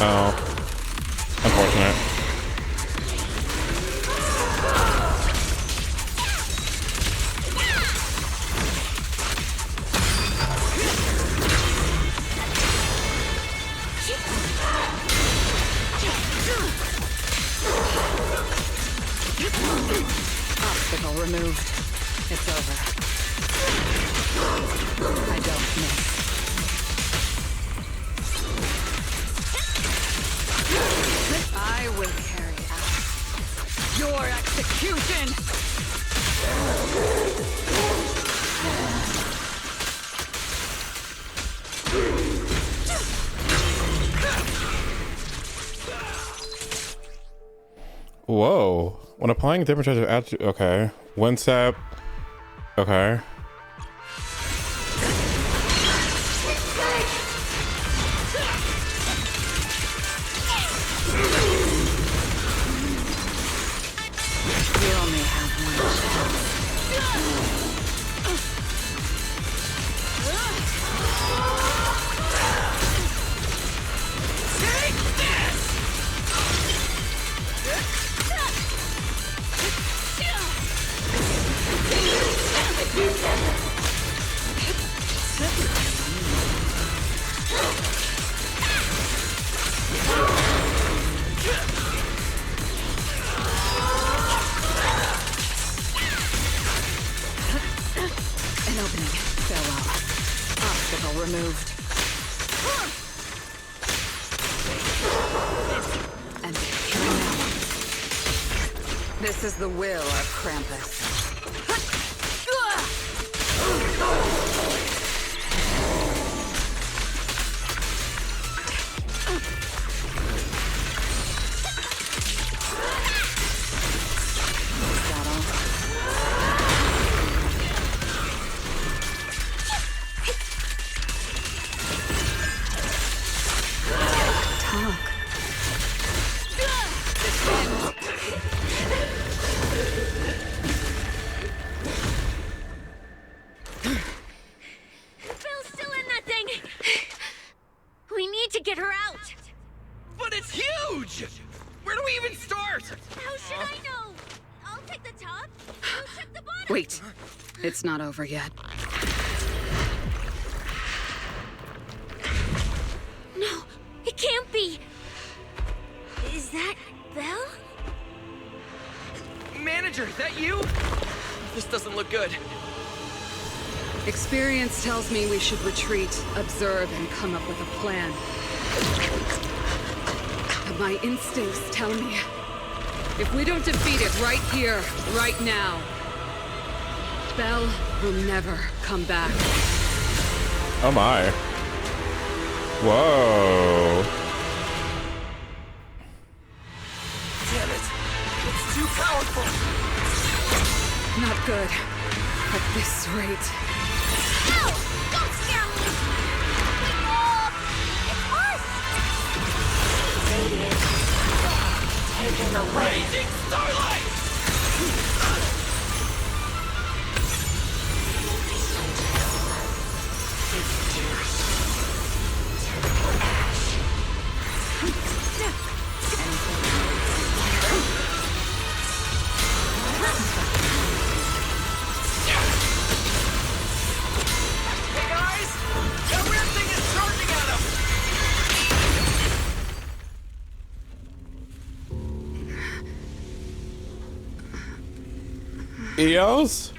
Oh. Unfortunate. Obstacle removed. It's over. I don't miss. I will carry out your execution! Whoa. When applying different types of attributes. Okay. One step. Okay. We only have one chance. Take this! An opening. Farewell. Obstacle removed. And here now. This is the will of Krampus. Is that all? Talk. Belle's still in that thing! We need to get her out! But it's huge! Where do we even start? How should I know? I'll take the top. You check the bottom. Wait. It's not over yet. No, it can't be. Is that Belle? Manager, that you? This doesn't look good. Experience tells me we should retreat, observe, and come up with a plan. But my instincts tell me, if we don't defeat it right here, right now, Belle will never come back. Oh my. Whoa. Damn it! It's too powerful! Not good. At this rate. No! Don't scare me! It's us! Taking the raging starlight! Hey guys! That weird thing is charging at him! EOS?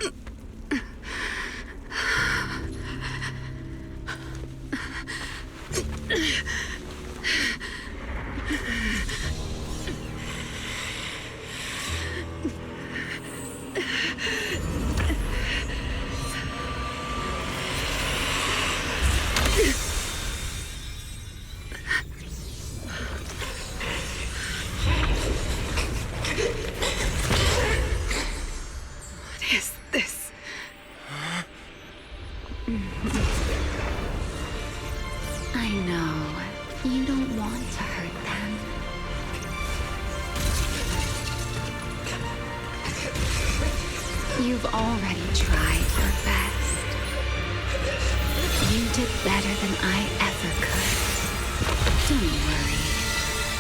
What is this? I know. You don't want to hurt them. You've already tried your best. You did better than I ever could. Don't worry.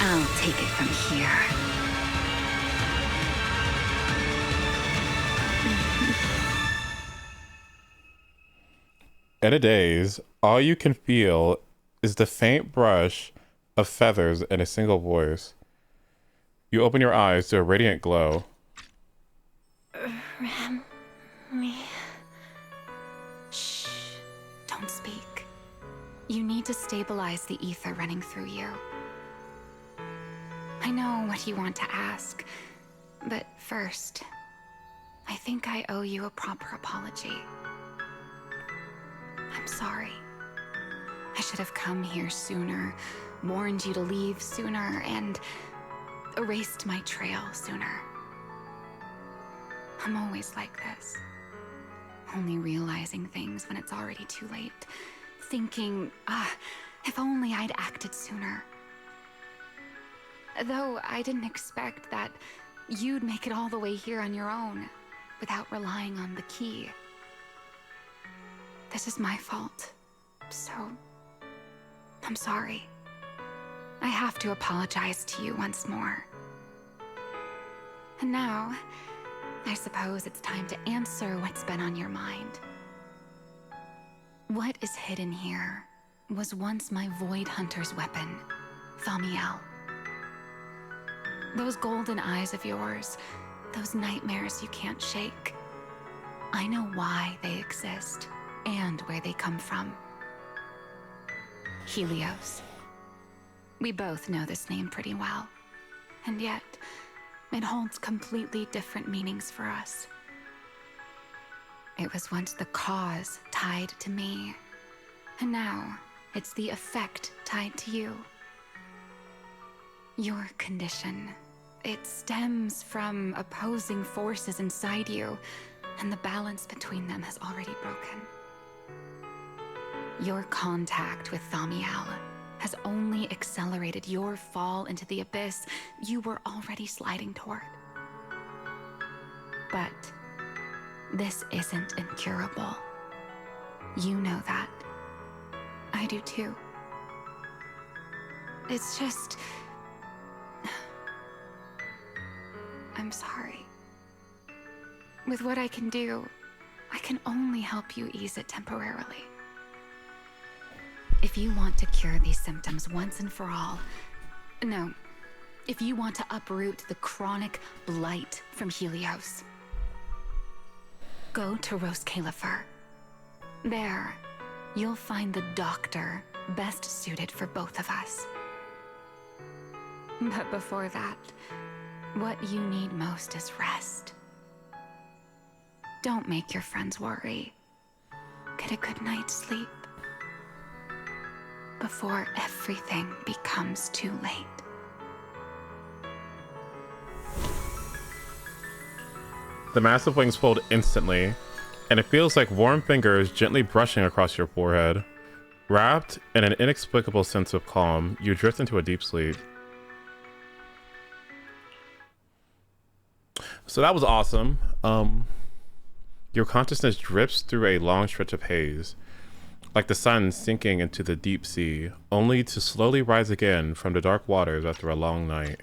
I'll take it from here. In a daze, all you can feel is the faint brush of feathers and a single voice. You open your eyes to a radiant glow. Me. Shh. Don't speak. You need to stabilize the ether running through you. I know what you want to ask, but first, I think I owe you a proper apology. I'm sorry. I should have come here sooner, warned you to leave sooner, and erased my trail sooner. I'm always like this. Only realizing things when it's already too late. Thinking, if only I'd acted sooner. Though I didn't expect that you'd make it all the way here on your own, without relying on the key. This is my fault, so I'm sorry. I have to apologize to you once more. And now, I suppose it's time to answer what's been on your mind. What is hidden here was once my Void Hunter's weapon, Thamiel. Those golden eyes of yours, those nightmares you can't shake. I know why they exist and where they come from. Helios. We both know this name pretty well, and yet it holds completely different meanings for us. It was once the cause tied to me, and now it's the effect tied to you. Your condition, it stems from opposing forces inside you, and the balance between them has already broken. Your contact with Thamiel has only accelerated your fall into the abyss you were already sliding toward. But this isn't incurable. You know that. I do too. It's just... I'm sorry. With what I can do, I can only help you ease it temporarily. If you want to cure these symptoms once and for all, no, if you want to uproot the chronic blight from Helios, go to Rose Califer. There, you'll find the doctor best suited for both of us. But before that, what you need most is rest. Don't make your friends worry. Get a good night's sleep before everything becomes too late. The massive wings fold instantly, and it feels like warm fingers gently brushing across your forehead. Wrapped in an inexplicable sense of calm, you drift into a deep sleep. So that was awesome. Your consciousness drifts through a long stretch of haze, like the sun sinking into the deep sea, only to slowly rise again from the dark waters after a long night.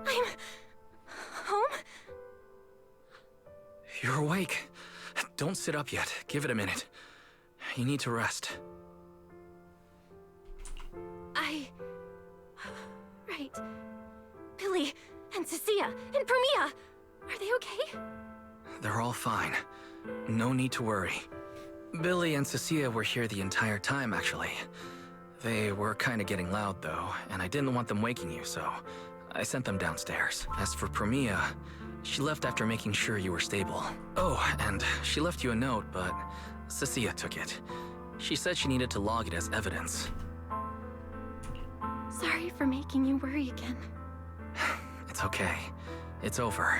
I'm home? You're awake. Don't sit up yet. Give it a minute. You need to rest. Right. Billy and Cecilia and Promia, are they okay? They're all fine. No need to worry. Billy and Cecilia were here the entire time, actually. They were kind of getting loud, though, and I didn't want them waking you, so I sent them downstairs. As for Promia, she left after making sure you were stable. Oh, and she left you a note, but Cecilia took it. She said she needed to log it as evidence. Sorry for making you worry again. It's okay. It's over.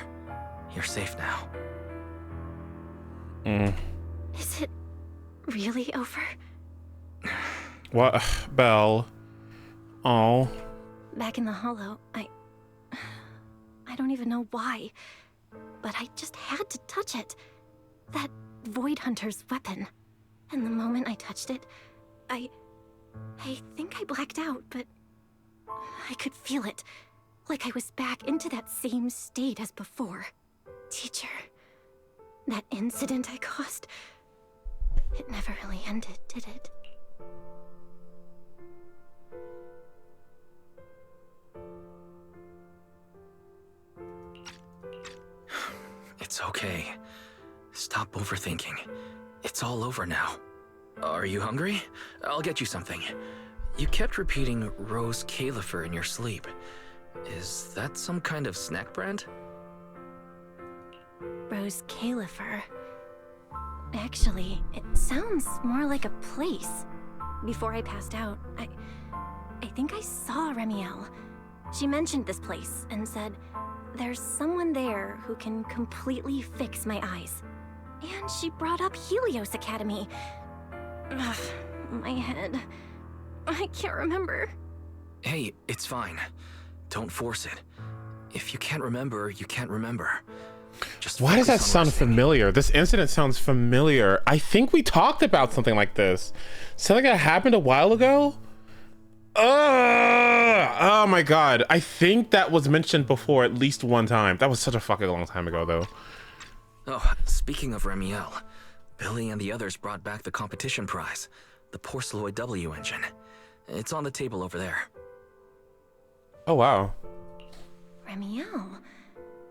You're safe now. Is it really over? What? Belle. Oh. Back in the hollow, I don't even know why, but I just had to touch it. That Void Hunter's weapon. And the moment I touched it, I think I blacked out, but I could feel it. Like I was back into that same state as before. Teacher, that incident I caused, it never really ended, did it? It's okay. Stop overthinking. It's all over now. Are you hungry? I'll get you something. You kept repeating Rose Califer in your sleep. Is that some kind of snack brand? Rose Califer. Actually, it sounds more like a place. Before I passed out, I think I saw Remiel. She mentioned this place and said, there's someone there who can completely fix my eyes. And she brought up Helios Academy. Ugh, my head. I can't remember. Hey, it's fine. Don't force it. If you can't remember, you can't remember. Just why does that focus on sound resting. familiar? This incident sounds familiar. I think we talked about something like this. Something that happened a while ago? Oh my god. I think that was mentioned before at least one time. That was such a fucking long time ago, though. Oh, speaking of Remiel, Billy and the others brought back the competition prize, the Porceloid W engine. It's on the table over there. Oh, wow. Remiel.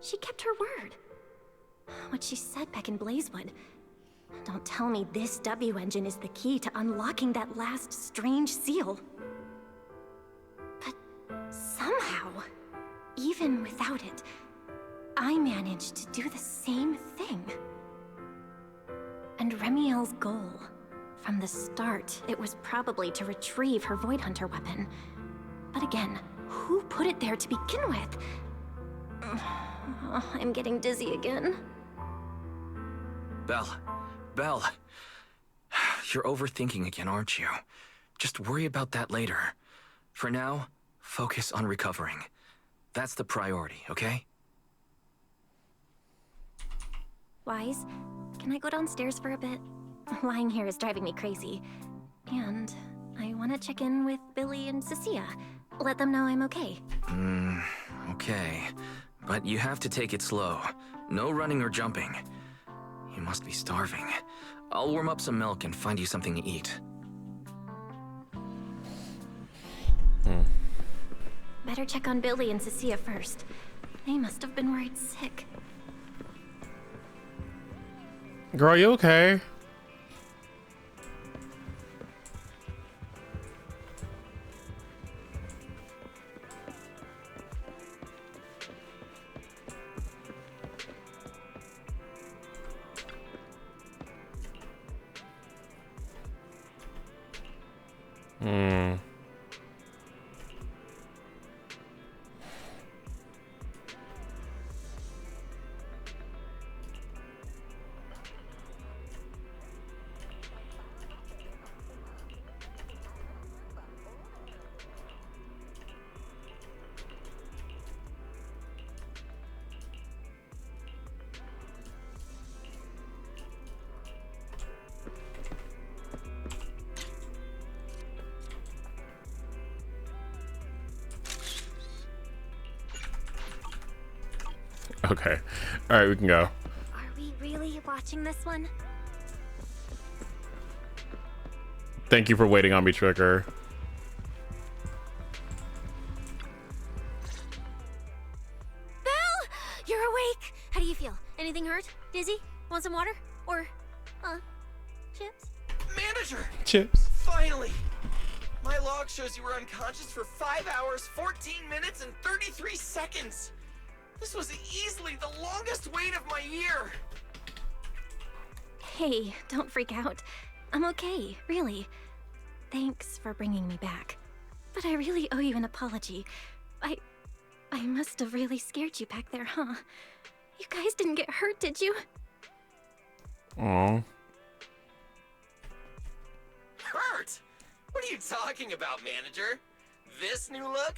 She kept her word. What she said back in Blazewood. Don't tell me this W engine is the key to unlocking that last strange seal. But somehow, even without it, I managed to do the same thing. And Remiel's goal, from the start, it was probably to retrieve her Void Hunter weapon. But again, who put it there to begin with? I'm getting dizzy again. Belle, you're overthinking again, aren't you? Just worry about that later. For now, focus on recovering. That's the priority, okay? Wise, can I go downstairs for a bit? Lying here is driving me crazy. And I want to check in with Billy and Cecilia. Let them know I'm okay. Okay. But you have to take it slow. No running or jumping. You must be starving. I'll warm up some milk and find you something to eat. Better check on Billy and Cecilia first. They must have been worried sick. Girl, you okay? Okay. All right, we can go. Are we really watching this one? Thank you for waiting on me, Trigger. Belle! You're awake! How do you feel? Anything hurt? Dizzy? Want some water? Or, chips? Manager! Chips. Finally! My log shows you were unconscious for 5 hours, 14 minutes, and 33 seconds. This was easily the longest wait of my year. Hey, don't freak out. I'm okay, really. Thanks for bringing me back. But I really owe you an apology. I must have really scared you back there, huh? You guys didn't get hurt, did you? Aw. Hurt? What are you talking about, manager? This new look?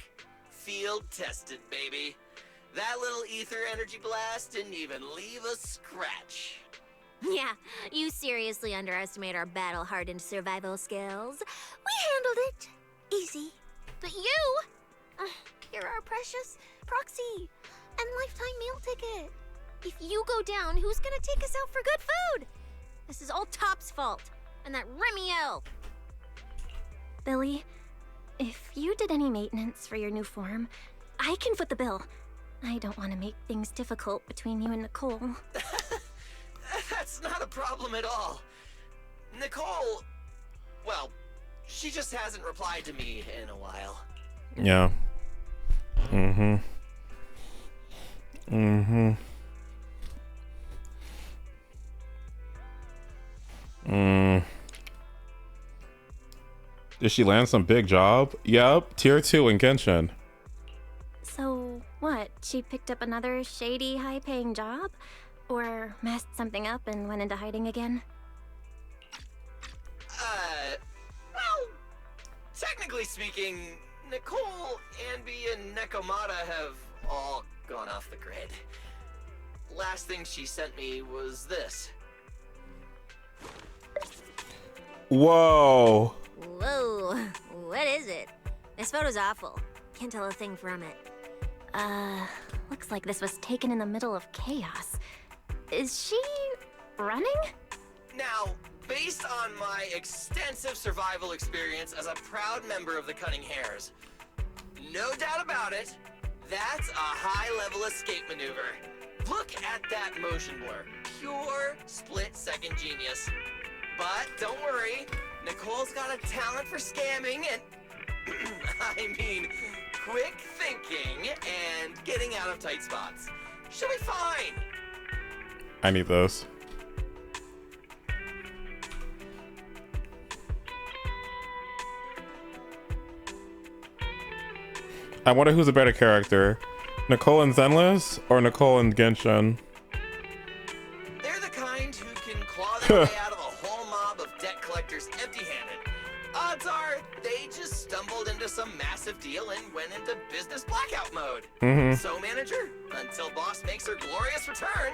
Field tested, baby. That little ether energy blast didn't even leave a scratch. Yeah, you seriously underestimate our battle-hardened survival skills. We handled it. Easy. But you? You're our precious proxy and lifetime meal ticket. If you go down, who's gonna take us out for good food? This is all Top's fault. And that Remiel. Billy, if you did any maintenance for your new form, I can foot the bill. I don't want to make things difficult between you and Nicole. That's not a problem at all. Nicole, well, she just hasn't replied to me in a while. Yeah. Mm-hmm. Mm-hmm. Did she land some big job? Yep, tier 2 in Genshin. So, what? She picked up another shady, high-paying job? Or messed something up and went into hiding again? Well, technically speaking, Nicole, Anby, and Nekomata have all gone off the grid. Last thing she sent me was this. Whoa. Whoa, what is it? This photo's awful. Can't tell a thing from it. Looks like this was taken in the middle of chaos. Is she running? Now, based on my extensive survival experience as a proud member of the Cunning Hares, no doubt about it, that's a high-level escape maneuver. Look at that motion blur. Pure split-second genius. But don't worry, Nicole's got a talent for scamming and, I mean, quick thinking and getting out of tight spots. She'll be fine. I need those. I wonder who's a better character, Nicole in ZENLESS or Nicole in Genshin? They're the kind who can claw their way out of a whole mob of debt collectors empty-handed. Odds are they just stumbled into some massive deal and went into business blackout mode. So, manager, until boss makes her glorious return,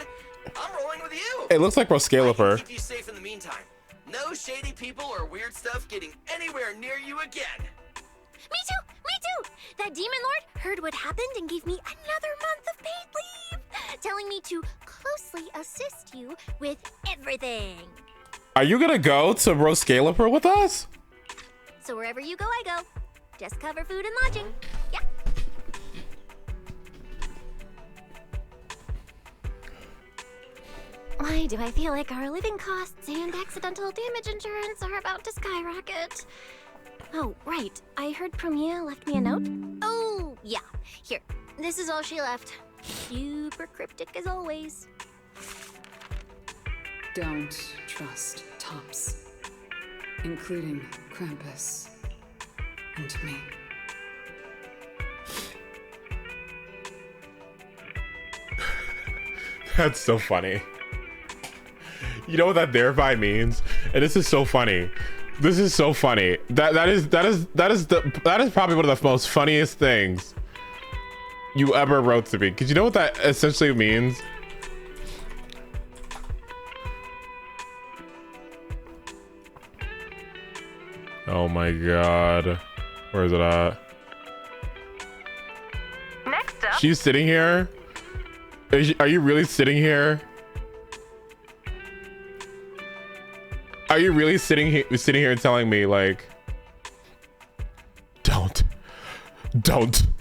I'm rolling with you. It looks like Roscaliper. Keep you safe in the meantime. No shady people or weird stuff getting anywhere near you again. Me too! Me too! That demon lord heard what happened and gave me another month of paid leave, telling me to closely assist you with everything. Are you gonna go to Roscaliper with us? So wherever you go, I go. Just cover food and lodging. Yeah. Why do I feel like our living costs and accidental damage insurance are about to skyrocket? Oh, right. I heard Premiere left me a note. Oh, yeah. Here. This is all she left. Super cryptic as always. Don't trust Tops, including Krampus and me. That's so funny. You know what that thereby means? And this is so funny. This is so funny. That is probably one of the most funniest things you ever wrote to me. Cause you know what that essentially means? Oh my god. Where is it at? Next up. She's sitting here Are you really sitting here? Are you really sitting here and telling me like, don't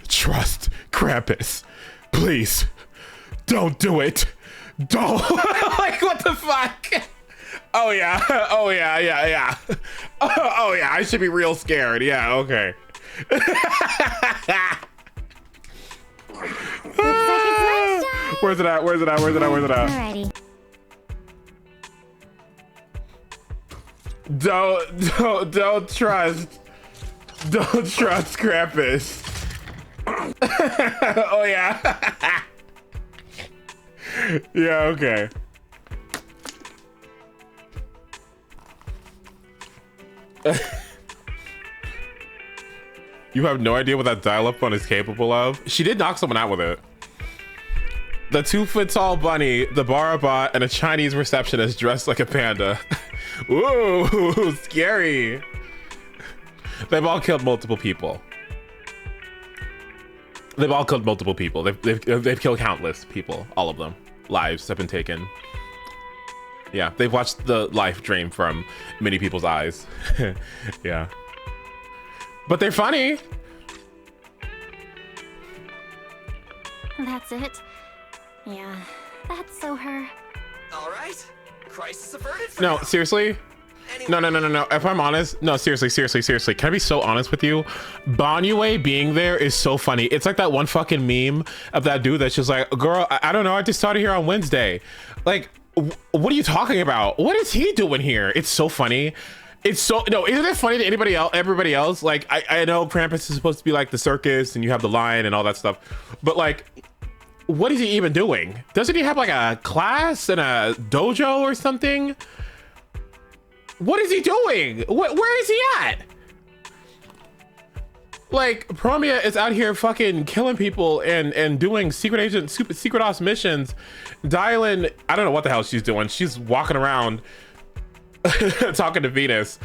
trust Krampus, please, don't do it, don't. Like, what the fuck? Oh yeah, oh yeah. Oh yeah, I should be real scared. Yeah, okay. Where's it at? Alrighty. Don't trust Krampus. Oh yeah. Yeah, okay. You have no idea what that dial-up phone is capable of. She did knock someone out with it. The 2-foot-tall bunny, the bar bot, and a Chinese receptionist dressed like a panda. Ooh, scary. They've all killed multiple people. They've killed countless people. All of them. Lives have been taken. Yeah, they've watched the life drain from many people's eyes. Yeah. But they're funny. That's it. Yeah, that's so her. All right, crisis averted. For No, now. seriously? No. If I'm honest, no, seriously. Can I be so honest with you? Banyue being there is so funny. It's like that one fucking meme of that dude that's just like, girl, I don't know. I just started here on Wednesday. Like, what are you talking about? What is he doing here? It's so funny. It's so, no, isn't it funny to everybody else? Like, I know Krampus is supposed to be like the circus and you have the lion and all that stuff, but like, what is he even doing? Doesn't he have like a class and a dojo or something? What is he doing? Where is he at? Like, Promia is out here fucking killing people and doing secret ops missions, dialing, I don't know what the hell she's doing. She's walking around talking to Venus,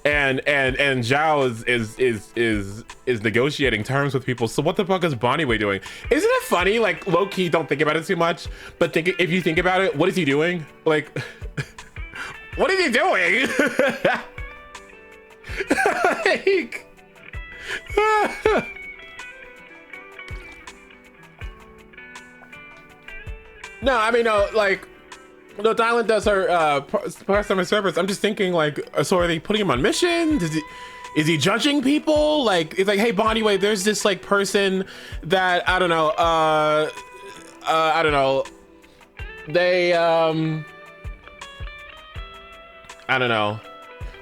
and Zhao is negotiating terms with people. So what the fuck is Banyue doing? Isn't it funny? Like, low key, don't think about it too much, but if you think about it, what is he doing? Like, what is he doing? Like, no, I mean, no, like, no, Dylan does her customer service. I'm just thinking, like, so are they putting him on missions? Is he judging people? Like, it's like, hey, Banyue, there's this like person that I don't know. They I don't know.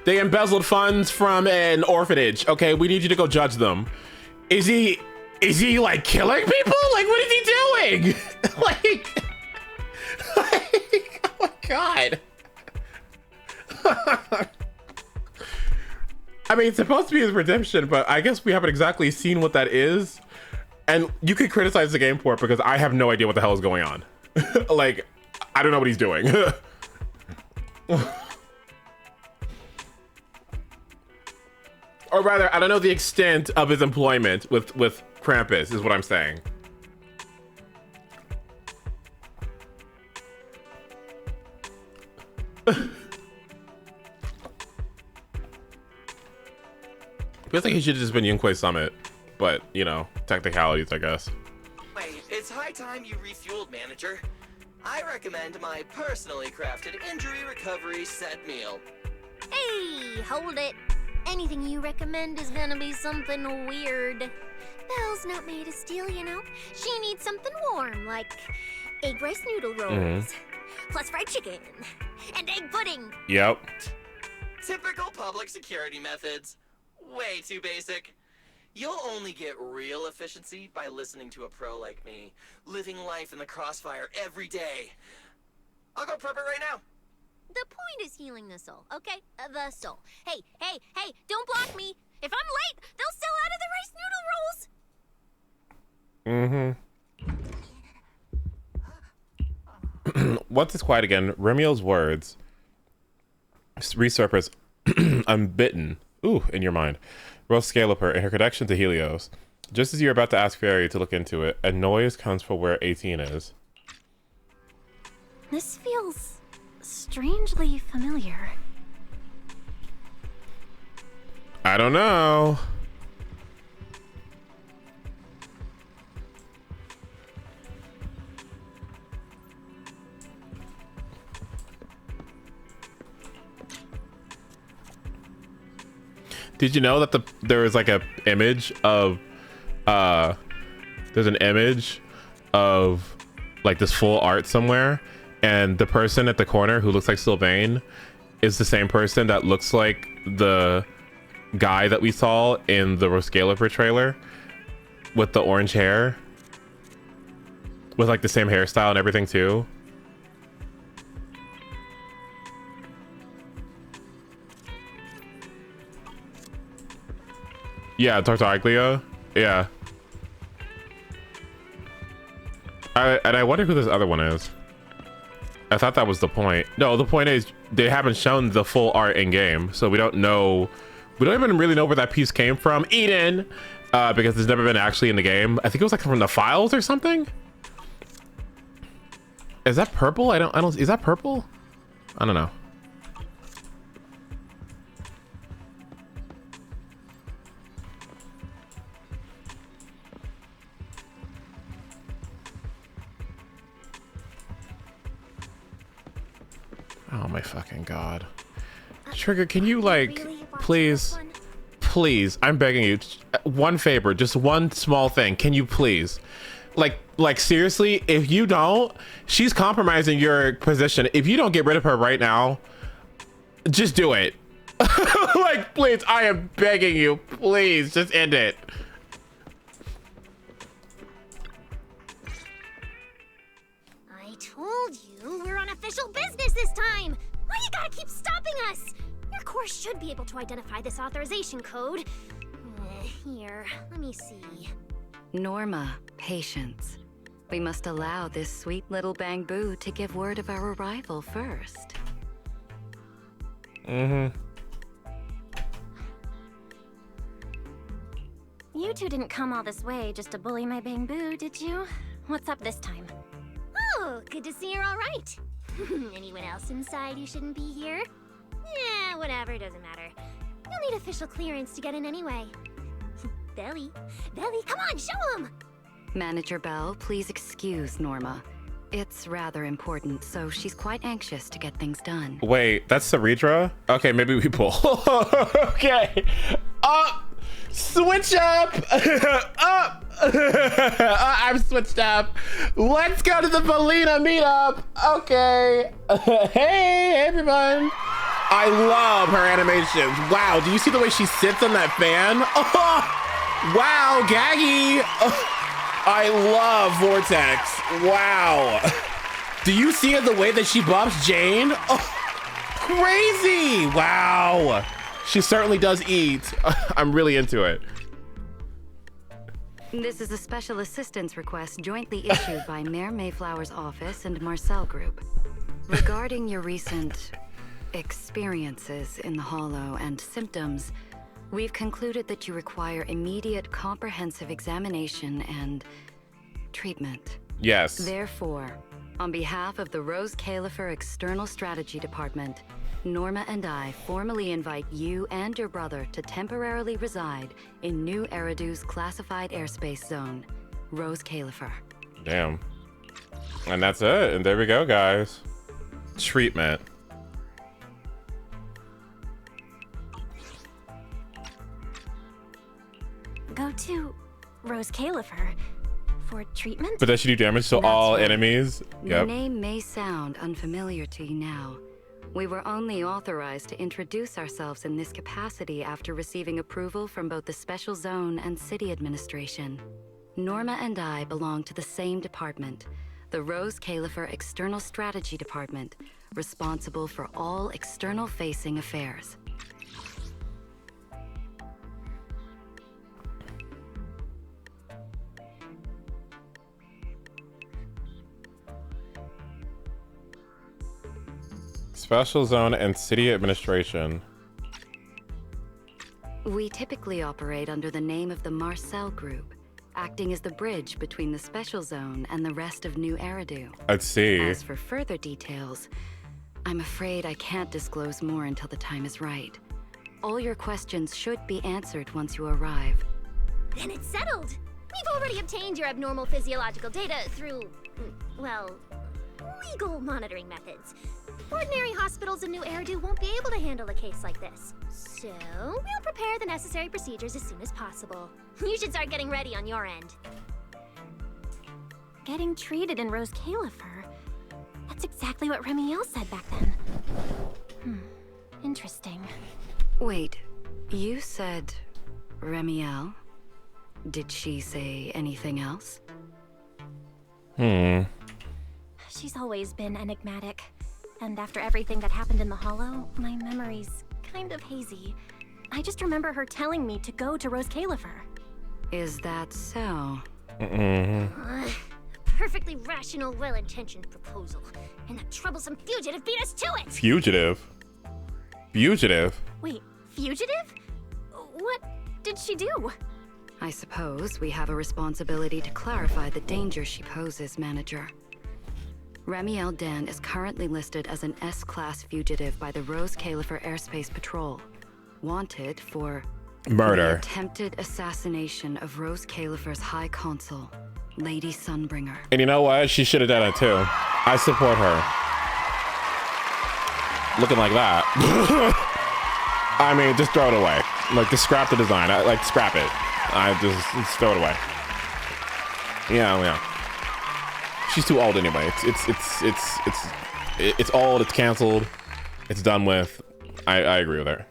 They embezzled funds from an orphanage. Okay, we need you to go judge them. Is he like killing people? Like, what is he doing? like, oh my god. I mean, it's supposed to be his redemption, but I guess we haven't exactly seen what that is. And you could criticize the game for it because I have no idea what the hell is going on. Like, I don't know what he's doing. Or rather, I don't know the extent of his employment with Krampus, is what I'm saying. Feels like he should have just been Yunque's Summit, but, you know, technicalities, I guess. Wait, it's high time you refueled, manager. I recommend my personally crafted injury recovery set meal. Hey, hold it. Anything you recommend is gonna be something weird. Belle's not made of steel, you know. She needs something warm, like egg rice noodle rolls, plus fried chicken, and egg pudding. Yep. Typical public security methods. Way too basic. You'll only get real efficiency by listening to a pro like me, living life in the crossfire every day. I'll go prep it right now. The point is healing the soul, okay? The soul. Hey, don't block me. If I'm late, they'll sell out of the rice noodle rolls. Once it's quiet again, Remio's words resurface unbitten. Ooh, in your mind. Rose Scaloper and her connection to Helios. Just as you're about to ask Fairy to look into it, a noise comes from where 18 is. This feels strangely familiar. I don't know. Did you know that there was like a image of there's an image of like this full art somewhere, and the person at the corner who looks like Sylvain is the same person that looks like the guy that we saw in the Roscalifer trailer with the orange hair, with like the same hairstyle and everything too. Yeah, Tartaglia. Yeah. And I wonder who this other one is. I thought that was the point. No, the point is they haven't shown the full art in game, so we don't know. We don't even really know where that piece came from, Eden, because it's never been actually in the game. I think it was like from the files or something. Is that purple? I don't. Is that purple? I don't know. Oh my fucking god. Trigger, can you like, please, I'm begging you, one favor, just one small thing. Can you please, like seriously, if you don't, she's compromising your position. If you don't get rid of her right now, just do it. Like, please, I am begging you, please, just end it. I told you we're on official business this time. Why you gotta keep stopping us? Your course should be able to identify this authorization code. Here, let me see. Norma, patience. We must allow this sweet little bang-boo to give word of our arrival first. Mm-hmm. You two didn't come all this way just to bully my bang-boo, did you? What's up this time? Oh, good to see you're all right. Anyone else inside who shouldn't be here? Yeah, whatever, doesn't matter. You'll need official clearance to get in anyway. Belly, come on, show him! Manager Bell, please excuse Norma. It's rather important, so she's quite anxious to get things done. Wait, that's Saridra? Okay, maybe we pull. Okay. Up! Switch up! Up! I'm switched up. Let's go to the Belina meetup. Okay. Hey, everyone. I love her animations. Wow, do you see the way she sits on that fan? Oh, wow, Gaggy. Oh, I love Vortex. Wow. Do you see the way that she bumps Jane? Oh, crazy. Wow. She certainly does eat. I'm really into it. This is a special assistance request jointly issued by Mayor Mayflower's office and Marcel Group. Regarding your recent experiences in the Hollow and symptoms, we've concluded that you require immediate comprehensive examination and treatment. Yes. Therefore, on behalf of the Rose Califer External Strategy Department, Norma and I formally invite you and your brother to temporarily reside in New Eridu's classified airspace zone, Rose Califer. Damn. And that's it. And there we go, guys. Treatment. Go to Rose Califer for treatment? But does she do damage to all enemies? The name may sound unfamiliar to you now. We were only authorized to introduce ourselves in this capacity after receiving approval from both the Special Zone and City Administration. Norma and I belong to the same department, the Rose Califer External Strategy Department, responsible for all external-facing affairs. Special Zone and City Administration. We typically operate under the name of the Marcel Group. acting as the bridge between the special zone and the rest of New Eridu. Let's see. As for further details, I'm afraid I can't disclose more until the time is right. All your questions should be answered once you arrive. Then it's settled. We've already obtained your abnormal physiological data through, well, legal monitoring methods. Ordinary hospitals in New Eridu won't be able to handle a case like this. So, we'll prepare the necessary procedures as soon as possible. You should start getting ready on your end. Getting treated in Rose Califer. That's exactly what Remiel said back then. Interesting. Wait, you said Remiel? Did she say anything else? She's always been enigmatic. And after everything that happened in the Hollow, my memory's kind of hazy. I just remember her telling me to go to Rose Califer. Is that so? Perfectly rational, well-intentioned proposal. And that troublesome fugitive beat us to it! Fugitive? Fugitive? Wait, fugitive? What did she do? I suppose we have a responsibility to clarify the danger she poses, Manager. Remiel Dan is currently listed as an S-Class fugitive by the Rose Califer Airspace Patrol. Wanted for murder. The attempted assassination of Rose Califer's High Consul, Lady Sunbringer. And you know what? She should have done it too. I support her. Looking like that. I mean, just throw it away. Like, just scrap the design. Like, scrap it. I just throw it away. Yeah. She's too old anyway. It's old. It's canceled. It's done with. I agree with her.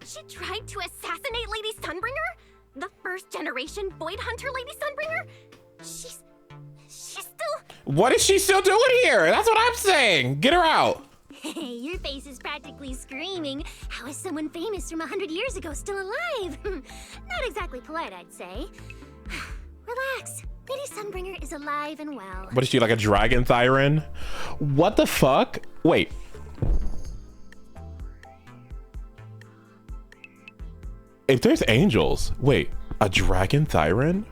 She tried to assassinate Lady Sunbringer? The first generation Void Hunter Lady Sunbringer? She's still... What is she still doing here? That's what I'm saying. Get her out. Your face is practically screaming. How is someone famous from 100 years ago still alive? Not exactly polite, I'd say. Relax. Lady Sunbringer is alive and well. What is she, like a dragon Thyren? What the fuck? Wait. If there's angels, wait, a dragon Thyren?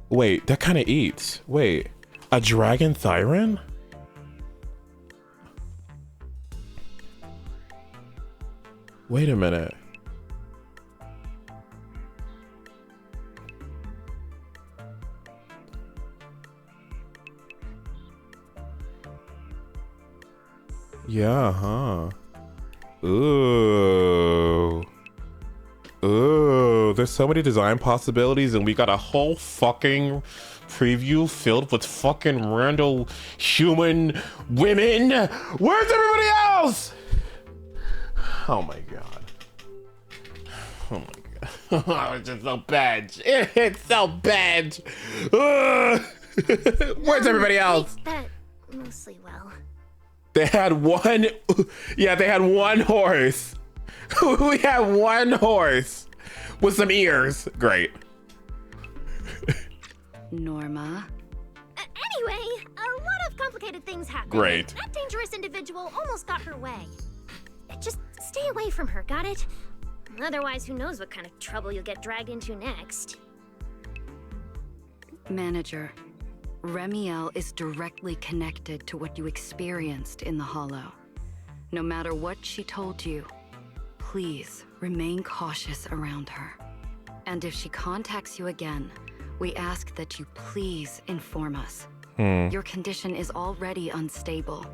Wait, that kind of eats. Wait, a dragon Thyren? Wait a minute. Yeah, huh? Ooh. Ooh, there's so many design possibilities and we got a whole fucking preview filled with fucking random human women. Where's everybody else? Oh my god. Oh my god. Oh, it's just so bad. It's so bad. Where's everybody else? That mostly well. They had one, yeah, they had one horse. We had one horse with some ears. Great. Norma. Anyway, a lot of complicated things happened. Great. That dangerous individual almost got her way. Just stay away from her, got it? Otherwise, who knows what kind of trouble you'll get dragged into next. Manager, Remiel is directly connected to what you experienced in the Hollow. No matter what she told you, please remain cautious around her. And if she contacts you again, we ask that you please inform us. Your condition is already unstable,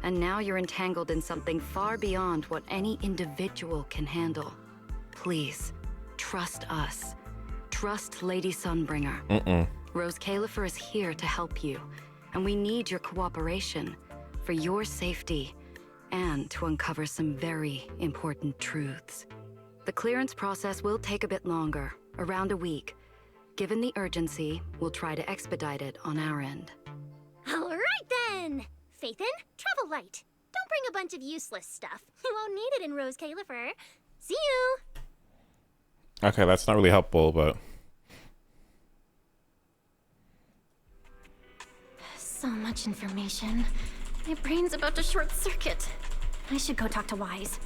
and now you're entangled in something far beyond what any individual can handle. Please, trust us. Trust Lady Sunbringer. Rose Califer is here to help you, and we need your cooperation for your safety and to uncover some very important truths. The clearance process will take a bit longer, around a week. Given the urgency, we'll try to expedite it on our end. All right then! Phaethon, travel light. Don't bring a bunch of useless stuff. You won't need it in Rose Califer. See you! Okay, that's not really helpful, but... So much information. My brain's about to short circuit. I should go talk to Wise.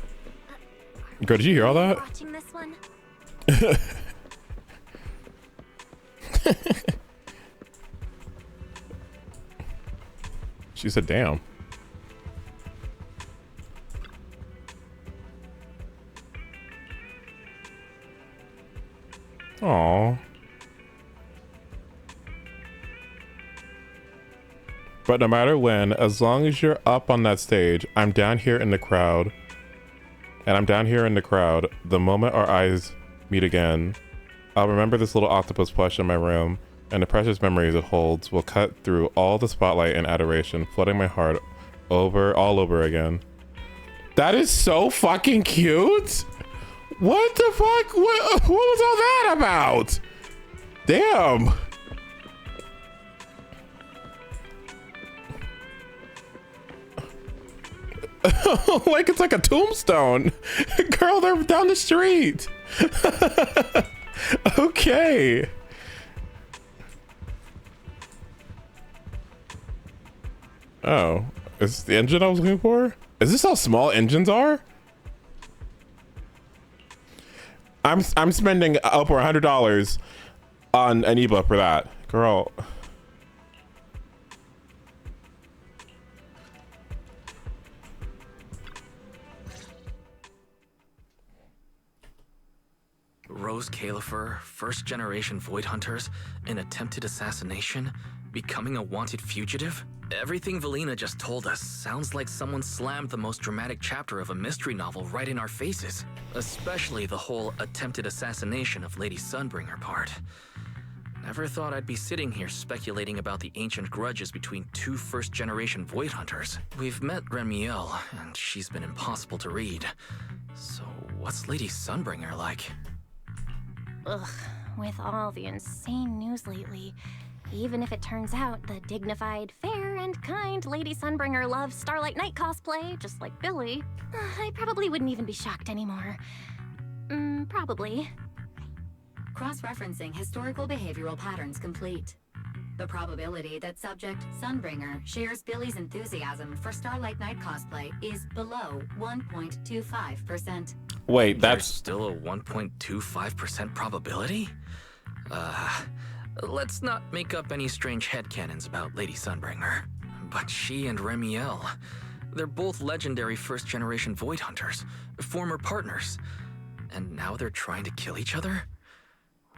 Girl, did you hear all that? Watching this one? She said, damn. Aww. But no matter when, as long as you're up on that stage, I'm down here in the crowd. And I'm down here in the crowd. The moment our eyes meet again, I'll remember this little octopus plush in my room, and the precious memories it holds will cut through all the spotlight and adoration, flooding my heart all over again. That is so fucking cute! What the fuck? What was all that about? Damn! Like it's like a tombstone. Girl, they're down the street. Okay. Oh, is this the engine I was looking for? Is this how small engines are? I'm spending over $100 on an ebook for that, girl. Rose Califer, first-generation Void Hunters, an attempted assassination, becoming a wanted fugitive? Everything Valina just told us sounds like someone slammed the most dramatic chapter of a mystery novel right in our faces. Especially the whole attempted assassination of Lady Sunbringer part. Never thought I'd be sitting here speculating about the ancient grudges between two first-generation Void Hunters. We've met Remiel, and she's been impossible to read. So what's Lady Sunbringer like? Ugh, with all the insane news lately, even if it turns out the dignified, fair, and kind Lady Sunbringer loves Starlight Knight cosplay, just like Billy, I probably wouldn't even be shocked anymore. Probably. Cross-referencing historical behavioral patterns complete. The probability that subject Sunbringer shares Billy's enthusiasm for Starlight Knight cosplay is below 1.25%. Wait, There's that's still a 1.25% probability? Let's not make up any strange headcanons about Lady Sunbringer. But she and Remiel, they're both legendary first-generation Void Hunters, former partners. And now they're trying to kill each other?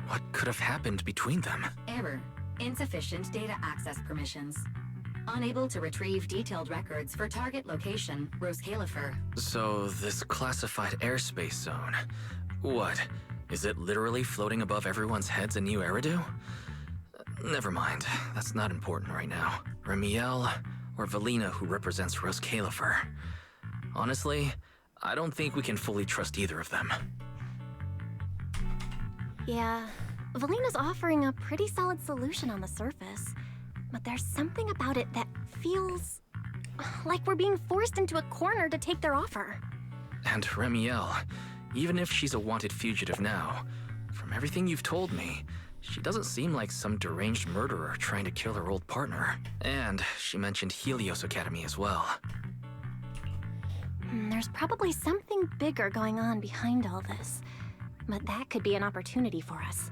What could have happened between them? Error. Insufficient data access permissions. Unable to retrieve detailed records for target location, Rose Califer. So, this classified airspace zone, what? Is it literally floating above everyone's heads in New Eridu? Never mind, that's not important right now. Remiel or Valina, who represents Rose Califer. Honestly, I don't think we can fully trust either of them. Yeah, Valina's offering a pretty solid solution on the surface, but there's something about it that feels like we're being forced into a corner to take their offer. And Remiel, even if she's a wanted fugitive now, from everything you've told me, she doesn't seem like some deranged murderer trying to kill her old partner. And she mentioned Helios Academy as well. There's probably something bigger going on behind all this, but that could be an opportunity for us.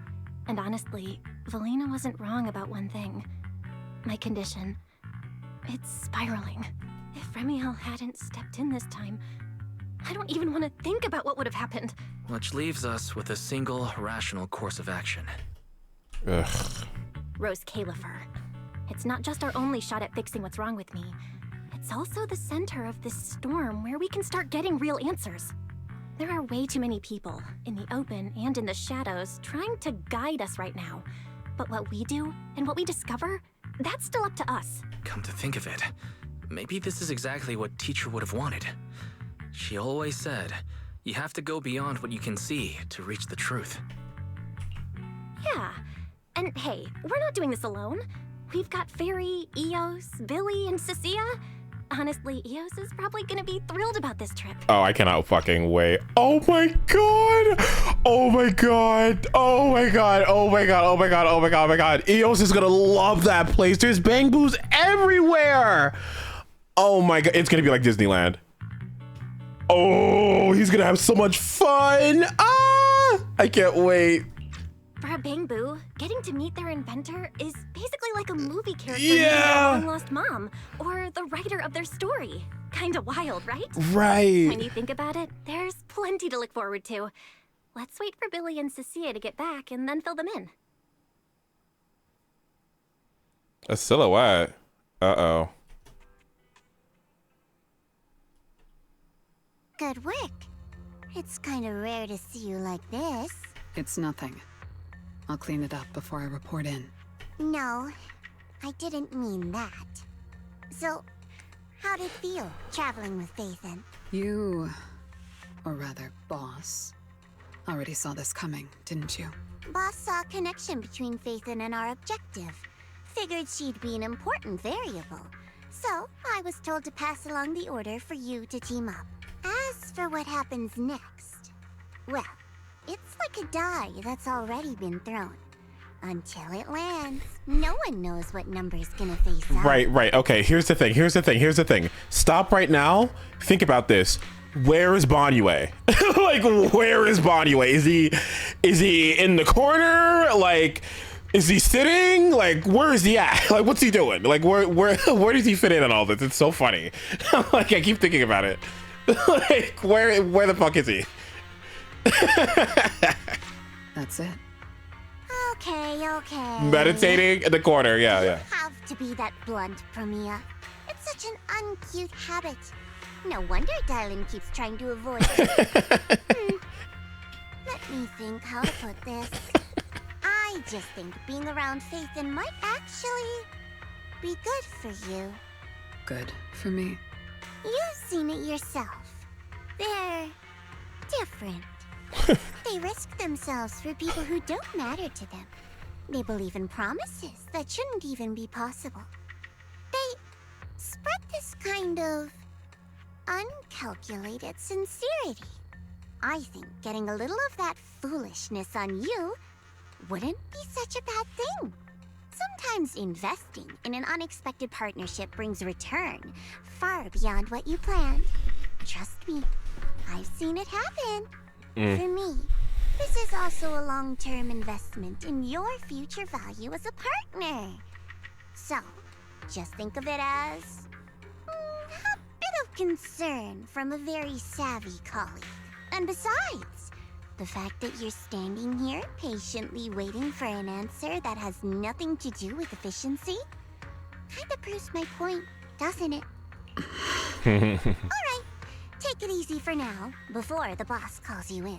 And honestly, Valina wasn't wrong about one thing. My condition. It's spiraling. If Remiel hadn't stepped in this time, I don't even want to think about what would have happened. Which leaves us with a single rational course of action. Ugh. Rose Califer. It's not just our only shot at fixing what's wrong with me. It's also the center of this storm where we can start getting real answers. There are way too many people, in the open and in the shadows, trying to guide us right now. But what we do, and what we discover, that's still up to us. Come to think of it, maybe this is exactly what Teacher would have wanted. She always said, you have to go beyond what you can see to reach the truth. Yeah, and hey, we're not doing this alone. We've got Fairy, Eos, Billy, and Cecilia. Honestly, Eos is probably gonna be thrilled about this trip. Oh, I cannot fucking wait. Oh my god. Oh my god. Oh my god. Oh my god. Oh my god. Oh my god. Oh my god. Eos is gonna love that place. There's bang boos everywhere. Oh my god. It's gonna be like Disneyland. Oh, he's gonna have so much fun. Ah, I can't wait. For a Bang Boo, getting to meet their inventor inventor is basically like a movie character Yeah. named Long Lost Mom, or the writer of their story. Kinda wild, right? Right. When you think about it, there's plenty to look forward to. Let's wait for Billy and Cecilia to get back and then fill them in. A silhouette. Uh-oh. Good work. It's kind of rare to see you like this. It's nothing. I'll clean it up before I report in. No, I didn't mean that. So, how'd it feel, traveling with Phaethon? You, or rather, boss, already saw this coming, didn't you? Boss saw a connection between Phaethon and our objective. Figured she'd be an important variable. So, I was told to pass along the order for you to team up. As for what happens next, well, it's like a die that's already been thrown. Until it lands, no one knows what number's gonna face up. Right. Okay, here's the thing. Stop right now. Think about this. Where is Bonyue? Like, where is Bonyue? Is he in the corner? Like, is he sitting? Like, where is he at? Like, what's he doing? Like, where does he fit in all this? It's so funny. Like, I keep thinking about it. Like, where the fuck is he? That's it. Okay. Meditating in the corner, yeah. You have to be that blunt, Promia. It's such an uncute habit. No wonder Dylan keeps trying to avoid it. Let me think how to put this. I just think being around Phaethon might actually be good for you. Good for me. You've seen it yourself. They're different. They risk themselves for people who don't matter to them. They believe in promises that shouldn't even be possible. They spread this kind of uncalculated sincerity. I think getting a little of that foolishness on you wouldn't be such a bad thing. Sometimes investing in an unexpected partnership brings return far beyond what you planned. Trust me, I've seen it happen. For me, this is also a long-term investment in your future value as a partner. So, just think of it as a bit of concern from a very savvy colleague. And besides, the fact that you're standing here patiently waiting for an answer that has nothing to do with efficiency kind of proves my point, doesn't it? Alright, take it easy for now, before the boss calls you in.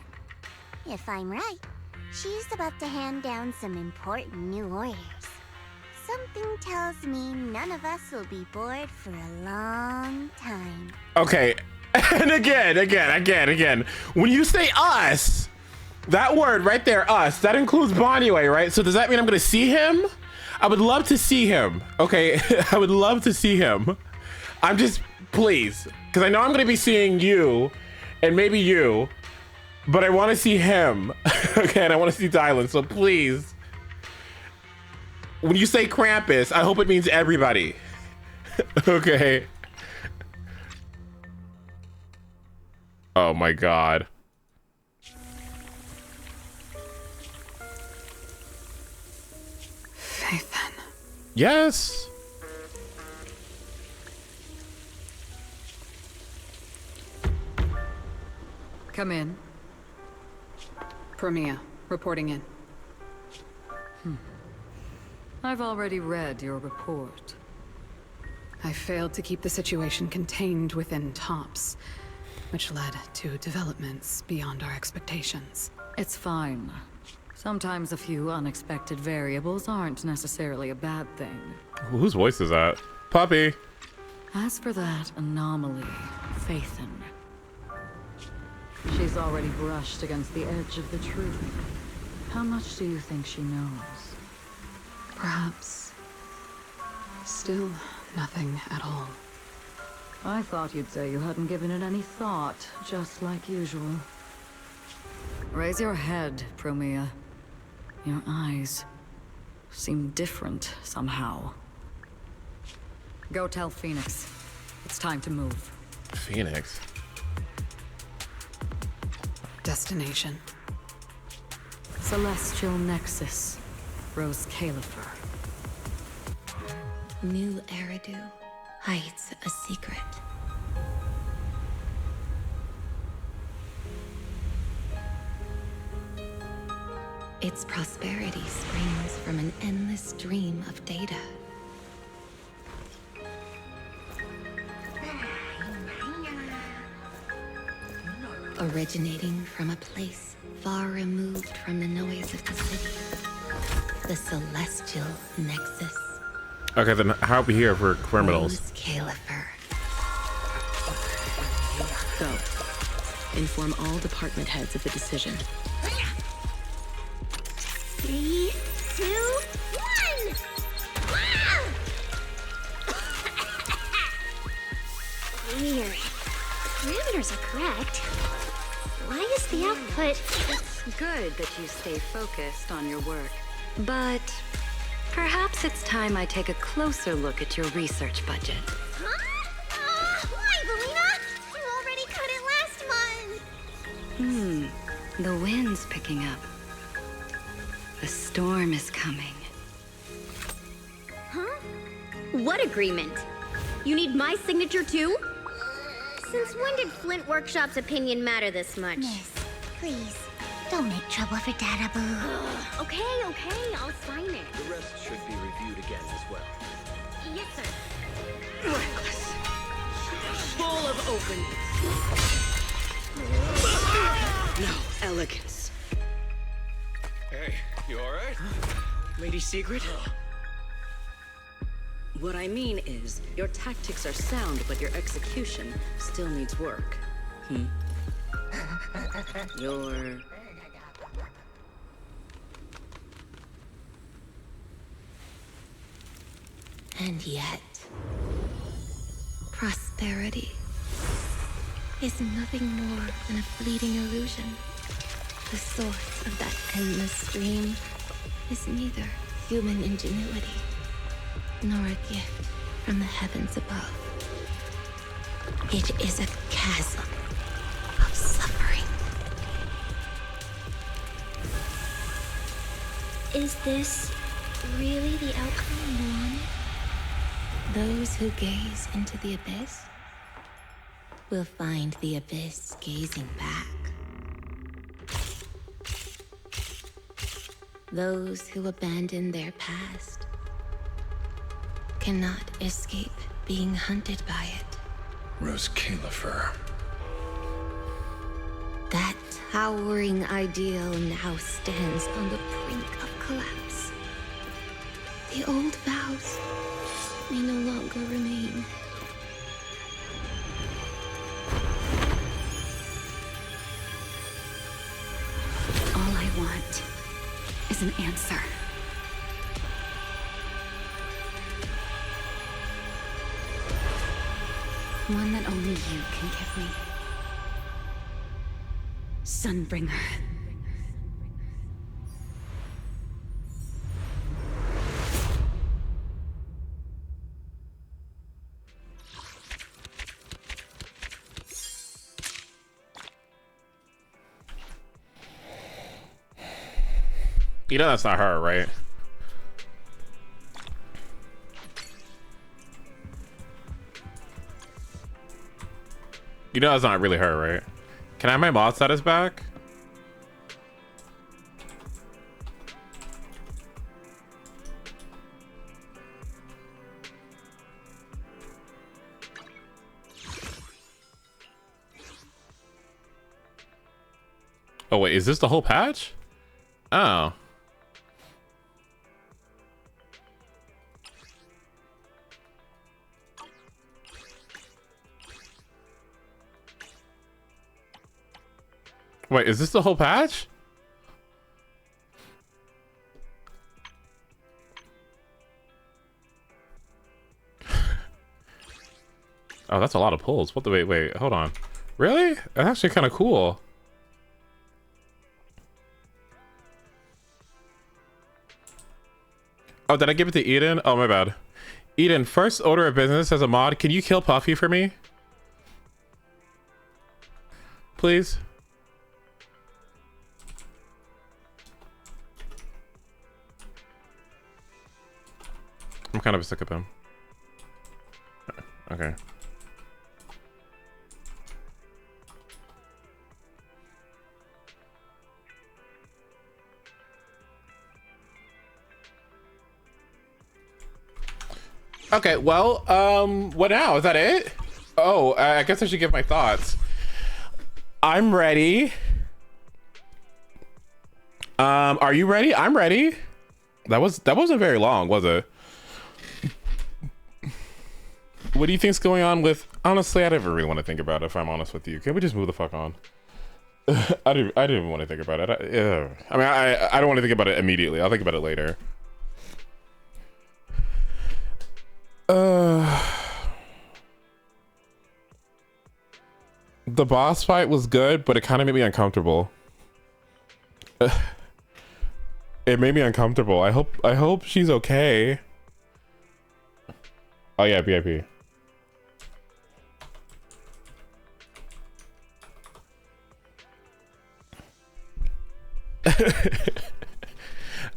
If I'm right, she's about to hand down some important new orders. Something tells me none of us will be bored for a long time. Okay, and again. When you say us, that word right there, us, that includes Bonyue, right? So does that mean I'm gonna see him? I would love to see him. Okay, I would love to see him. I'm just, please, because I know I'm gonna be seeing you, and maybe you, but I want to see him. Okay, and I want to see Dylan, so please. When you say Krampus, I hope it means everybody. Okay. Oh my god. Phaethon. Yes. Come in. Promia, reporting in. I've already read your report. I failed to keep the situation contained within TOPS, which led to developments beyond our expectations. It's fine. Sometimes a few unexpected variables aren't necessarily a bad thing. Whose voice is that? Puppy. As for that anomaly, Phaethon, she's already brushed against the edge of the truth. How much do you think she knows? Perhaps still nothing at all. I thought you'd say you hadn't given it any thought, just like usual. Raise your head, Promia. Your eyes seem different somehow. Go tell Phoenix. It's time to move. Phoenix? Destination. Celestial Nexus. Rose Califer. New Eridu hides a secret. Its prosperity springs from an endless stream of data. Originating from a place far removed from the noise of the city. The Celestial Nexus. Okay, then how are we here for criminals? Rose Califer. Go. Inform all department heads of the decision. 3, 2, 1! Weird. Parameters are correct. Why is the output? It's good that you stay focused on your work. But perhaps it's time I take a closer look at your research budget. Huh? Why, Belina? You already cut it last month! The wind's picking up. The storm is coming. Huh? What agreement? You need my signature too? Since when did Flint Workshop's opinion matter this much? Miss, please, don't make trouble for Dada Boo. Okay, I'll sign it. The rest should be reviewed again as well. Yes, sir. Reckless. Full of openness. No elegance. Hey, you alright? Lady Secret? What I mean is, your tactics are sound, but your execution still needs work. Your... And yet, prosperity is nothing more than a fleeting illusion. The source of that endless stream is neither human ingenuity nor a gift from the heavens above. It is a chasm of suffering. Is this really the outcome you wanted? Those who gaze into the abyss will find the abyss gazing back. Those who abandon their past cannot escape being hunted by it. Rose Califer. That towering ideal now stands on the brink of collapse. The old vows may no longer remain. All I want is an answer. One that only you can give me. Sunbringer. You know that's not her, right? You know that's not really her, right? Can I have my mod status back? Oh wait, is this the whole patch? Oh. Wait, is this the whole patch? Oh, that's a lot of pulls. What the wait, hold on. Really? That's actually kind of cool. Oh, did I give it to Eden? Oh, my bad. Eden, first order of business as a mod, can you kill Puffy for me? Please? I'm kind of sick of him. Okay. Okay, well, what now? Is that it? Oh, I guess I should give my thoughts. I'm ready. Are you ready? I'm ready. That wasn't very long, was it? What do you think's going on with? Honestly, I didn't really want to think about it, if I'm honest with you. Can we just move the fuck on? I didn't want to think about it. I mean, I don't want to think about it immediately. I'll think about it later. The boss fight was good, but it kind of made me uncomfortable. It made me uncomfortable. I hope she's okay. Oh yeah, VIP.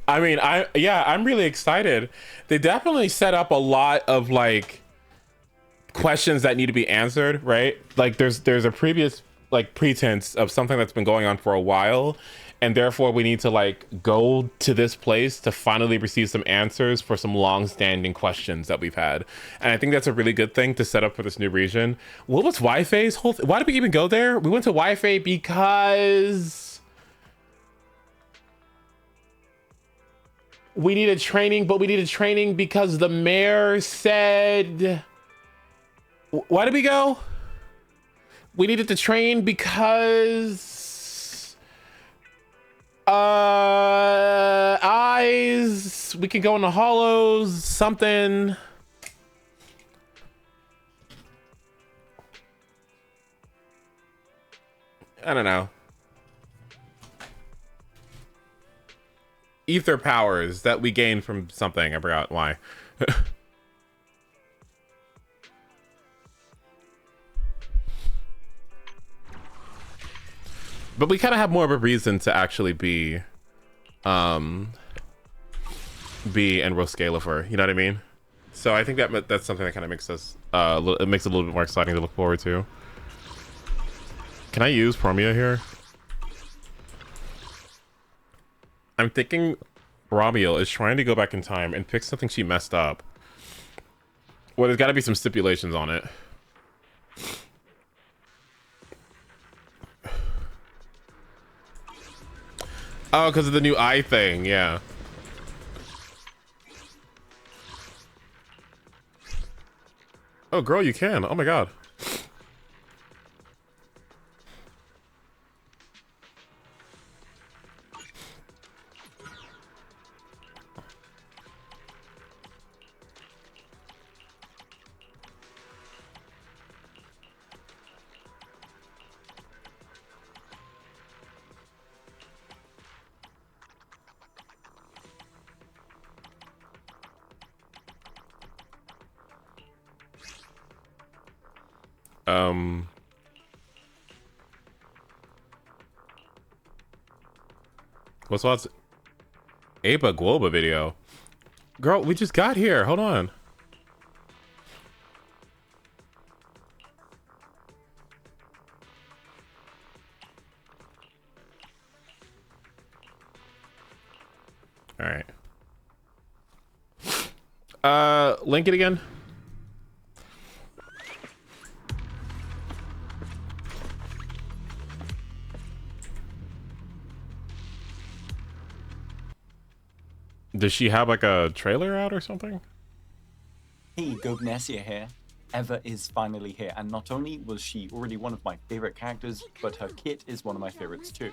I mean, I'm really excited. They definitely set up a lot of like questions that need to be answered, right? Like there's a previous like pretense of something that's been going on for a while, and therefore we need to like go to this place to finally receive some answers for some long-standing questions that we've had. And I think that's a really good thing to set up for this new region. What was Wi-Fi's whole why did we even go there? We went to Wi-Fi because we needed training, but we needed training because the mayor said... Why did we go? We needed to train because... eyes... We can go in the hollows, something... I don't know. Ether powers that we gained from something. I forgot why. But we kind of have more of a reason to actually be and Roscala for, you know what I mean? So I think that's something that kind of makes us it makes it a little bit more exciting to look forward to. Can I use Promia here? I'm thinking Ramiel is trying to go back in time and fix something she messed up. Well, there's got to be some stipulations on it. Oh, because of the new eye thing, yeah. Oh, girl, you can. Oh my god. What's Aba Globa video? Girl, we just got here. Hold on. All right. Link it again. Does she have like a trailer out or something? Hey, Gognasia here. Eva is finally here, and not only was she already one of my favorite characters, but her kit is one of my favorites too.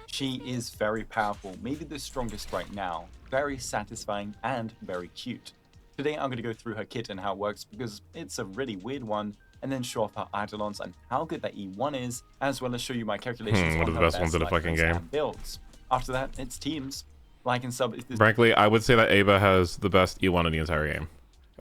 She is very powerful, maybe the strongest right now, very satisfying, and very cute. Today I'm going to go through her kit and how it works because it's a really weird one, and then show off her Eidolons and how good that E1 is, as well as show you my calculations One on of the her best ones in the fucking game. and builds. After that, it's teams. Like and sub if this Frankly, I would say that Aba has the best E1 in the entire game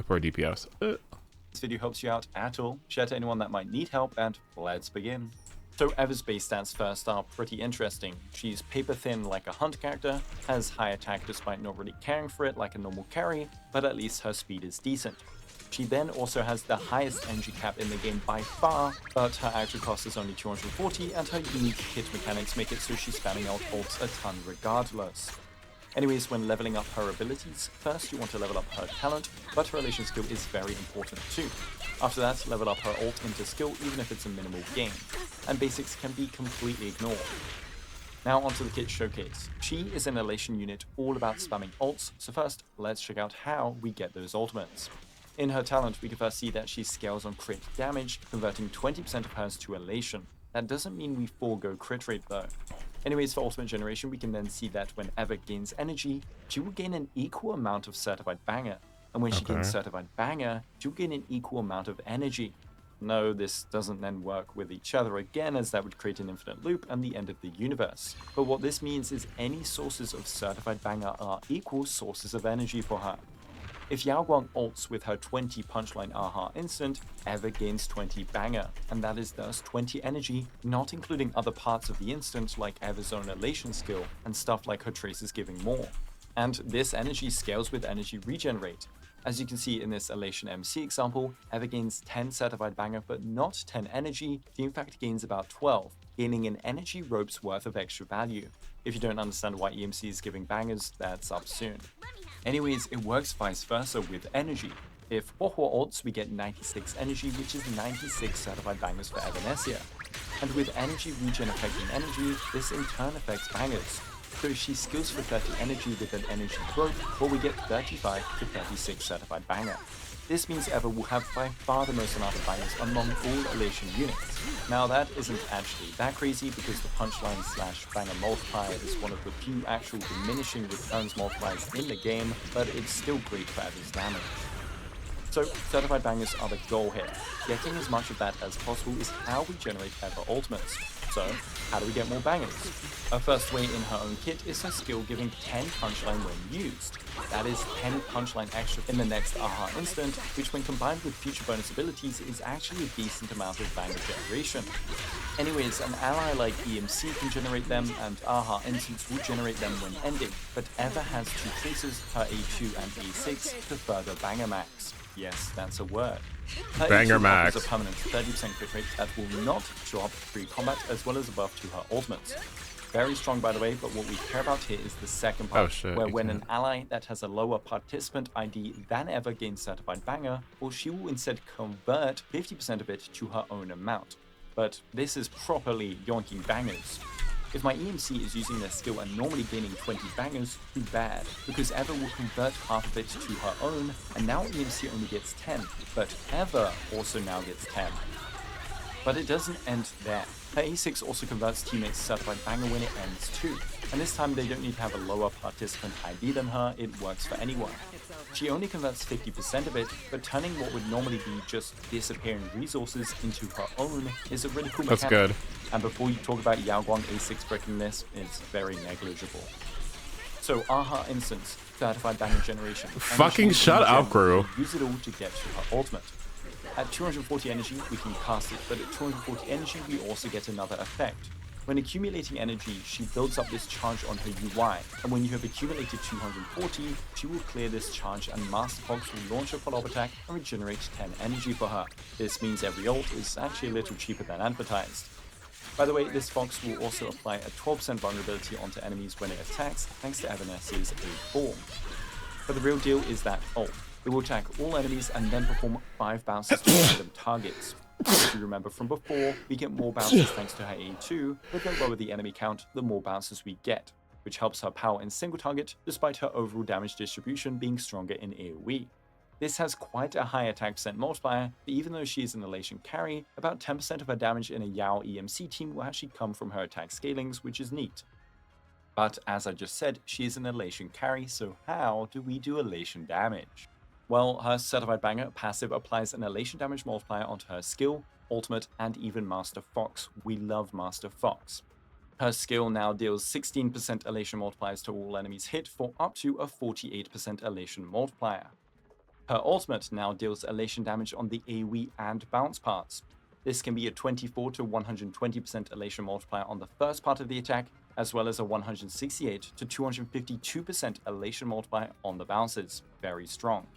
for DPS. This video helps you out at all, share to anyone that might need help, and let's begin. So Eva's base stats first are pretty interesting. She's paper thin like a hunt character, has high attack despite not really caring for it like a normal carry, but at least her speed is decent. She then also has the highest energy cap in the game by far, but her actual cost is only 240 and her unique hit mechanics make it so she's spamming out ults a ton regardless. Anyways, when leveling up her abilities, first you want to level up her talent, but her relation skill is very important too. After that, level up her ult into skill even if it's a minimal gain, and basics can be completely ignored. Now onto the kit showcase. She is an elation unit all about spamming ults, so first, let's check out how we get those ultimates. In her talent, we can first see that she scales on crit damage, converting 20% of hers to elation. That doesn't mean we forego crit rate though. Anyways, for ultimate generation, we can then see that when Eva gains energy, she will gain an equal amount of certified banger. And when she gains certified banger, she'll gain an equal amount of energy. No, this doesn't then work with each other again, as that would create an infinite loop and the end of the universe. But what this means is any sources of certified banger are equal sources of energy for her. If Yao Guang ults with her 20 punchline AHA instant, Eva gains 20 banger, and that is thus 20 energy, not including other parts of the instant like Eva's own elation skill, and stuff like her traces giving more. And this energy scales with energy regen rate. As you can see in this elation MC example, Eva gains 10 certified banger but not 10 energy, she in fact gains about 12, gaining an energy rope's worth of extra value. If you don't understand why EMC is giving bangers, that's up soon. Anyways, it works vice versa with energy. If Huohuo ults, we get 96 energy, which is 96 certified bangers for Evanesia. And with energy regen affecting energy, this in turn affects bangers. So if she skills for 30 energy with an energy rope, well, we get 35 to 36 certified banger. This means Eva will have by far the most amount of bangers among all elation units. Now that isn't actually that crazy because the punchline / banger multiplier is one of the few actual diminishing returns multipliers in the game, but it's still great for Eva's damage. So certified bangers are the goal here. Getting as much of that as possible is how we generate Eva ultimates. So, how do we get more bangers? Her first way in her own kit is her skill giving 10 punchline when used. That is 10 punchline extra in the next AHA instant, which when combined with future bonus abilities is actually a decent amount of banger generation. Anyways, an ally like EMC can generate them, and AHA instants will generate them when ending, but Eva has two traces, her A2 and A6, to further banger max. Yes, that's a word. Her Banger max. offers a permanent 30% crit rate that will not drop pre-combat, as well as a buff to her ultimates. Very strong, by the way, but what we care about here is the second part, where when an ally that has a lower participant ID than Eva gains certified banger, well, she will instead convert 50% of it to her own amount. But this is properly yoinking bangers. If my EMC is using their skill and normally gaining 20 bangers, too bad, because Eva will convert half of it to her own, and now EMC only gets 10, but Eva also now gets 10. But it doesn't end there. Her A6 also converts teammates' certified banger when it ends too, and this time they don't need to have a lower participant ID than her, it works for anyone. She only converts 50% of it, but turning what would normally be just disappearing resources into her own is a really cool mechanic. That's good. And before you talk about Yao Guang A6 breaking this, it's very negligible. So AHA instance, certified banger generation. Fucking shut up, Gru. Use it all to get to her ultimate. At 240 energy, we can cast it, but at 240 energy, we also get another effect. When accumulating energy, she builds up this charge on her UI, and when you have accumulated 240, she will clear this charge and Master Fox will launch a follow-up attack and regenerate 10 energy for her. This means every ult is actually a little cheaper than advertised. By the way, this Fox will also apply a 12% vulnerability onto enemies when it attacks, thanks to Evanes's A form. But the real deal is that ult. It will attack all enemies and then perform 5 bounces to random targets. If you remember from before, we get more bounces thanks to her A2, but the lower the enemy count, the more bounces we get, which helps her power in single target despite her overall damage distribution being stronger in AoE. This has quite a high attack percent multiplier, but even though she is an elation carry, about 10% of her damage in a Yao EMC team will actually come from her attack scalings, which is neat. But as I just said, she is an elation carry, so how do we do elation damage? Well, her certified banger passive applies an elation damage multiplier onto her skill, ultimate, and even Master Fox. We love Master Fox. Her skill now deals 16% elation multipliers to all enemies hit for up to a 48% elation multiplier. Her ultimate now deals elation damage on the AoE and bounce parts. This can be a 24 to 120% elation multiplier on the first part of the attack, as well as a 168 to 252% elation multiplier on the bounces. Very strong.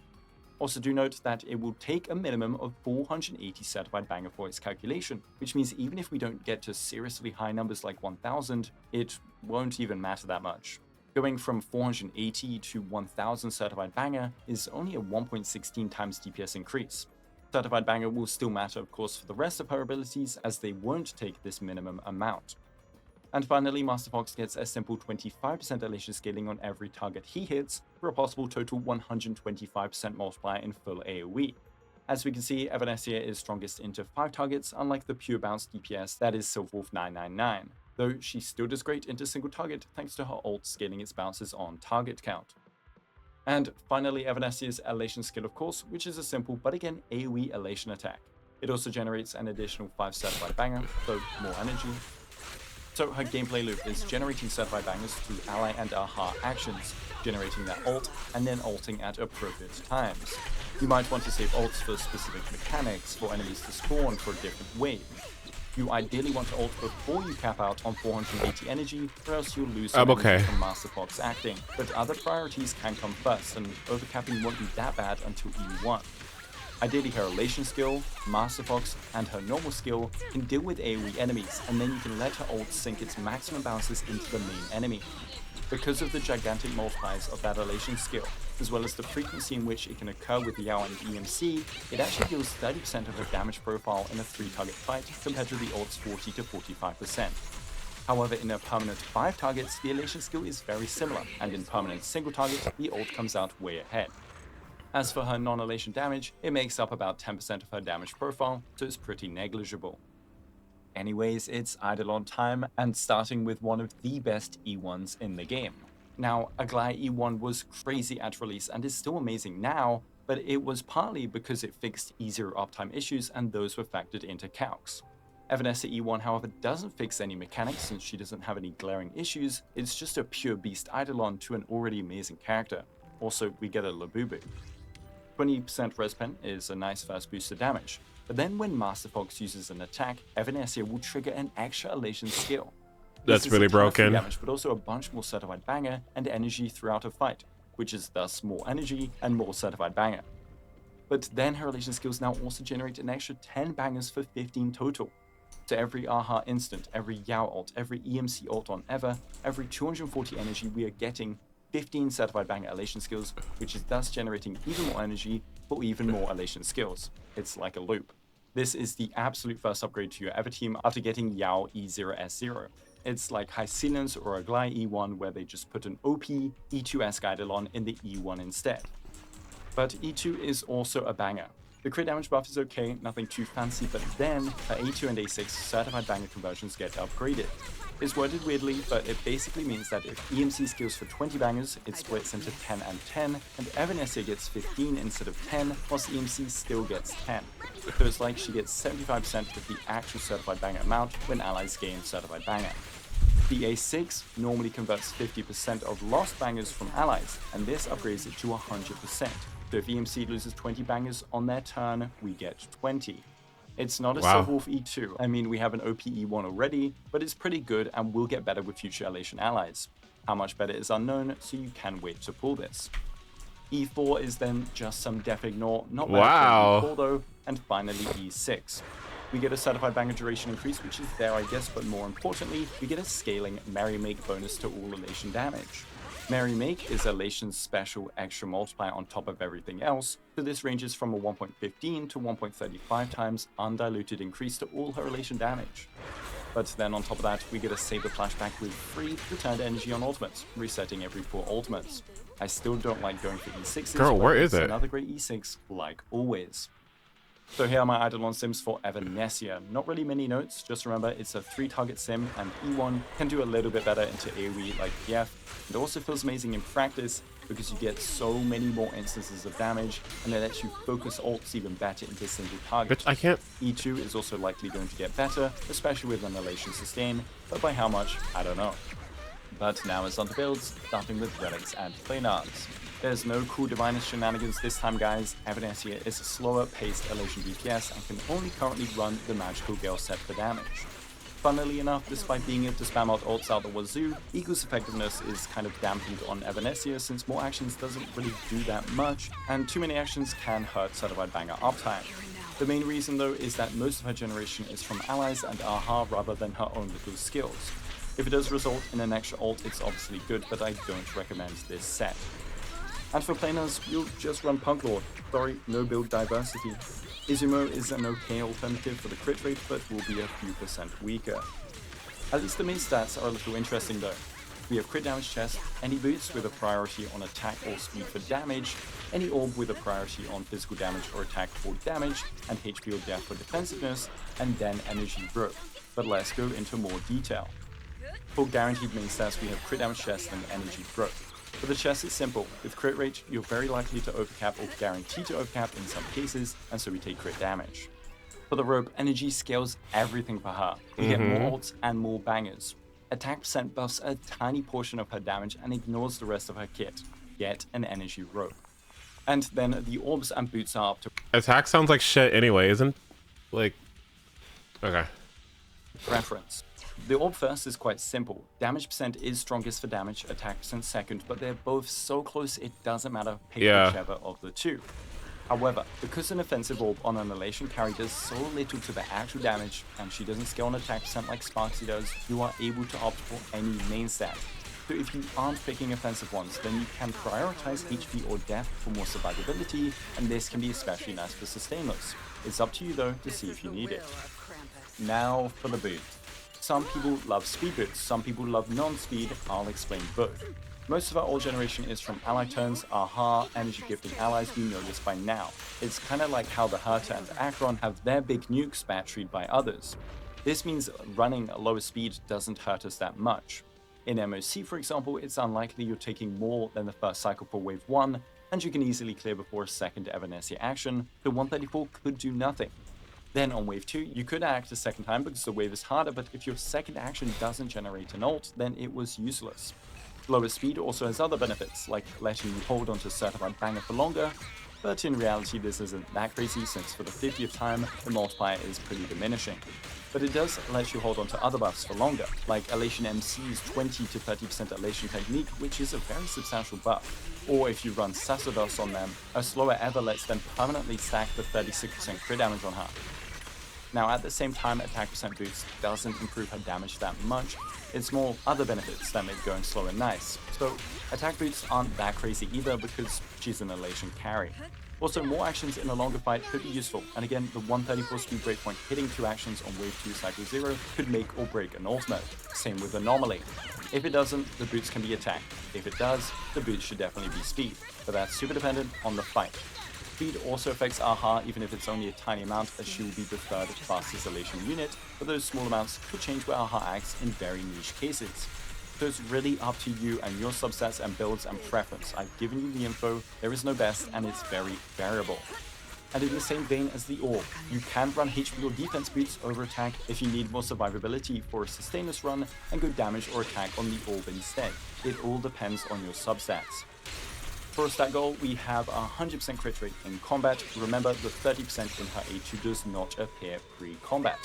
Also do note that it will take a minimum of 480 certified banger for its calculation, which means even if we don't get to seriously high numbers like 1000, it won't even matter that much. Going from 480 to 1000 certified banger is only a 1.16 times DPS increase. Certified banger will still matter of course for the rest of her abilities, as they won't take this minimum amount. And finally, Master Fox gets a simple 25% elation scaling on every target he hits, for a possible total 125% multiplier in full AoE. As we can see, Evanescea is strongest into 5 targets, unlike the pure bounce DPS that is Sylphwolf 999, though she still does great into single target thanks to her ult scaling its bounces on target count. And finally, Evanescea's elation skill of course, which is a simple but again AoE elation attack. It also generates an additional 5 certified banger, so more energy. So her gameplay loop is generating certified bangers through ally and AHA actions, generating their ult, and then ulting at appropriate times. You might want to save ults for specific mechanics, for enemies to spawn for a different wave. You ideally want to ult before you cap out on 480 energy, or else you'll lose some energy from Master Fox acting, but other priorities can come first, and overcapping won't be that bad until E1. Ideally, her elation skill, Master Fox, and her normal skill can deal with AoE enemies, and then you can let her ult sink its maximum bounces into the main enemy. Because of the gigantic multipliers of that elation skill, as well as the frequency in which it can occur with Yao and EMC, it actually deals 30% of her damage profile in a 3-target fight compared to the ult's 40 to 45%. However, in a permanent 5 targets, the elation skill is very similar, and in permanent single target, the ult comes out way ahead. As for her non-elation damage, it makes up about 10% of her damage profile, so it's pretty negligible. Anyways, it's Eidolon time, and starting with one of the best E1s in the game. Now, Aglaia E1 was crazy at release and is still amazing now, but it was partly because it fixed E0 uptime issues and those were factored into calcs. Evanescea E1, however, doesn't fix any mechanics since she doesn't have any glaring issues, it's just a pure beast Eidolon to an already amazing character. Also, we get a Labubu. 20% respen is a nice first boost to damage, but then when Master Fox uses an attack, Evanescea will trigger an extra elation skill. That's really broken. Damage, but also a bunch more certified banger and energy throughout a fight, which is thus more energy and more certified banger. But then her elation skills now also generate an extra 10 bangers for 15 total. So every AHA instant, every Yao ult, every EMC ult on Eva, every 240 energy we are getting 15 certified banger elation skills, which is thus generating even more energy for even more elation skills. It's like a loop. This is the absolute first upgrade to your Eva team after getting Yao E0S0. It's like High Ceilings or Aglaia E1 where they just put an OP E2S Eidolon in the E1 instead. But E2 is also a banger. The crit damage buff is okay, nothing too fancy, but then her A2 and A6 certified banger conversions get upgraded. It's worded weirdly, but it basically means that if EMC skills for 20 bangers, it splits into 10 and 10, and Evanescea gets 15 instead of 10, whilst EMC still gets 10. So it's like she gets 75% of the actual certified banger amount when allies gain certified banger. The A6 normally converts 50% of lost bangers from allies, and this upgrades it to 100%. So if EMC loses 20 bangers on their turn, we get 20. It's not a Sylphwolf E2. I mean, we have an OP E1 already, but it's pretty good and will get better with future elation allies. How much better is unknown, so you can wait to pull this. E4 is then just some def ignore, not bad for E4 though, and finally E6. We get a certified banger duration increase, which is there I guess, but more importantly, we get a scaling Merry Make bonus to all elation damage. Merry Make is elation's special extra multiplier on top of everything else, so this ranges from a 1.15 to 1.35 times undiluted increase to all her elation damage. But then on top of that, we get a Saber flashback with free returned energy on ultimates, resetting every 4 ultimates. I still don't like going for E6s, Girl, where is it? Another great E6, like always. So here are my Eidolon sims for Evanescea. Not really many notes, just remember it's a 3-target sim and E1 can do a little bit better into AoE like PF. It also feels amazing in practice because you get so many more instances of damage and it lets you focus ults even better into single targets. Bitch, I can't. E2 is also likely going to get better, especially with an elation sustain, but by how much, I don't know. but now it's on to builds, starting with relics and planars. There's no cool Divinus shenanigans this time, guys. Evanescia is a slower paced Elation DPS and can only currently run the Magical Gale set for damage. Funnily enough, despite being able to spam out ults out the wazoo, Eagle's effectiveness is kind of dampened on Evanescia since more actions doesn't really do that much, and too many actions can hurt Certified Banger uptime. The main reason though is that most of her generation is from allies and AHA rather than her own little skills. If it does result in an extra ult, it's obviously good, but I don't recommend this set. And for planers, you'll just run Punk Lord. Sorry, no build diversity. Izumo is an okay alternative for the crit rate, but will be a few percent weaker. At least the main stats are a little interesting though. We have crit damage chest, any boots with a priority on attack or speed for damage, any orb with a priority on physical damage or attack for damage, and HP or death for defensiveness, and then energy growth. But let's go into more detail. For guaranteed main stats, we have crit damage chest and energy growth. For the chest, it's simple. With crit rate, you're very likely to overcap or guaranteed to overcap in some cases, and so we take crit damage. For the rope, energy scales everything for her. You get more ults and more bangers. Attack percent buffs a tiny portion of her damage and ignores the rest of her kit. Get an energy rope. And then the orbs and boots are up to Attack sounds like shit anyway, isn't? Like, okay. Reference. The orb first is quite simple. Damage percent is strongest for damage, attack percent second, but they're both so close it doesn't matter, pick whichever of the two. However, because an offensive orb on an Elation carry does so little to the actual damage, and she doesn't scale on attack percent like Sparksy does, you are able to opt for any main stat. So if you aren't picking offensive ones, then you can prioritize HP or death for more survivability, and this can be especially nice for sustainers. It's up to you though to see if you need it. Now for the boot. Some people love speed boots, some people love non-speed, I'll explain both. Most of our old generation is from ally turns, AHA, energy gifting allies, we know this by now. It's kinda like how the Herta and Akron have their big nukes batteried by others. This means running a lower speed doesn't hurt us that much. In MOC for example, it's unlikely you're taking more than the first cycle for wave 1, and you can easily clear before a second Evanescia action, so 134 could do nothing. Then on wave 2, you could act a second time because the wave is harder, but if your second action doesn't generate an ult, then it was useless. Lower speed also has other benefits, like letting you hold onto Certified Banger for longer, but in reality this isn't that crazy since for the 50th time, the multiplier is pretty diminishing. But it does let you hold onto other buffs for longer, like Elation MC's 20 to 30% Elation technique, which is a very substantial buff. Or if you run Sacerdos on them, a slower Ever lets them permanently stack the 36% crit damage on her. Now at the same time, attack percent boost doesn't improve her damage that much, it's more other benefits that make going slow and nice. So attack boots aren't that crazy either because she's an Elation carry. Also, more actions in a longer fight could be useful, and again, the 134 speed breakpoint hitting 2 actions on wave 2 cycle 0 could make or break an ultimate. Same with Anomaly. If it doesn't, the boots can be attack. If it does, the boots should definitely be speed, but that's super dependent on the fight. Speed also affects AHA even if it's only a tiny amount, as she will be the third fastest Elation unit, but those small amounts could change where AHA acts in very niche cases. So it's really up to you and your substats and builds and preference. I've given you the info, there is no best, and it's very variable. And in the same vein as the orb, you can run HP or defense boots over attack if you need more survivability for a sustainers run, and go damage or attack on the orb instead. It all depends on your substats. For a stat goal, we have a 100% crit rate in combat. Remember, the 30% in her A2 does not appear pre-combat.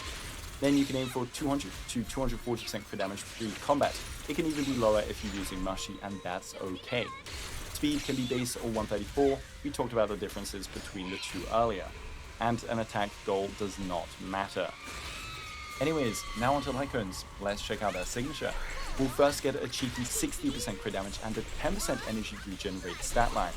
Then you can aim for 200 to 240% crit damage pre-combat. It can even be lower if you're using Mushy, and that's okay. Speed can be base or 134. We talked about the differences between the two earlier. And an attack goal does not matter. Anyways, now onto Lycons. Let's check out their signature. We'll first get a cheeky 60% crit damage and a 10% energy regenerate stat line.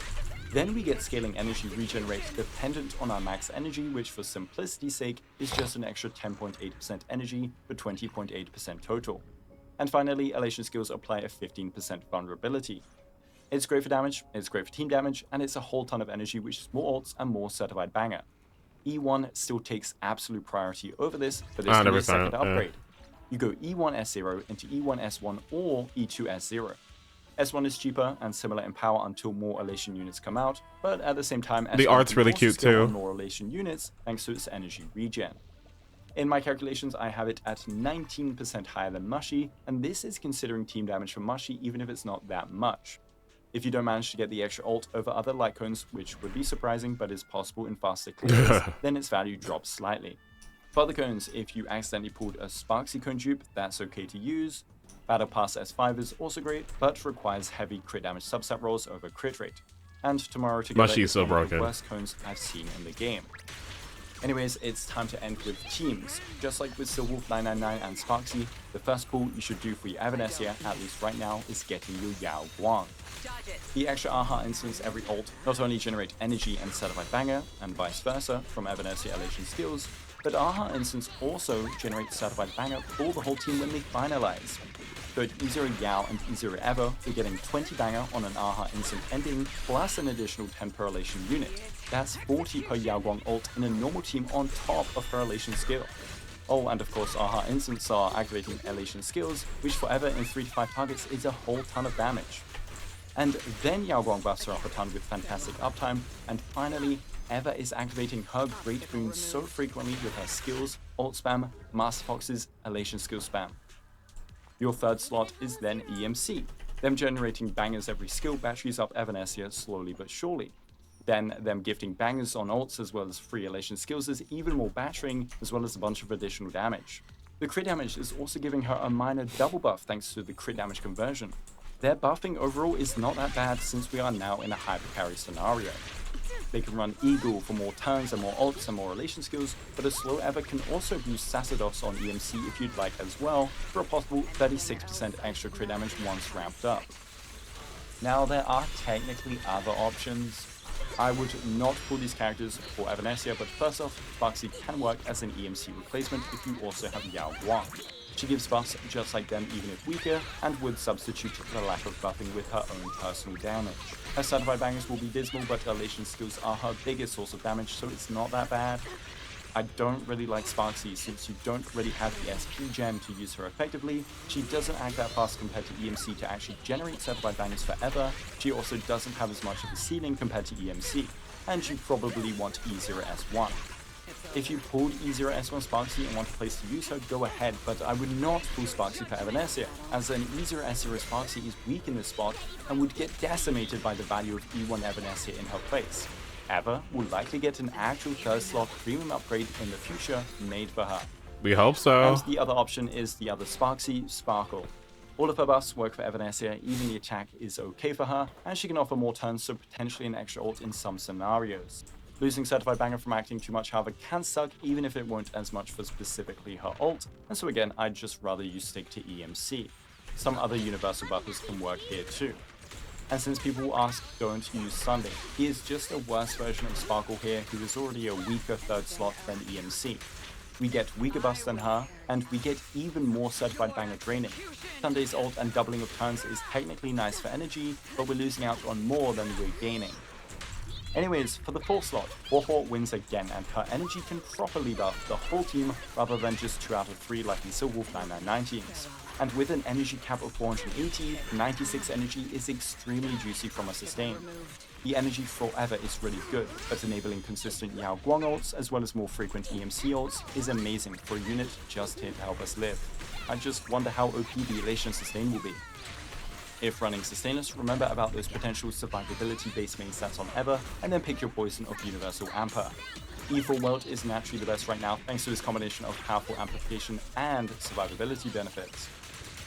Then we get scaling energy regenerate dependent on our max energy, which for simplicity's sake is just an extra 10.8% energy for 20.8% total. And finally, Elation skills apply a 15% vulnerability. It's great for damage, it's great for team damage, and it's a whole ton of energy, which is more ults and more certified banger. E1 still takes absolute priority over this, but this can be a second upgrade. You go E1 S0 into E1 S1 or E2 S0. S1 is cheaper and similar in power until more Elation units come out, but at the same time, S1 the art's really cute too. More Elation units thanks to its energy regen. In my calculations, I have it at 19% higher than Mushy, and this is considering team damage for Mushy even if it's not that much. If you don't manage to get the extra ult over other light cones, which would be surprising but is possible in faster clears, then its value drops slightly. For other cones, if you accidentally pulled a Sparksy cone dupe, that's okay to use. Battle Pass S5 is also great, but requires heavy crit damage subset rolls over crit rate. And Tomorrow Together Mushy's is so one of the broken. worst cones I've seen in the game. Anyways, it's time to end with teams. Just like with Silwolf 999 and Sparksy, the first pull you should do for your Evanescence, at least right now, is getting your Yao Guang. The extra AHA instants every ult not only generate energy and certified banger, and vice versa from Evanescence elation skills, but AHA instants also generate certified banger for the whole team when they finalize. So at E0 Yao and E0 Ever, we're getting 20 banger on an AHA instant ending, plus an additional 10 per elation unit. That's 40 per Yao Guang ult in a normal team on top of her elation skill. Oh, and of course AHA instants are activating elation skills, which forever in 3 to 5 targets is a whole ton of damage. And then Yao Guang buffs her up a ton with fantastic uptime, and finally, Eva is activating her great boons so frequently with her skills, ult spam, Master Fox's elation skill spam. Your third slot is then EMC, them generating bangers every skill batteries up Evanescence slowly but surely. Then them gifting bangers on ults as well as free elation skills is even more battering, as well as a bunch of additional damage. The crit damage is also giving her a minor double buff thanks to the crit damage conversion. Their buffing overall is not that bad since we are now in a hyper carry scenario. They can run Eagle for more turns and more ults and more relation skills, but a slow Ever can also boost Sacerdos on EMC if you'd like as well, for a possible 36% extra crit damage once ramped up. Now there are technically other options. I would not pull these characters for Evanescence, but first off, Sparksy can work as an EMC replacement if you also have Yao Guang. She gives buffs just like them even if weaker, and would substitute the lack of buffing with her own personal damage. Her certified bangers will be dismal, but elation skills are her biggest source of damage, so it's not that bad. I don't really like Sparksy since you don't really have the SP gem to use her effectively. She doesn't act that fast compared to EMC to actually generate certified bangers forever. She also doesn't have as much of a ceiling compared to EMC, and you probably want E0S1. If you pulled E0S1 Sparksy and want a place to use her, go ahead, but I would not pull Sparksy for Evanescence, as an E0S0 Sparksy is weak in this spot and would get decimated by the value of E1 Evanescence in her place. Eva will likely get an actual third slot premium upgrade in the future made for her. We hope so. And the other option is the other Sparksy, Sparkle. All of her buffs work for Evanescence, even the attack is okay for her, and she can offer more turns, so potentially an extra ult in some scenarios. Losing Certified Banger from acting too much, however, can suck, even if it won't as much for specifically her ult, and so again, I'd just rather you stick to EMC. Some other universal buffers can work here too. And since people will ask, don't use Sunday, he is just a worse version of Sparkle here, who is already a weaker third slot than EMC. We get weaker buffs than her, and we get even more Certified Banger draining. Sunday's ult and doubling of turns is technically nice for energy, but we're losing out on more than we're gaining. Anyways, for the 4th slot, Ho wins again, and her energy can properly buff the whole team rather than just 2 out of 3 like in Silwolf 999 teams. And with an energy cap of 480, 96 energy is extremely juicy from a sustain. The energy forever is really good, but enabling consistent Yao Guang ults as well as more frequent EMC ults is amazing for a unit just here to help us live. I just wonder how OP the Elation sustain will be. If running Sustainers, remember about those potential survivability based main stats on Eva, and then pick your poison of Universal Amper. E4 World is naturally the best right now thanks to this combination of powerful amplification and survivability benefits.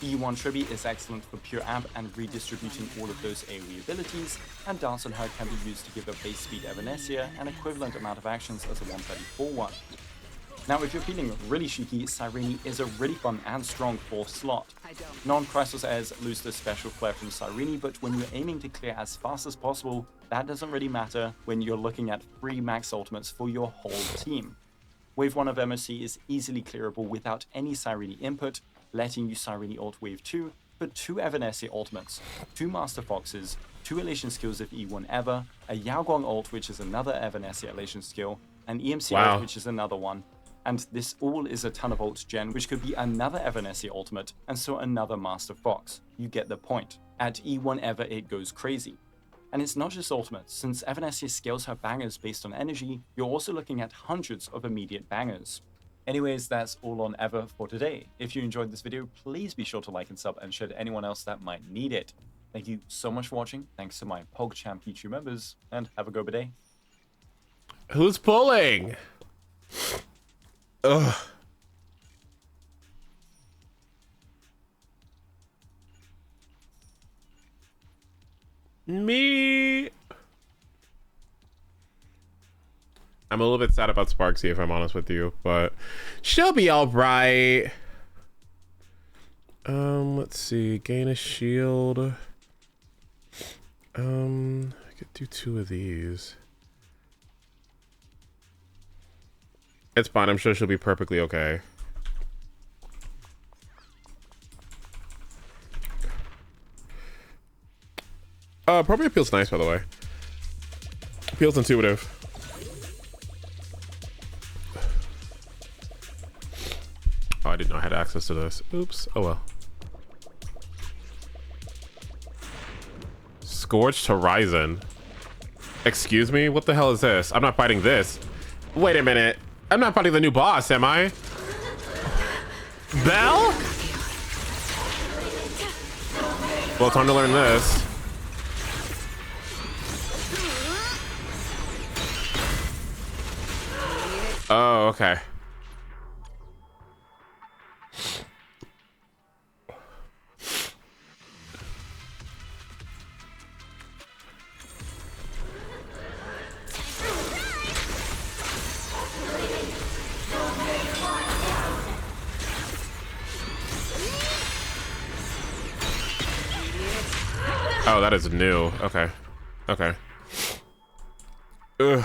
E1 Tribby is excellent for pure amp and redistributing all of those AoE abilities, and Dance on her can be used to give a base speed Evanescence an equivalent amount of actions as a 134 one. Now if you're feeling really cheeky, Cyrene is a really fun and strong 4th slot. Non-Chrysos Airs lose the special flair from Cyrene, but when you're aiming to clear as fast as possible, that doesn't really matter when you're looking at 3 max ultimates for your whole team. Wave 1 of MOC is easily clearable without any Cyrene input, letting you Cyrene ult Wave 2 for 2 Evanescence ultimates, 2 Master Foxes, 2 elation skills of E1 Ever, a Yao Guang ult which is another Evanescence elation skill, an EMC ult which is another one, and this all is a ton of ult gen which could be another Evanescence ultimate, and so another Master Fox. You get the point. At E1 Ever it goes crazy. And it's not just ultimates, since Evanescence scales her bangers based on energy, you're also looking at hundreds of immediate bangers. Anyways, that's all on Ever for today. If you enjoyed this video, please be sure to like and sub and share to anyone else that might need it. Thank you so much for watching. Thanks to my PogChamp YouTube members, and have a good day. Who's pulling? Ugh. Me. I'm a little bit sad about Sparksy, if I'm honest with you, but she'll be all right. Let's see. Gain a shield. I could do 2 of these. It's fine. I'm sure she'll be perfectly okay. Appropriate feels nice, by the way. Feels intuitive. Oh, I didn't know I had access to this. Oops. Oh well. Scorched Horizon. Excuse me? What the hell is this? I'm not fighting this. Wait a minute. I'm not fighting the new boss, am I? Belle? Well, time to learn this. Oh, okay. Oh, that is new. Okay. Okay. Ugh.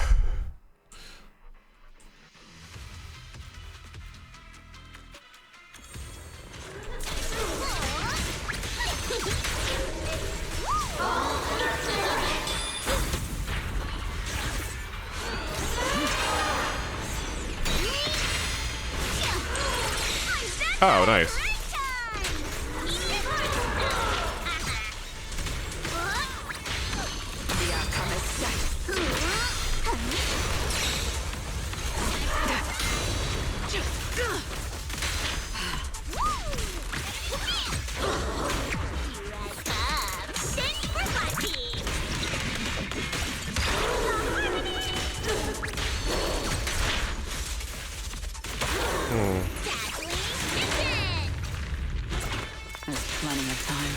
Oh, nice. There's plenty of time.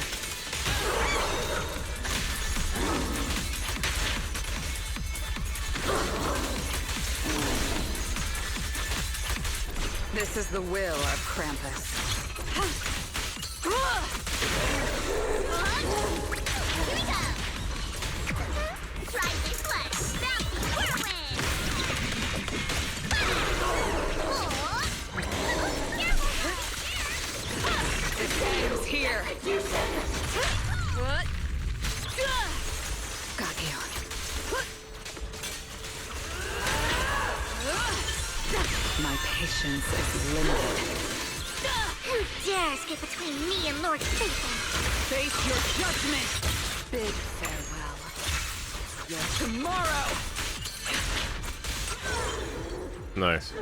This is the will of Krampus. Game's here. What? Got you. My patience is limited. Who dares get between me and Lord Satan? Face your judgment. Bid farewell. Your tomorrow. Nice.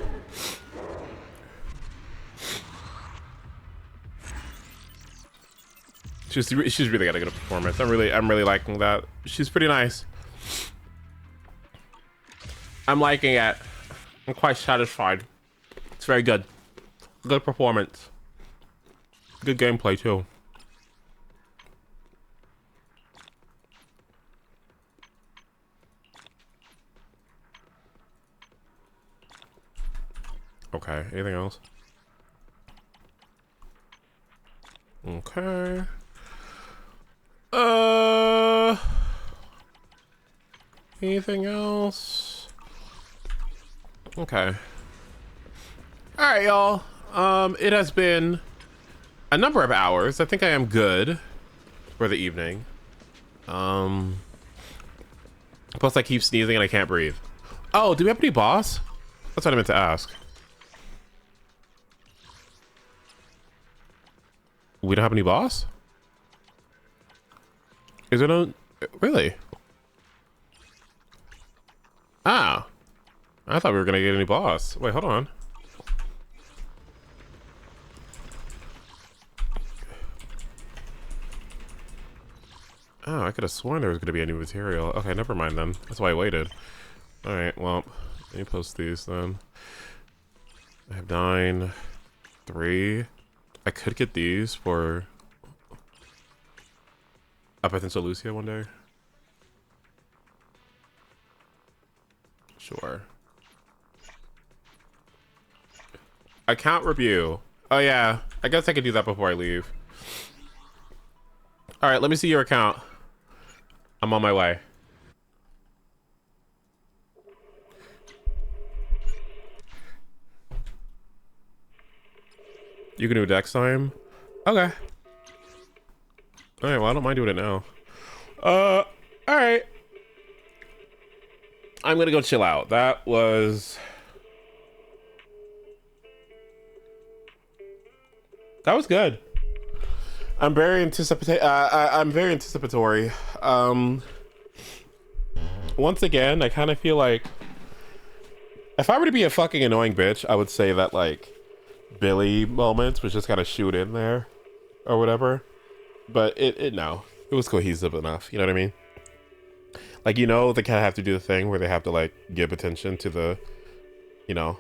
She's really got a good performance. I'm really liking that. She's pretty nice. I'm liking it. I'm quite satisfied. It's very good. Good performance. Good gameplay too. Okay, anything else? Okay. Anything else? Okay. All right, y'all. It has been a number of hours. I think I am good for the evening. Plus I keep sneezing and I can't breathe. Oh, do we have any boss? That's what I meant to ask. We don't have any boss? Is it a... Really? Ah. I thought we were gonna get any boss. Wait, hold on. Oh, I could have sworn there was going to be a new material. Okay, never mind then. That's why I waited. Alright, well, let me post these then. I have 9, 3. I could get these for up I think to Lucia one day. Sure. Account review. Oh yeah, I guess I could do that before I leave. All right, let me see your account. I'm on my way. You can do it next time? Okay. All right, well, I don't mind doing it now. All right. I'm gonna go chill out. That was good. I'm very anticipatory. Once again, I kind of feel like if I were to be a fucking annoying bitch, I would say that like Billy moments was just kind of shoot in there or whatever. But it was cohesive enough. You know what I mean? Like, you know, they kind of have to do the thing where they have to like give attention to the, you know,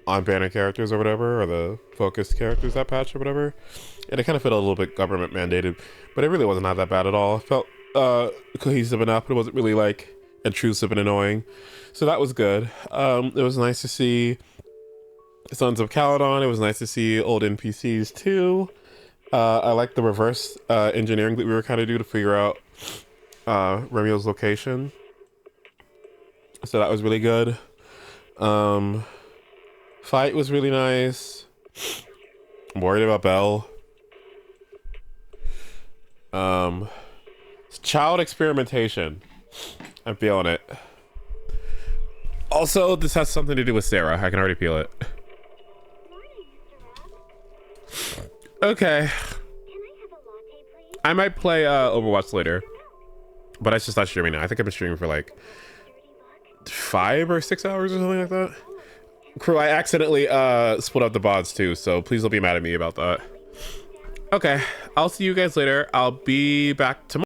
on-banner characters or whatever, or the focused characters that patch or whatever. And it kind of felt a little bit government mandated, but it really wasn't not that bad at all. It felt cohesive enough, but it wasn't really like intrusive and annoying. So that was good. It was nice to see Sons of Caledon. It was nice to see old NPCs too. I like the reverse engineering that we were kind of doing to figure out Remio's location. So that was really good. Fight was really nice. I'm worried about Belle. Child experimentation. I'm feeling it. Also, this has something to do with Sarah. I can already feel it. Okay. I might play Overwatch later. But I just not streaming now. I think I've been streaming for like 5 or 6 hours or something like that. Crew, I accidentally split up the VODs too, so please don't be mad at me about that. Okay, I'll see you guys later. I'll be back tomorrow.